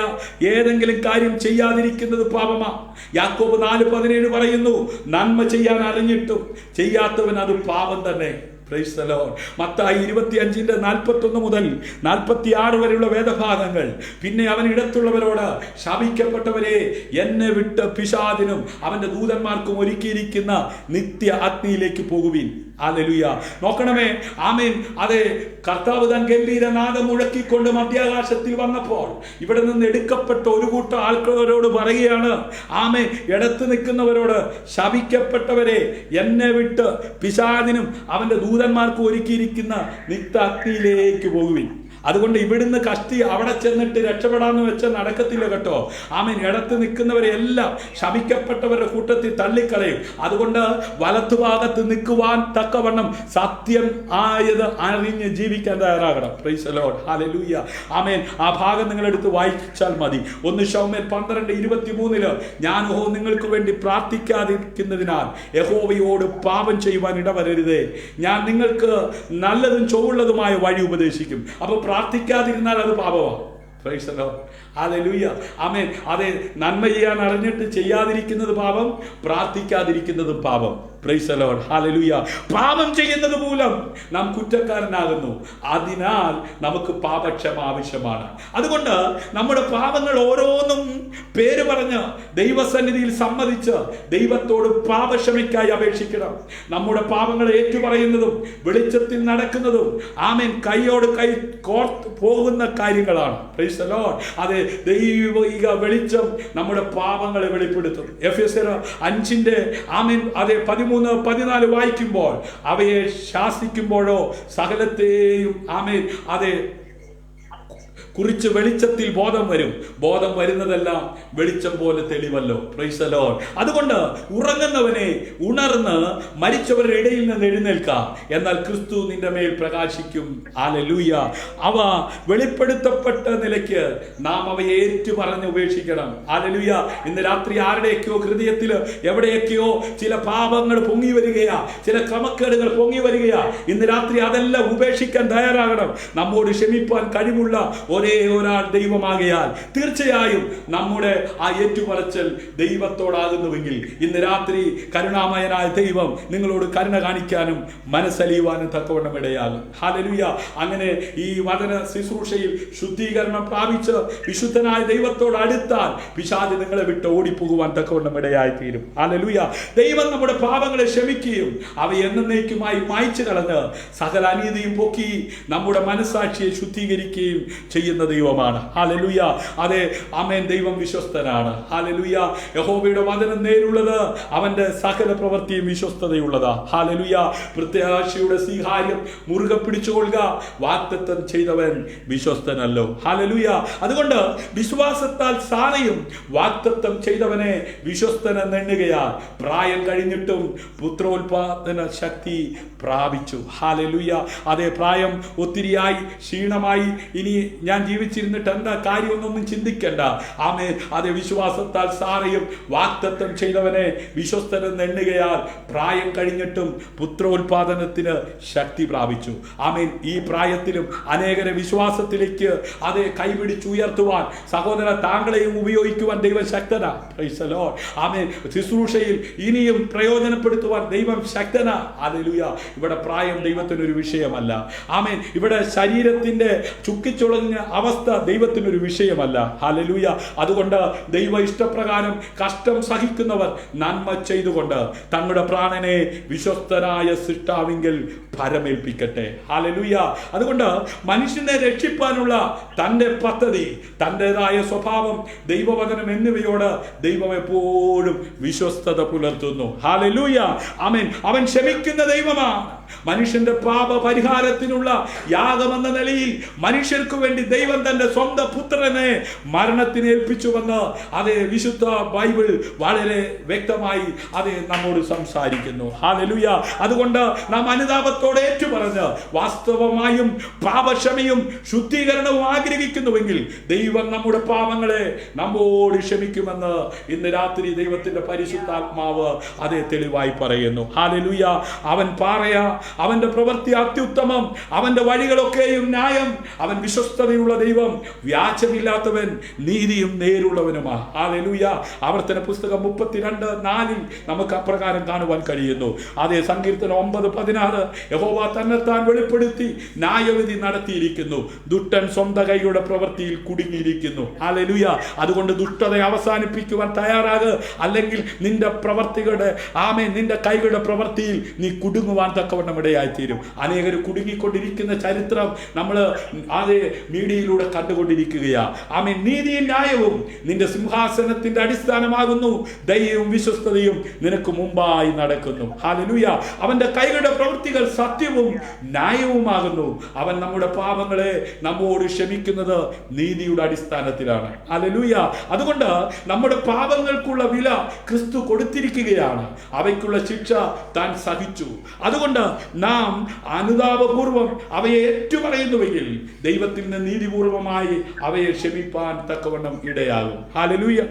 ഏതെങ്കിലും കാര്യം ചെയ്യാതിരിക്കുന്നത് പാപമാണ്. യാക്കോബ് 4:17 പറയുന്നു, നന്മ ചെയ്യാൻ അറിഞ്ഞിട്ടും ചെയ്യാത്തവൻ അത് പാപം തന്നെ. Price the Lord. മത്തായി 25:41 മുതൽ 46 വരെയുള്ള വേദഭാഗങ്ങൾ. പിന്നെ അവൻ ഇടത്തുള്ളവരോട്, ശപിക്കപ്പെട്ടവരെ, എന്നെ വിട്ട് പിശാചിനും അവന്റെ ദൂതന്മാർക്കും ഒരുക്കിയിരിക്കുന്ന നിത്യ അഗ്നിയിലേക്ക് പോകുവിൻ. ഹല്ലേലൂയ. നോക്കണമേ. ആമേൻ. അതെ, കർത്താവ് താൻ ഗംഭീരനാദം മുഴക്കിക്കൊണ്ട് മധ്യാകാശത്തിൽ വന്നപ്പോൾ ഇവിടെ നിന്ന് എടുക്കപ്പെട്ട ഒരു കൂട്ടം ആൾക്കാരോട് പറയുകയാണ്, ആമേൻ, ഇടത്ത് നിൽക്കുന്നവരോട്, ശപിക്കപ്പെട്ടവരെ, എന്നെ വിട്ട് പിശാചിനും അവന്റെ ദൂതന്മാർക്ക് ഒരുക്കിയിരിക്കുന്ന നിത്യ അഗ്നിയിലേക്ക് പോകുവിൻ. അതുകൊണ്ട് ഇവിടുന്ന് കഷ്ടി അവിടെ ചെന്നിട്ട് രക്ഷപ്പെടാന്ന് വെച്ചാൽ നടക്കത്തില്ല കേട്ടോ. ആമേൻ. ഇടത്ത് നിൽക്കുന്നവരെ എല്ലാം ശപിക്കപ്പെട്ടവരുടെ കൂട്ടത്തിൽ തള്ളിക്കളയും. അതുകൊണ്ട് വലത്തുഭാഗത്ത് നിൽക്കുവാൻ തക്കവണ്ണം സത്യം ആയത് അറിഞ്ഞ് ജീവിക്കാൻ തയ്യാറാകണം. Price the Lord. ഹല്ലേലൂയ. ആമേൻ. ആ ഭാഗം നിങ്ങൾ എടുത്ത് വായിച്ചാൽ മതി. 1 ശമൂവേൽ 12:23 ഞാനോ നിങ്ങൾക്ക് വേണ്ടി പ്രാർത്ഥിക്കാതിരിക്കുന്നതിനാൽ യഹോവയോട് പാപം ചെയ്യുവാൻ ഇടവരരുതേ, ഞാൻ നിങ്ങൾക്ക് നല്ലതും ചൊവ്വുള്ളതുമായ വഴി ഉപദേശിക്കും. അപ്പൊ പ്രാർത്ഥിക്കാതിരുന്നാൽ അത് പാപമാണ്. Price the Lord. ഹല്ലേലൂയ. ആമേൻ. അതെ, നന്മ ചെയ്യാൻ അറിഞ്ഞിട്ട് ചെയ്യാതിരിക്കുന്നത് പാപം, പ്രാർത്ഥിക്കാതിരിക്കുന്നത് പാപം. Price the Lord. ഹല്ലേലൂയ. പാപം ചെയ്യുന്നത് മൂലം നാം കുറ്റക്കാരനാകുന്നു. അതിനാൽ നമുക്ക് പാപക്ഷമ ആവശ്യമാണ്. അതുകൊണ്ട് നമ്മുടെ പാപങ്ങൾ ഓരോന്നും പേര് പറഞ്ഞ് ദൈവസന്നിധിയിൽ സമ്മതിച്ച് ദൈവത്തോട് പാപക്ഷമയ്ക്കായി അപേക്ഷിക്കണം. നമ്മുടെ പാപങ്ങൾ ഏറ്റുപറയുന്നതും വെളിച്ചത്തിൽ നടക്കുന്നതും ആമേൻ കൈയോട് കൈ കോർത്ത് പോകുന്ന കാര്യങ്ങളാണ്. Price the Lord. അതെ, ദൈവിക വെളിച്ചം നമ്മുടെ പാപങ്ങളെ വെളിപ്പെടുത്തും. എഫെസ്യർ 5 ആമേൻ അതെ 13-14 വായിക്കുമ്പോൾ അവയെ ശാസിക്കുമ്പോഴോ സകലത്തെയും ആമേൻ അതെ കുറിച്ച് വെളിച്ചത്തിൽ ബോധം വരും. ബോധം വരുന്നതെല്ലാം വെളിച്ചം പോലെ തെളിവല്ലോ. Price the Lord. അതുകൊണ്ട് ഉറങ്ങുന്നവനെ ഉണർന്ന് മരിച്ചവരുടെ ഇടയിൽ നിന്ന് എഴുന്നേൽക്കാം, എന്നാൽ ക്രിസ്തു നിന്റെ മേൽ പ്രകാശിക്കും. ഹല്ലേലൂയ. അവ വെളിപ്പെടുത്തപ്പെട്ട നിലയ്ക്ക് നാം അവയെ ഏറ്റു പറഞ്ഞ് ഉപേക്ഷിക്കണം. ഹല്ലേലൂയ. ഇന്ന് രാത്രി ആരുടെയൊക്കെയോ ഹൃദയത്തിൽ എവിടെയൊക്കെയോ ചില പാപങ്ങൾ പൊങ്ങി വരികയാ, ചില ക്രമക്കേടുകൾ പൊങ്ങി വരികയാ. ഇന്ന് രാത്രി അതെല്ലാം ഉപേക്ഷിക്കാൻ തയ്യാറാകണം. നമ്മോട് ക്ഷമിപ്പാൻ കഴിവുള്ള ഒരേ ഒരാൾ ദൈവമാകയാൽ തീർച്ചയായും നമ്മുടെ ആ ഏറ്റുപറച്ചൽ ദൈവത്തോടാകുന്നുവെങ്കിൽ ഇന്ന് രാത്രി കരുണാമയനായ ദൈവം നിങ്ങളോട് കരുണ കാണിക്കാനും മനസ്സലിയുവാനും തക്കവണ്ണം ഇടയാകും. ഹല്ലേലൂയ. അങ്ങനെ ഈ വചന ശുശ്രൂഷയിൽ ശുദ്ധീകരണം പ്രാപിച്ച് വിശുദ്ധനായ ദൈവത്തോട് അടുത്താൽ പിശാച് നിങ്ങളെ വിട്ട് ഓടിപ്പോകുവാൻ തക്കവണ്ണം ഇടയായി തീരും. ഹല്ലേലൂയ. ദൈവം നമ്മുടെ പാപങ്ങളെ ക്ഷമിക്കുകയും അവ എന്നേക്കുമായി മായ്ച്ചു കളഞ്ഞ് സകല അനീതിയും പൊക്കി നമ്മുടെ മനസ്സാക്ഷിയെ ശുദ്ധീകരിക്കുകയും ചെയ്യുന്ന ദൈവമാണ്. ഹല്ലേലൂയ. അതെ, ആമേൻ. ദൈവം വിശ്വസ്തനാണ്. ഹല്ലേലൂയ. യഹോവയുടെ വചനം നേരുള്ളത്, അവന്റെ സകല പ്രവൃത്തിയും വിശ്വസ്തതയുള്ളതാ. ഹല്ലേലൂയ. പ്രത്യാശയുടെ സ്വീകാര്യം മുറുകെ പിടിച്ചുകൊള്ളുക, വാഗ്ദത്തം ചെയ്തവൻ വിശ്വസ്തനല്ലോ. ഹല്ലേലൂയ. അതുകൊണ്ട് വിശ്വാസത്താൽ സാറയും വാഗ്ദത്തം ചെയ്തവനെ വിശ്വസ്തനെന്ന് എണ്ണുകയാൽ പ്രായം കഴിഞ്ഞിട്ടും പുത്രോത്പാദന ശക്തി പ്രാപിച്ചു. ഹല്ലേലൂയ. അതേ, പ്രായം ഒത്തിരിയായി ക്ഷീണമായി ഇനി ഞാൻ ജീവിച്ചിരുന്നിട്ട് എന്താ കാര്യമൊന്നും ചിന്തിക്കണ്ട. ആമേൻ. അതേ, വിശ്വാസത്താൽ സാറയും വാഗ്ദത്തം ചെയ്തവനെ വിശ്വസ്തനെന്ന് എണ്ണുകയാൽ പ്രായം കഴിഞ്ഞിട്ടും പുത്രോത്പാദനത്തിന് ശക്തി പ്രാപിച്ചു. ആമേൻ. ഈ പ്രായത്തിലും അനേകരെ വിശ്വാസത്തിലേക്ക് അതേ കൈപിടിച്ചുയർത്തുവാൻ സഹോദര താങ്കളെയും ഉപയോഗിക്കുവാൻ ദൈവം ശക്തനാ. Praise the Lord. ആമേൻ. ശുശ്രൂഷയിൽ ഇനിയും പ്രയോജനപ്പെടുത്തുവാൻ ദൈവം ശക്തനാ. ഹല്ലേലൂയ. ഇവിടെ പ്രായം ദൈവത്തിനൊരു വിഷയമല്ല. ആമേൻ. ഇവിടെ ശരീരത്തിന്റെ ചുക്കിച്ചുളഞ്ഞ അവസ്ഥ ദൈവത്തിനൊരു വിഷയമല്ല. ഹല്ലേലൂയ. അതുകൊണ്ട് ദൈവ ഇഷ്ടപ്രകാരം കഷ്ടം സഹിക്കുന്നവർ നന്മ ചെയ്തുകൊണ്ട് തങ്ങളുടെ പ്രാണനെ വിശ്വസ്തനായ സൃഷ്ടാവിങ്കിൽ ഭരമേൽപ്പിക്കട്ടെ. ഹല്ലേലൂയ. അതുകൊണ്ട് മനുഷ്യനെ രക്ഷിപ്പാനുള്ള തന്റെ പദ്ധതി, തന്റേതായ സ്വഭാവം, ദൈവവചനം എന്നിവയോട് ദൈവം എപ്പോഴും വിശ്വസ്തത പുലർത്തുന്നു. ഹല്ലേലൂയ. ആമേൻ. അവൻ ക്ഷമിക്കുന്ന ദൈവമാണ്. മനുഷ്യന്റെ പാപ പരിഹാരത്തിനുള്ള യാഗമെന്ന നിലയിൽ മനുഷ്യർക്ക് വേണ്ടി ദൈവം തന്റെ സ്വന്തം പുത്രനെ മരണത്തിന് ഏൽപ്പിച്ചുവെന്ന് അതേ വിശുദ്ധ ബൈബിൾ വളരെ വ്യക്തമായി അതേ നമ്മോട് സംസാരിക്കുന്നു. ഹല്ലേലൂയ. അതുകൊണ്ട് നാം അനുതാപത്തോടെ ഏറ്റുപറഞ്ഞ് വാസ്തവമായും പാപക്ഷമയും ശുദ്ധീകരണവും ആഗ്രഹിക്കുന്നുവെങ്കിൽ ദൈവം നമ്മുടെ പാപങ്ങളെ നമ്മോട് ക്ഷമിക്കുമെന്ന് ഇന്ന് രാത്രി ദൈവത്തിന്റെ പരിശുദ്ധാത്മാവ് അതേ തെളിവായി പറയുന്നു. ഹല്ലേലൂയ. അവൻ പറയാ, അവന്റെ പ്രവൃത്തി അത്യുത്തമം, അവന്റെ വഴികളൊക്കെയും ന്യായം, അവൻ വിശ്വസ്തതയുള്ള ദൈവം, വ്യാജമില്ലാത്തവൻ, നീതിയും നേരുള്ളവനുമാ. ഹല്ലേലൂയ. ആവർത്തന പുസ്തകം 32:4 നമുക്ക് അപ്രകാരം കാണുവാൻ കഴിയുന്നു. അതേ സങ്കീർത്തനം 9:16 യഹോവ തന്നെത്താൻ വെളിപ്പെടുത്തി ന്യായവിധി നടത്തിയിരിക്കുന്നു, ദുഷ്ടൻ സ്വന്തം കൈയുടെ പ്രവൃത്തിയിൽ കുടുങ്ങിയിരിക്കുന്നു. ഹല്ലേലൂയ. അതുകൊണ്ട് ദുഷ്ടതയെ അവസാനിപ്പിക്കുവാൻ തയ്യാറാകുക, അല്ലെങ്കിൽ നിന്റെ പ്രവർത്തികളുടെ ആമേൻ നിന്റെ കൈകളുടെ പ്രവൃത്തിയിൽ നീ കുടുങ്ങുവാൻ തക്കവണ്ണം തക്കവണ്ണം ഇടയായിത്തീരും. അനേകർ കുടുങ്ങിക്കൊണ്ടിരിക്കുന്ന ചരിത്രം നമ്മൾ അതേ മീഡിയയിലൂടെ കണ്ടുകൊണ്ടിരിക്കുകയാണ്. ആമേൻ. നീതിയും ന്യായവും നിന്റെ സിംഹാസനത്തിന്റെ അടിസ്ഥാനമാകുന്നു, ദയയും വിശ്വസ്തതയും നിനക്ക് മുമ്പായി നടക്കുന്നു. ഹല്ലേലൂയ. അവന്റെ കൈകളുടെ പ്രവൃത്തികൾ സത്യവും ന്യായവുമാകുന്നു. അവൻ നമ്മുടെ പാപങ്ങളെ നമ്മോട് ക്ഷമിക്കുന്നത് നീതിയുടെ അടിസ്ഥാനത്തിലാണ്. ഹല്ലേലൂയ. അതുകൊണ്ട് നമ്മുടെ പാപങ്ങൾക്കുള്ള വില ക്രിസ്തു കൊടുത്തിരിക്കുകയാണ്. അവയ്ക്കുള്ള ശിക്ഷ താൻ സഹിച്ചു. അതുകൊണ്ട് നാം അനുതാപപൂർവം അവയെ ഏറ്റുപറയുന്നുവെങ്കിൽ ദൈവത്തിന് നീതിപൂർവമായി അവയെ ക്ഷമിപ്പാൻ തക്കവണ്ണം ഇടയാകും. ഹല്ലേലൂയ.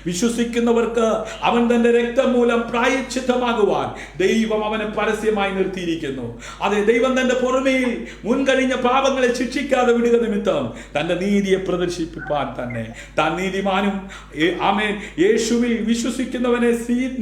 വിശ്വസിക്കുന്നവർക്ക് അവൻ തന്റെ രക്തം മൂലം പ്രായശ്ചിത്തമാകുവാൻ ദൈവം അവനെ പരസ്യമായി നിർത്തിയിരിക്കുന്നു. അതെ, ദൈവം തന്റെ പുറമേയിൽ മുൻകഴിഞ്ഞ പാപങ്ങളെ ശിക്ഷിക്കാതെ വിടുക നിമിത്തം തന്റെ നീതിയെ പ്രദർശിപ്പിപ്പാൻ തന്നെ താൻ നീതിമാനും ആമേൻ യേശുവിൽ വിശ്വസിക്കുന്നവനെ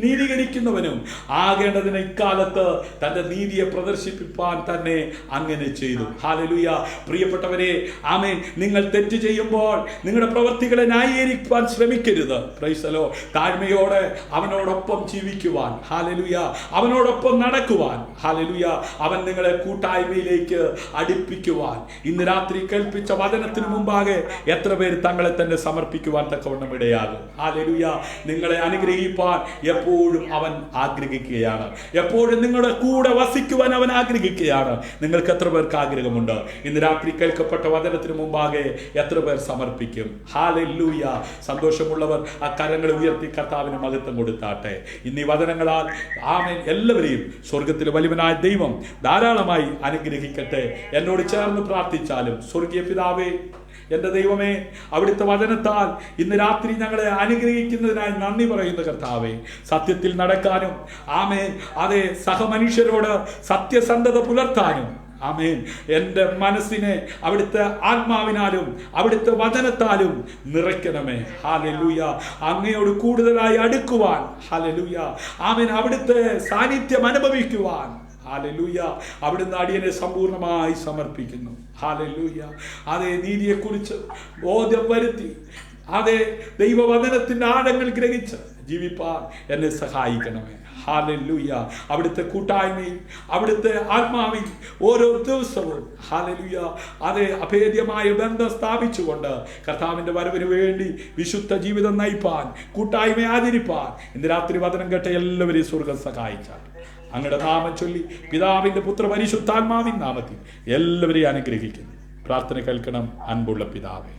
നീതീകരിക്കുന്നവനും ആകേണ്ടതിന് ഇക്കാലത്ത് തന്റെ നീതിയെ പ്രദർശിപ്പിപ്പാൻ തന്നെ അങ്ങനെ ചെയ്തു. ഹല്ലേലൂയ. പ്രിയപ്പെട്ടവരെ, ആമേൻ, നിങ്ങൾ തെറ്റ് ചെയ്യുമ്പോൾ നിങ്ങളുടെ പ്രവൃത്തികളെ ന്യായീകരിക്കാൻ ശ്രമിക്കരുത്. പ്രൈസലോ. താഴ്മയോടെ അവനോടൊപ്പം ജീവിക്കുവാൻ, ഹല്ലേലൂയ, അവനോടൊപ്പം നടക്കുവാൻ, ഹല്ലേലൂയ, അവൻ നിങ്ങളെ കൂട്ടായ്മയിലേക്ക് അടുപ്പിക്കുവാൻ ഇന്ന് രാത്രി കേൾപ്പിച്ച വചനത്തിന് മുമ്പാകെ എത്ര പേര് തങ്ങളെ തന്നെ സമർപ്പിക്കുവാൻ തക്കവണ്ണം ഇടയാകും. ഹല്ലേലൂയ. നിങ്ങളെ അനുഗ്രഹിപ്പാൻ എപ്പോഴും അവൻ ആഗ്രഹിക്കുകയാണ്. എപ്പോഴും നിങ്ങളുടെ കൂടെ വസിക്കുവാൻ അവൻ ആഗ്രഹിക്കുകയാണ്. നിങ്ങൾക്ക് എത്ര പേർക്ക് ആഗ്രഹമുണ്ട്? ഇന്ന് രാത്രി കേൾക്കപ്പെട്ട വചനത്തിന് മുമ്പാകെ എത്ര പേർ സമർപ്പിക്കും? ഹല്ലേലൂയ. സന്തോഷമുള്ളവർ ആ കരങ്ങളെ ഉയർത്തി കർത്താവിന് മഹത്വം കൊടുത്താട്ടെ. ഇന്ന് ഈ വചനങ്ങളാൽ ആമേൻ എല്ലാവരെയും സ്വർഗത്തിലെ വലിയവനായ ദൈവം ധാരാളമായി അനുഗ്രഹിക്കട്ടെ. എന്നോട് ചേർന്ന് പ്രാർത്ഥിച്ചാലും. സ്വർഗീയ പിതാവേ, എന്റെ ദൈവമേ, അവിടുത്തെ വചനത്താൽ ഇന്ന് രാത്രി ഞങ്ങളെ അനുഗ്രഹിക്കുന്നതിനായി നന്ദി പറയുന്ന കർത്താവേ, സത്യത്തിൽ നടക്കാനും ആമേൻ അതേ സഹമനുഷ്യരോട് സത്യസന്ധത പുലർത്താനും ആമേൻ എൻ്റെ മനസ്സിനെ അവിടുത്തെ ആത്മാവിനാലും അവിടുത്തെ വചനത്താലും നിറയ്ക്കണമേ. ഹല്ലേലൂയ. അങ്ങയോട് കൂടുതലായി അടുക്കുവാൻ, ഹല്ലേലൂയ, ആമേൻ, അവിടുത്തെ സാന്നിധ്യം അനുഭവിക്കുവാൻ, ഹല്ലേലൂയ, അവിടുന്ന് അടിയനെ സമ്പൂർണ്ണമായി സമർപ്പിക്കുന്നു. ഹല്ലേലൂയ. അതേ നീതിയെക്കുറിച്ച് ബോധ്യം വരുത്തി അതേ ദൈവവചനത്തിന്റെ ആഴങ്ങൾ ഗ്രഹിച്ച് ജീവിപ്പാൻ എന്നെ സഹായിക്കണമേ. ഹല്ലേലൂയ. അവിടുത്തെ കൂട്ടായ്മയിൽ അവിടുത്തെ ആത്മാവിൽ ഓരോ ദിവസവും ഹല്ലേലൂയ അതേ അഭേദ്യമായ ബന്ധം സ്ഥാപിച്ചുകൊണ്ട് കർത്താവിന്റെ വരവിന് വേണ്ടി വിശുദ്ധ ജീവിതം നയിപ്പാൻ, കൂട്ടായ്മ ആചരിപ്പാൻ ഇന്ന് രാത്രി വചനം കേട്ട എല്ലാവരെയും സ്വർഗ്ഗം സഹായിച്ചാൽ അങ്ങയുടെ നാമം ചൊല്ലി പിതാവിന്റെ പുത്ര പരിശുദ്ധാത്മാവിൻ നാമത്തിൽ എല്ലാവരെയും അനുഗ്രഹിക്കുന്നു. പ്രാർത്ഥന കേൾക്കണം അൻപുള്ള പിതാവേ.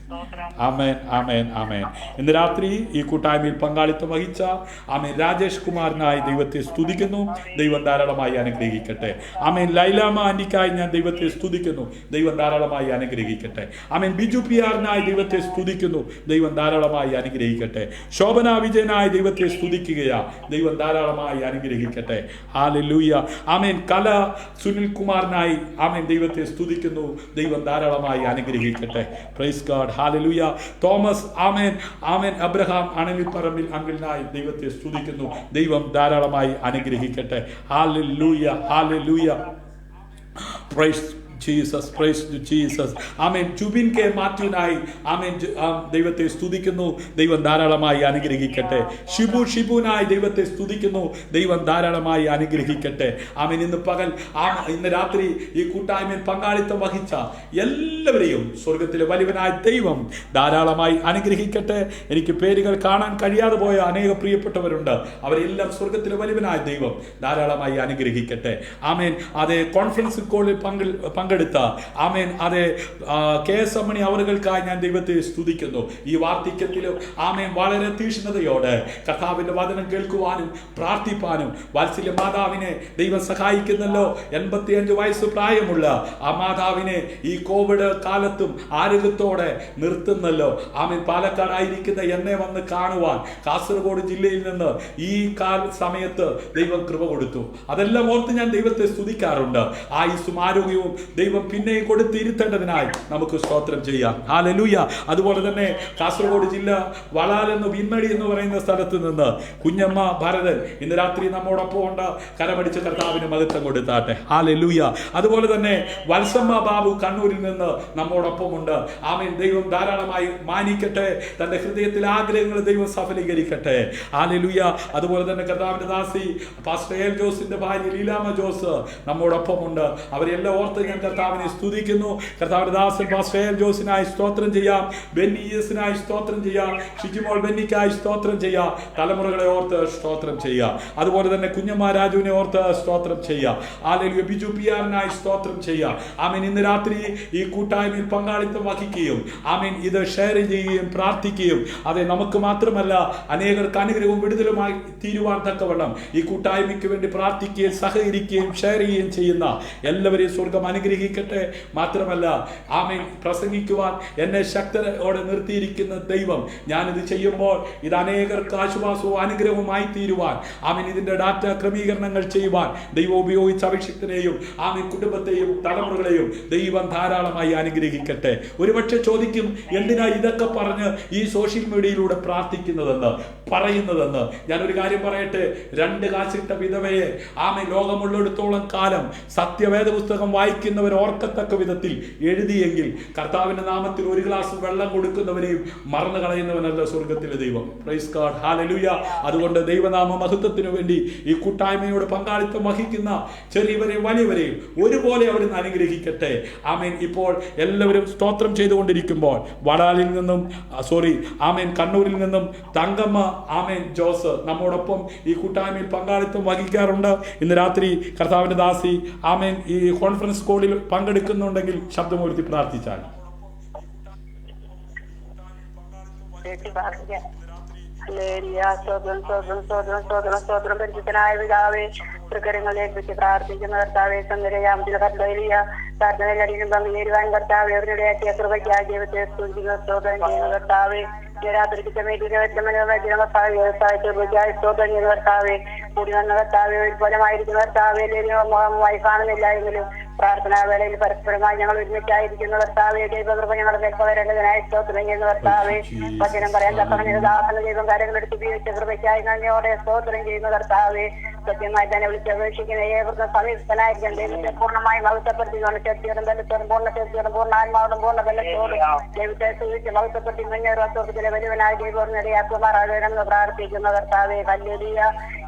ആമേൻ, ആമേൻ, ആമേൻ. ഇന്ന് രാത്രി ഈ കൂട്ടായ്മയിൽ പങ്കാളിത്തം വഹിച്ച ആമേൻ രാജേഷ് കുമാറിനായി ദൈവത്തെ സ്തുതിക്കുന്നു. ദൈവം ധാരാളമായി അനുഗ്രഹിക്കട്ടെ. ആമേൻ. ലൈലാമ ആന്റിക്കായി ഞാൻ ദൈവത്തെ സ്തുതിക്കുന്നു. ദൈവം ധാരാളമായി അനുഗ്രഹിക്കട്ടെ. ആമേൻ. ബിജു പി ആറിനായി ദൈവത്തെ സ്തുതിക്കുന്നു. ദൈവം ധാരാളമായി അനുഗ്രഹിക്കട്ടെ. ശോഭന വിജയനായി ദൈവത്തെ സ്തുതിക്കുകയാ. ദൈവം ധാരാളമായി അനുഗ്രഹിക്കട്ടെ. ഹല്ലേലൂയ. ആമേൻ. കല സുനിൽ കുമാറിനായി ആമേൻ ദൈവത്തെ സ്തുതിക്കുന്നു. ദൈവം ധാരാളമായി അനുഗ്രഹിക്കട്ടെ. Praise God. ഹല്ലേലൂയ. തോമസ് ആമേൻ ആമേൻ അബ്രഹാം അണലിപ്പറമ്പിൽ അങ്കിളിനായി ദൈവത്തെ സ്തുതിക്കുന്നു. ദൈവം ധാരാളമായി അനുഗ്രഹിക്കട്ടെ. ഹല്ലേലൂയ. ഹല്ലേലൂയ. Praise Jesus. Praise Jesus. ആമേൻ. ജുബിൻ കെ മാത്യുനായി ആമേൻ ദൈവത്തെ സ്തുതിക്കുന്നു. ദൈവം ധാരാളമായി അനുഗ്രഹിക്കട്ടെ. ഷിബുനായി ദൈവത്തെ സ്തുതിക്കുന്നു. ദൈവം ധാരാളമായി അനുഗ്രഹിക്കട്ടെ. ആമേൻ. ഇന്ന് പകൽ ഇന്ന് രാത്രി ഈ കൂട്ടായ്മയിൽ പങ്കാളിത്തം വഹിച്ച എല്ലാവരെയും സ്വർഗത്തിലെ വലിയവനായ ദൈവം ധാരാളമായി അനുഗ്രഹിക്കട്ടെ. എനിക്ക് പേരുകൾ കാണാൻ കഴിയാതെ പോയ അനേക പ്രിയപ്പെട്ടവരുണ്ട്. അവരെല്ലാം സ്വർഗത്തിലെ വലിയവനായ ദൈവം ധാരാളമായി അനുഗ്രഹിക്കട്ടെ. ആമേൻ. അതേ കോൺഫറൻസ് കോളിൽ പങ്കെടുത്ത ആമേൻ അതേ KS അമ്മണി അവർകൾക്കായി ഞാൻ ദൈവത്തെ സ്തുതിക്കുന്നു. ഈ വാർദ്ധക്യത്തിലും ആമേൻ വളരെ തീക്ഷ്ണതയോടെ കർത്താവിന്റെ വചനം കേൾക്കുവാനും പ്രാർത്ഥിപ്പാനും വാത്സല്യ മാതാവിനെ ദൈവം സഹായിക്കുന്നല്ലോ. 85 വയസ്സ് പ്രായമുള്ള ആ മാതാവിനെ ഈ കോവിഡ് കാലത്തും ആരോഗ്യത്തോടെ നിർത്തുന്നല്ലോ. ആമേൻ. പാലക്കാടായിരിക്കുന്ന എന്നെ വന്ന് കാണുവാൻ കാസർഗോഡ് ജില്ലയിൽ നിന്ന് ഈ സമയത്ത് ദൈവം കൃപ കൊടുത്തു. അതെല്ലാം ഓർത്ത് ഞാൻ ദൈവത്തെ സ്തുതിക്കാറുണ്ട്. ആയുസ്സും ആരോഗ്യവും ദൈവം പിന്നെയും കൊടുത്തിരുത്തേണ്ടതിനായി നമുക്ക് സ്തോത്രം ചെയ്യാം. ഹല്ലേലൂയ. അതുപോലെ തന്നെ കാസർഗോഡ് ജില്ല വളാലെന്ന് വിൻമടി എന്ന് പറയുന്ന സ്ഥലത്ത് നിന്ന് കുഞ്ഞമ്മ ഭരതൻ ഇന്ന് രാത്രി നമ്മോടൊപ്പം ഉണ്ട്. കരമടിച്ച് കർത്താവിന് മഹത്വം കൊടുത്താട്ടെ. ഹല്ലേലൂയ. അതുപോലെ തന്നെ വത്സമ്മ ബാബു കണ്ണൂരിൽ നിന്ന് നമ്മോടൊപ്പമുണ്ട്. ആമേൻ. ദൈവം ധാരാളമായി മാനിക്കട്ടെ. തന്റെ ഹൃദയത്തിലെ ആഗ്രഹങ്ങൾ ദൈവം സഫലീകരിക്കട്ടെ. ഹല്ലേലൂയ. അതുപോലെ തന്നെ കർത്താവിന്റെ ദാസി പാസ്റ്റർ എൽ ജോസിന്റെ ഭാര്യ ലീലാമ ജോസ് നമ്മോടൊപ്പമുണ്ട്. അവരെല്ലാം ഓർത്ത് ഞാൻ കർത്താവിനെ സ്തുതിക്കുന്നു. കർത്താവിന്റെ ദാസൻ പാസ്റ്റർ എൽ ജോസിനായി സ്തോത്രം ചെയ്യാം. ബെന്നിയസിനായി സ്തോത്രം ചെയ്യാം. ഷിജിമോൾ ബെന്നിക്കായി സ്തോത്രം ചെയ്യാം. തലമുറകളെ ഓർത്ത് സ്തോത്രം ചെയ്യാം. അതുപോലെ തന്നെ കുഞ്ഞമ്മ രാജുവിനെ ഓർത്ത് സ്തോത്രം ചെയ്യാം. ഹല്ലേലൂയ. ബിജു പിയാറിനായി സ്തോത്രം ചെയ്യാം. ആമേൻ. ഇന്ന് രാത്രി ഈ കൂട്ടായ്മയിൽ പങ്കാളിത്തം വഹിക്കുകയും ആമേൻ ഇത് ഷെയർ ചെയ്യുകയും പ്രാർത്ഥിക്കുകയും അതെ നമുക്ക് മാത്രമല്ല അനേകർക്ക് അനുഗ്രഹവും വിടുതലുമായി തീരുവാൻ തക്കവണ്ണം ഈ കൂട്ടായ്മയ്ക്ക് വേണ്ടി പ്രാർത്ഥിക്കുകയും സഹകരിക്കുകയും ഷെയർ ചെയ്യുകയും ചെയ്യുന്ന എല്ലാവരെയും സ്വർഗം അനുഗ്രഹിക്കട്ടെ. മാത്രമല്ല ആമേൻ പ്രസംഗിക്കുവാൻ എന്നെ ശക്തരോടെ നിർത്തിയിരിക്കുന്ന ദൈവം ഞാനിത് ചെയ്യുമ്പോൾ ഇത് അനേകർക്ക് ആശ്വാസവും അനുഗ്രഹവുമായി തീരുവാൻ ആമേൻ ഇതിന്റെ ഡാറ്റ ക്രമീകരണങ്ങൾ ചെയ്യുവാൻ ദൈവം ഉപയോഗിച്ച അഭിഷിക്തനെയും ആമേൻ കുടുംബത്തെയും തലമുറകളെയും ദൈവം ധാരാളമായി അനുഗ്രഹിക്കട്ടെ. ഒരുപക്ഷെ ചോദിക്കും, എന്തിനാ ഇതൊക്കെ പറഞ്ഞ് ഈ സോഷ്യൽ മീഡിയയിലൂടെ പ്രാർത്ഥിക്കുന്നതെന്ന് പറയുന്നതെന്ന്. ഞാനൊരു കാര്യം പറയട്ടെ. 2 കാശിട്ട വിധവയെ ആമേൻ ലോകമുള്ളിടത്തോളം കാലം സത്യവേദ പുസ്തകം വായിക്കുന്നവർ ഓർക്കത്തക്ക വിധത്തിൽ എഴുതിയെങ്കിൽ കർത്താവിന്റെ നാമത്തിൽ 1 ഗ്ലാസ് വെള്ളം കൊടുക്കുന്നവരെയും മറന്നു കളയുന്നവനല്ല സ്വർഗത്തിലെ ദൈവം. Price God. ഹല്ലേലൂയ. അതുകൊണ്ട് ദൈവനാമ മഹത്വത്തിനു വേണ്ടി ഈ കൂട്ടായ്മയോട് പങ്കാളിത്തം വഹിക്കുന്ന ചെറിയവരെയും വലിയവരെയും ഒരുപോലെ അവിടുന്ന് അനുഗ്രഹിക്കട്ടെ. ആമേൻ. ഇപ്പോൾ എല്ലാവരും സ്തോത്രം ചെയ്തുകൊണ്ടിരിക്കുമ്പോൾ വടാലിൽ നിന്നും ആമേൻ കണ്ണൂരിൽ നിന്നും തങ്കമ്മ ആമേൻ ജോസ് നമ്മോടൊപ്പം ഈ കൂട്ടായ്മയിൽ പങ്കാളിത്തം വഹിക്കാറുണ്ട്. ഇന്ന് രാത്രി കർത്താവിന്റെ ദാസി ആമേൻ ഈ കോൺഫറൻസ് കോളിൽ പങ്കെടുക്കുന്നുണ്ടെങ്കിൽ ശബ്ദമുയർത്തി പ്രാർത്ഥിച്ചാൽ. പരിശുദ്ധനായ പിതാവേ, തൃക്കരങ്ങളിലേക്ക് വെച്ച് പ്രാർത്ഥിക്കുന്ന കർത്താവെ, സന്ദരയാമത്തിലെ കർത്തവലിയ പ്രാർത്ഥനയിലടിക്കും പങ്കുചേരുവാൻ കർത്താവെ അവരുടെ കൃപയ്ക്കായി ദൈവത്തെ സ്തുതിക്കുന്ന സ്തോത്രം ചെയ്യുന്ന കർത്താവെ, രാത്രിക്ക് കർത്താവെ കൂടി വന്ന കർത്താവെ ഒരു ഫലമായിരിക്കുന്ന കർത്താവെ മുഖമായി കാണുന്നില്ല എങ്കിലും പ്രാർത്ഥനാ വേളയിൽ പരസ്പരമായി ഞങ്ങൾ ഒരുമിച്ചായിരിക്കുന്ന കർത്താവെ ദൈവകൃപ ഞങ്ങളുടെ മേൽപ്പകരേണ്ടതിനായി സ്തോത്രം ചെയ്യുന്ന കർത്താവെ, വചനം പറയാൻ തക്കവണ്ണം ദാസന ദൈവം കാര്യങ്ങളെടുത്ത് ഉപയോഗിച്ച കൃപയ്ക്കായി നന്ദിയോടെ സ്തോത്രം ചെയ്യുന്ന കർത്താവെ, സത്യമായി തന്നെ വിളിച്ചപേക്ഷിക്കുന്ന ഏവർക്കും സമീപസ്ഥനായിരിക്കാൻ ദൈവത്തെ പൂർണ്ണമായി മഹത്വപ്പെടുത്തിക്കൊണ്ട് ശക്തിയോടും ബലത്തോടും പൂർണ്ണ ശക്തിയോടും പൂർണ്ണ ആത്മാവോടും പൂർണ്ണ ബലത്തോടും ദൈവത്തെ സൂചിച്ച് മഹത്വപ്പെടുത്തി മുന്നേറുവാത്തോട്ടത്തിലെ വലിയവനായി ദൈവം ഇടയാക്കുമാറാകണമെന്ന് പ്രാർത്ഥിക്കുന്ന കർത്താവെ, ഹല്ലേലൂയ.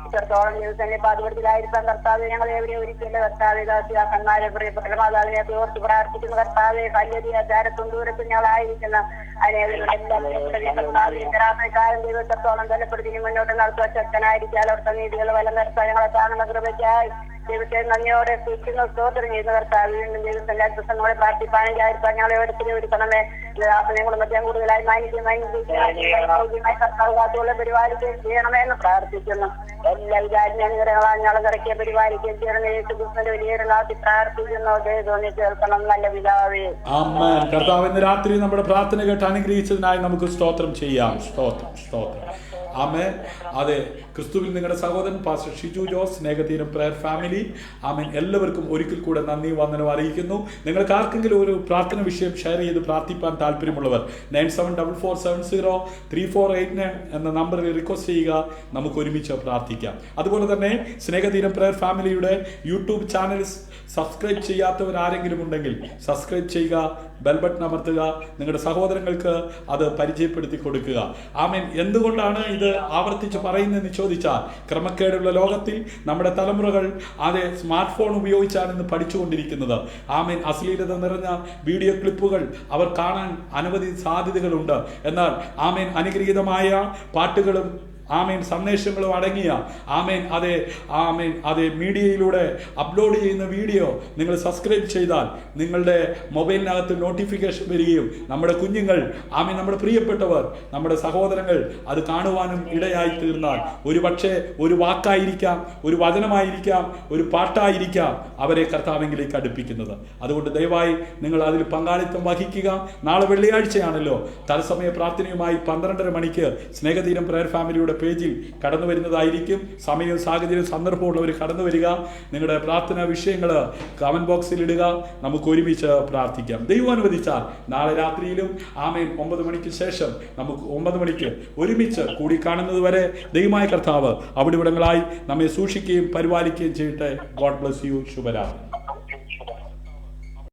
ഇത്രത്തോളം ദിവസം പാതുപടിയിലായിരിക്കാൻ കർത്താവെ ഞങ്ങളെ എവിടെ ഒരിക്കലും കർത്താവെ ദാസിയാക്കന്മാരെ പ്രിയപ്പെട്ട മാതാവിനെ ഓർത്ത് പ്രാർത്ഥിക്കുന്ന കർത്താവെ, ഹല്ലേലൂയ. ചാരത്തും ദൂരത്തും ഞങ്ങളായിരിക്കുന്ന അനേകം ദൈവത്തോളം ബലപ്പെടുത്തി മുന്നോട്ട് നടത്തുക ശക്തനായിരിക്കാൻ അവർക്ക് നീതികൾ വലം നിർത്താൻ ഞങ്ങളെ കാണുന്ന കൃപയ്ക്കായി ദൈവത്തെ നന്ദിയോടെ സൂക്ഷിക്കുന്ന സ്തോത്രം ചെയ്യുന്ന കർത്താവ്, വീണ്ടും ദൈവത്തിന്റെ അത്ഭുതങ്ങളെ പ്രാർത്ഥിപ്പാനില്ലായിരിക്കാൻ ഞങ്ങളെ ഒരിക്കലും ഒരുക്കണമേ. ദാസനെ കുടുംബത്തെ കൂടുതലായി കർത്താവ് കാത്തുള്ള പരിപാലിക്കുകയും ചെയ്യണമെന്ന് പ്രാർത്ഥിക്കുന്നു. എല്ലാ വിചാരിച്ച അനുഗ്രഹങ്ങളാൽ ഞങ്ങളെ കിടക്കിയ പരിപാലിക്കുകയും ചെയ്യണമേ. യേശുക്രിസ്തുവിന്റെ വലിയ നാട്ടിൽ പ്രാർത്ഥിക്കുന്നു. തോന്നി കേൾക്കണം നല്ല പിതാവേ. ആമേൻ. കർത്താവ് ഇന്ന് രാത്രി നമ്മുടെ പ്രാർത്ഥന കേട്ട് അനുഗ്രഹിച്ചതിനായി നമുക്ക് സ്തോത്രം ചെയ്യാം. സ്തോത്രം സ്തോത്രം. ആമേൻ. അതെ, ക്രിസ്തുവിൽ നിങ്ങളുടെ സഹോദരൻ പാസ്റ്റർ ഷിജു ജോസ്, സ്നേഹതീരം പ്രയർ ഫാമിലി. ആമേൻ. എല്ലാവർക്കും ഒരിക്കൽ കൂടെ നന്ദി വന്ദനം അറിയിക്കുന്നു. നിങ്ങൾക്ക് ആർക്കെങ്കിലും ഒരു പ്രാർത്ഥന വിഷയം ഷെയർ ചെയ്ത് പ്രാർത്ഥിപ്പാൻ താല്പര്യമുള്ളവർ 9744703489 എന്ന നമ്പറിൽ റിക്വസ്റ്റ് ചെയ്യുക. നമുക്ക് ഒരുമിച്ച് പ്രാർത്ഥിക്കാം. അതുപോലെ തന്നെ സ്നേഹതീരം പ്രയർ ഫാമിലിയുടെ യൂട്യൂബ് ചാനൽ സബ്സ്ക്രൈബ് ചെയ്യാത്തവർ ആരെങ്കിലും ഉണ്ടെങ്കിൽ സബ്സ്ക്രൈബ് ചെയ്യുക, ബെൽ ബട്ടൺ അമർത്തുക, നിങ്ങളുടെ സഹോദരങ്ങൾക്ക് അത് പരിചയപ്പെടുത്തി കൊടുക്കുക. ആമേൻ. എന്തുകൊണ്ടാണ് ഇത് ആവർത്തിച്ച് പറയുന്നതെന്ന് ചോദിച്ചാൽ, ക്രമക്കേടുള്ള ലോകത്തിൽ നമ്മുടെ തലമുറകൾ അതേ സ്മാർട്ട് ഫോൺ ഉപയോഗിച്ചാണ് ഇന്ന് പഠിച്ചുകൊണ്ടിരിക്കുന്നത്. ആമേൻ. അശ്ലീലത നിറഞ്ഞ വീഡിയോ ക്ലിപ്പുകൾ അവർ കാണാൻ അനവധി സാധ്യതകളുണ്ട്. എന്നാൽ ആമേൻ അനുഗ്രഹീതമായ പാട്ടുകളും ആമേൻ സന്ദേശങ്ങളും അടങ്ങിയ അതെ മീഡിയയിലൂടെ അപ്ലോഡ് ചെയ്യുന്ന വീഡിയോ നിങ്ങൾ സബ്സ്ക്രൈബ് ചെയ്താൽ നിങ്ങളുടെ മൊബൈലിനകത്ത് നോട്ടിഫിക്കേഷൻ വരികയും നമ്മുടെ കുഞ്ഞുങ്ങൾ നമ്മുടെ പ്രിയപ്പെട്ടവർ നമ്മുടെ സഹോദരങ്ങൾ അത് കാണുവാനും ഇടയായി തീർന്നാൽ ഒരുപക്ഷെ ഒരു വാക്കായിരിക്കാം, ഒരു വചനമായിരിക്കാം, ഒരു പാട്ടായിരിക്കാം അവരെ കർത്താവിലേക്ക് അടുപ്പിക്കുന്നത്. അതുകൊണ്ട് ദയവായി നിങ്ങൾ അതിൽ പങ്കാളിത്തം വഹിക്കുക. നാളെ വെള്ളിയാഴ്ചയാണല്ലോ. തത്സമയ പ്രാർത്ഥനയുമായി 12:30 മണിക്ക് സ്നേഹതീരം പ്രയർ ഫാമിലിയുടെ ഞങ്ങളുടെ പേജിൽ കടന്നു വരുന്നതായിരിക്കും. സമയവും സാഹചര്യവും സന്ദർഭമുള്ളവർ കടന്നു വരിക. നിങ്ങളുടെ പ്രാർത്ഥനാ വിഷയങ്ങൾ കമന്റ് ബോക്സിൽ ഇടുക. നമുക്ക് ഒരുമിച്ച് പ്രാർത്ഥിക്കാം. ദൈവം അനുവദിച്ചാൽ നാളെ രാത്രിയിലും ആമേൻ 9 മണിക്ക് ശേഷം നമുക്ക് 9 മണിക്ക് ഒരുമിച്ച് കൂടി കാണുന്നത് വരെ ദൈവമായ കർത്താവ് അവിടെ ഇവിടങ്ങളായി നമ്മെ സൂക്ഷിക്കുകയും പരിപാലിക്കുകയും ചെയ്യട്ടെ. God bless you. ശുഭരാത്രി.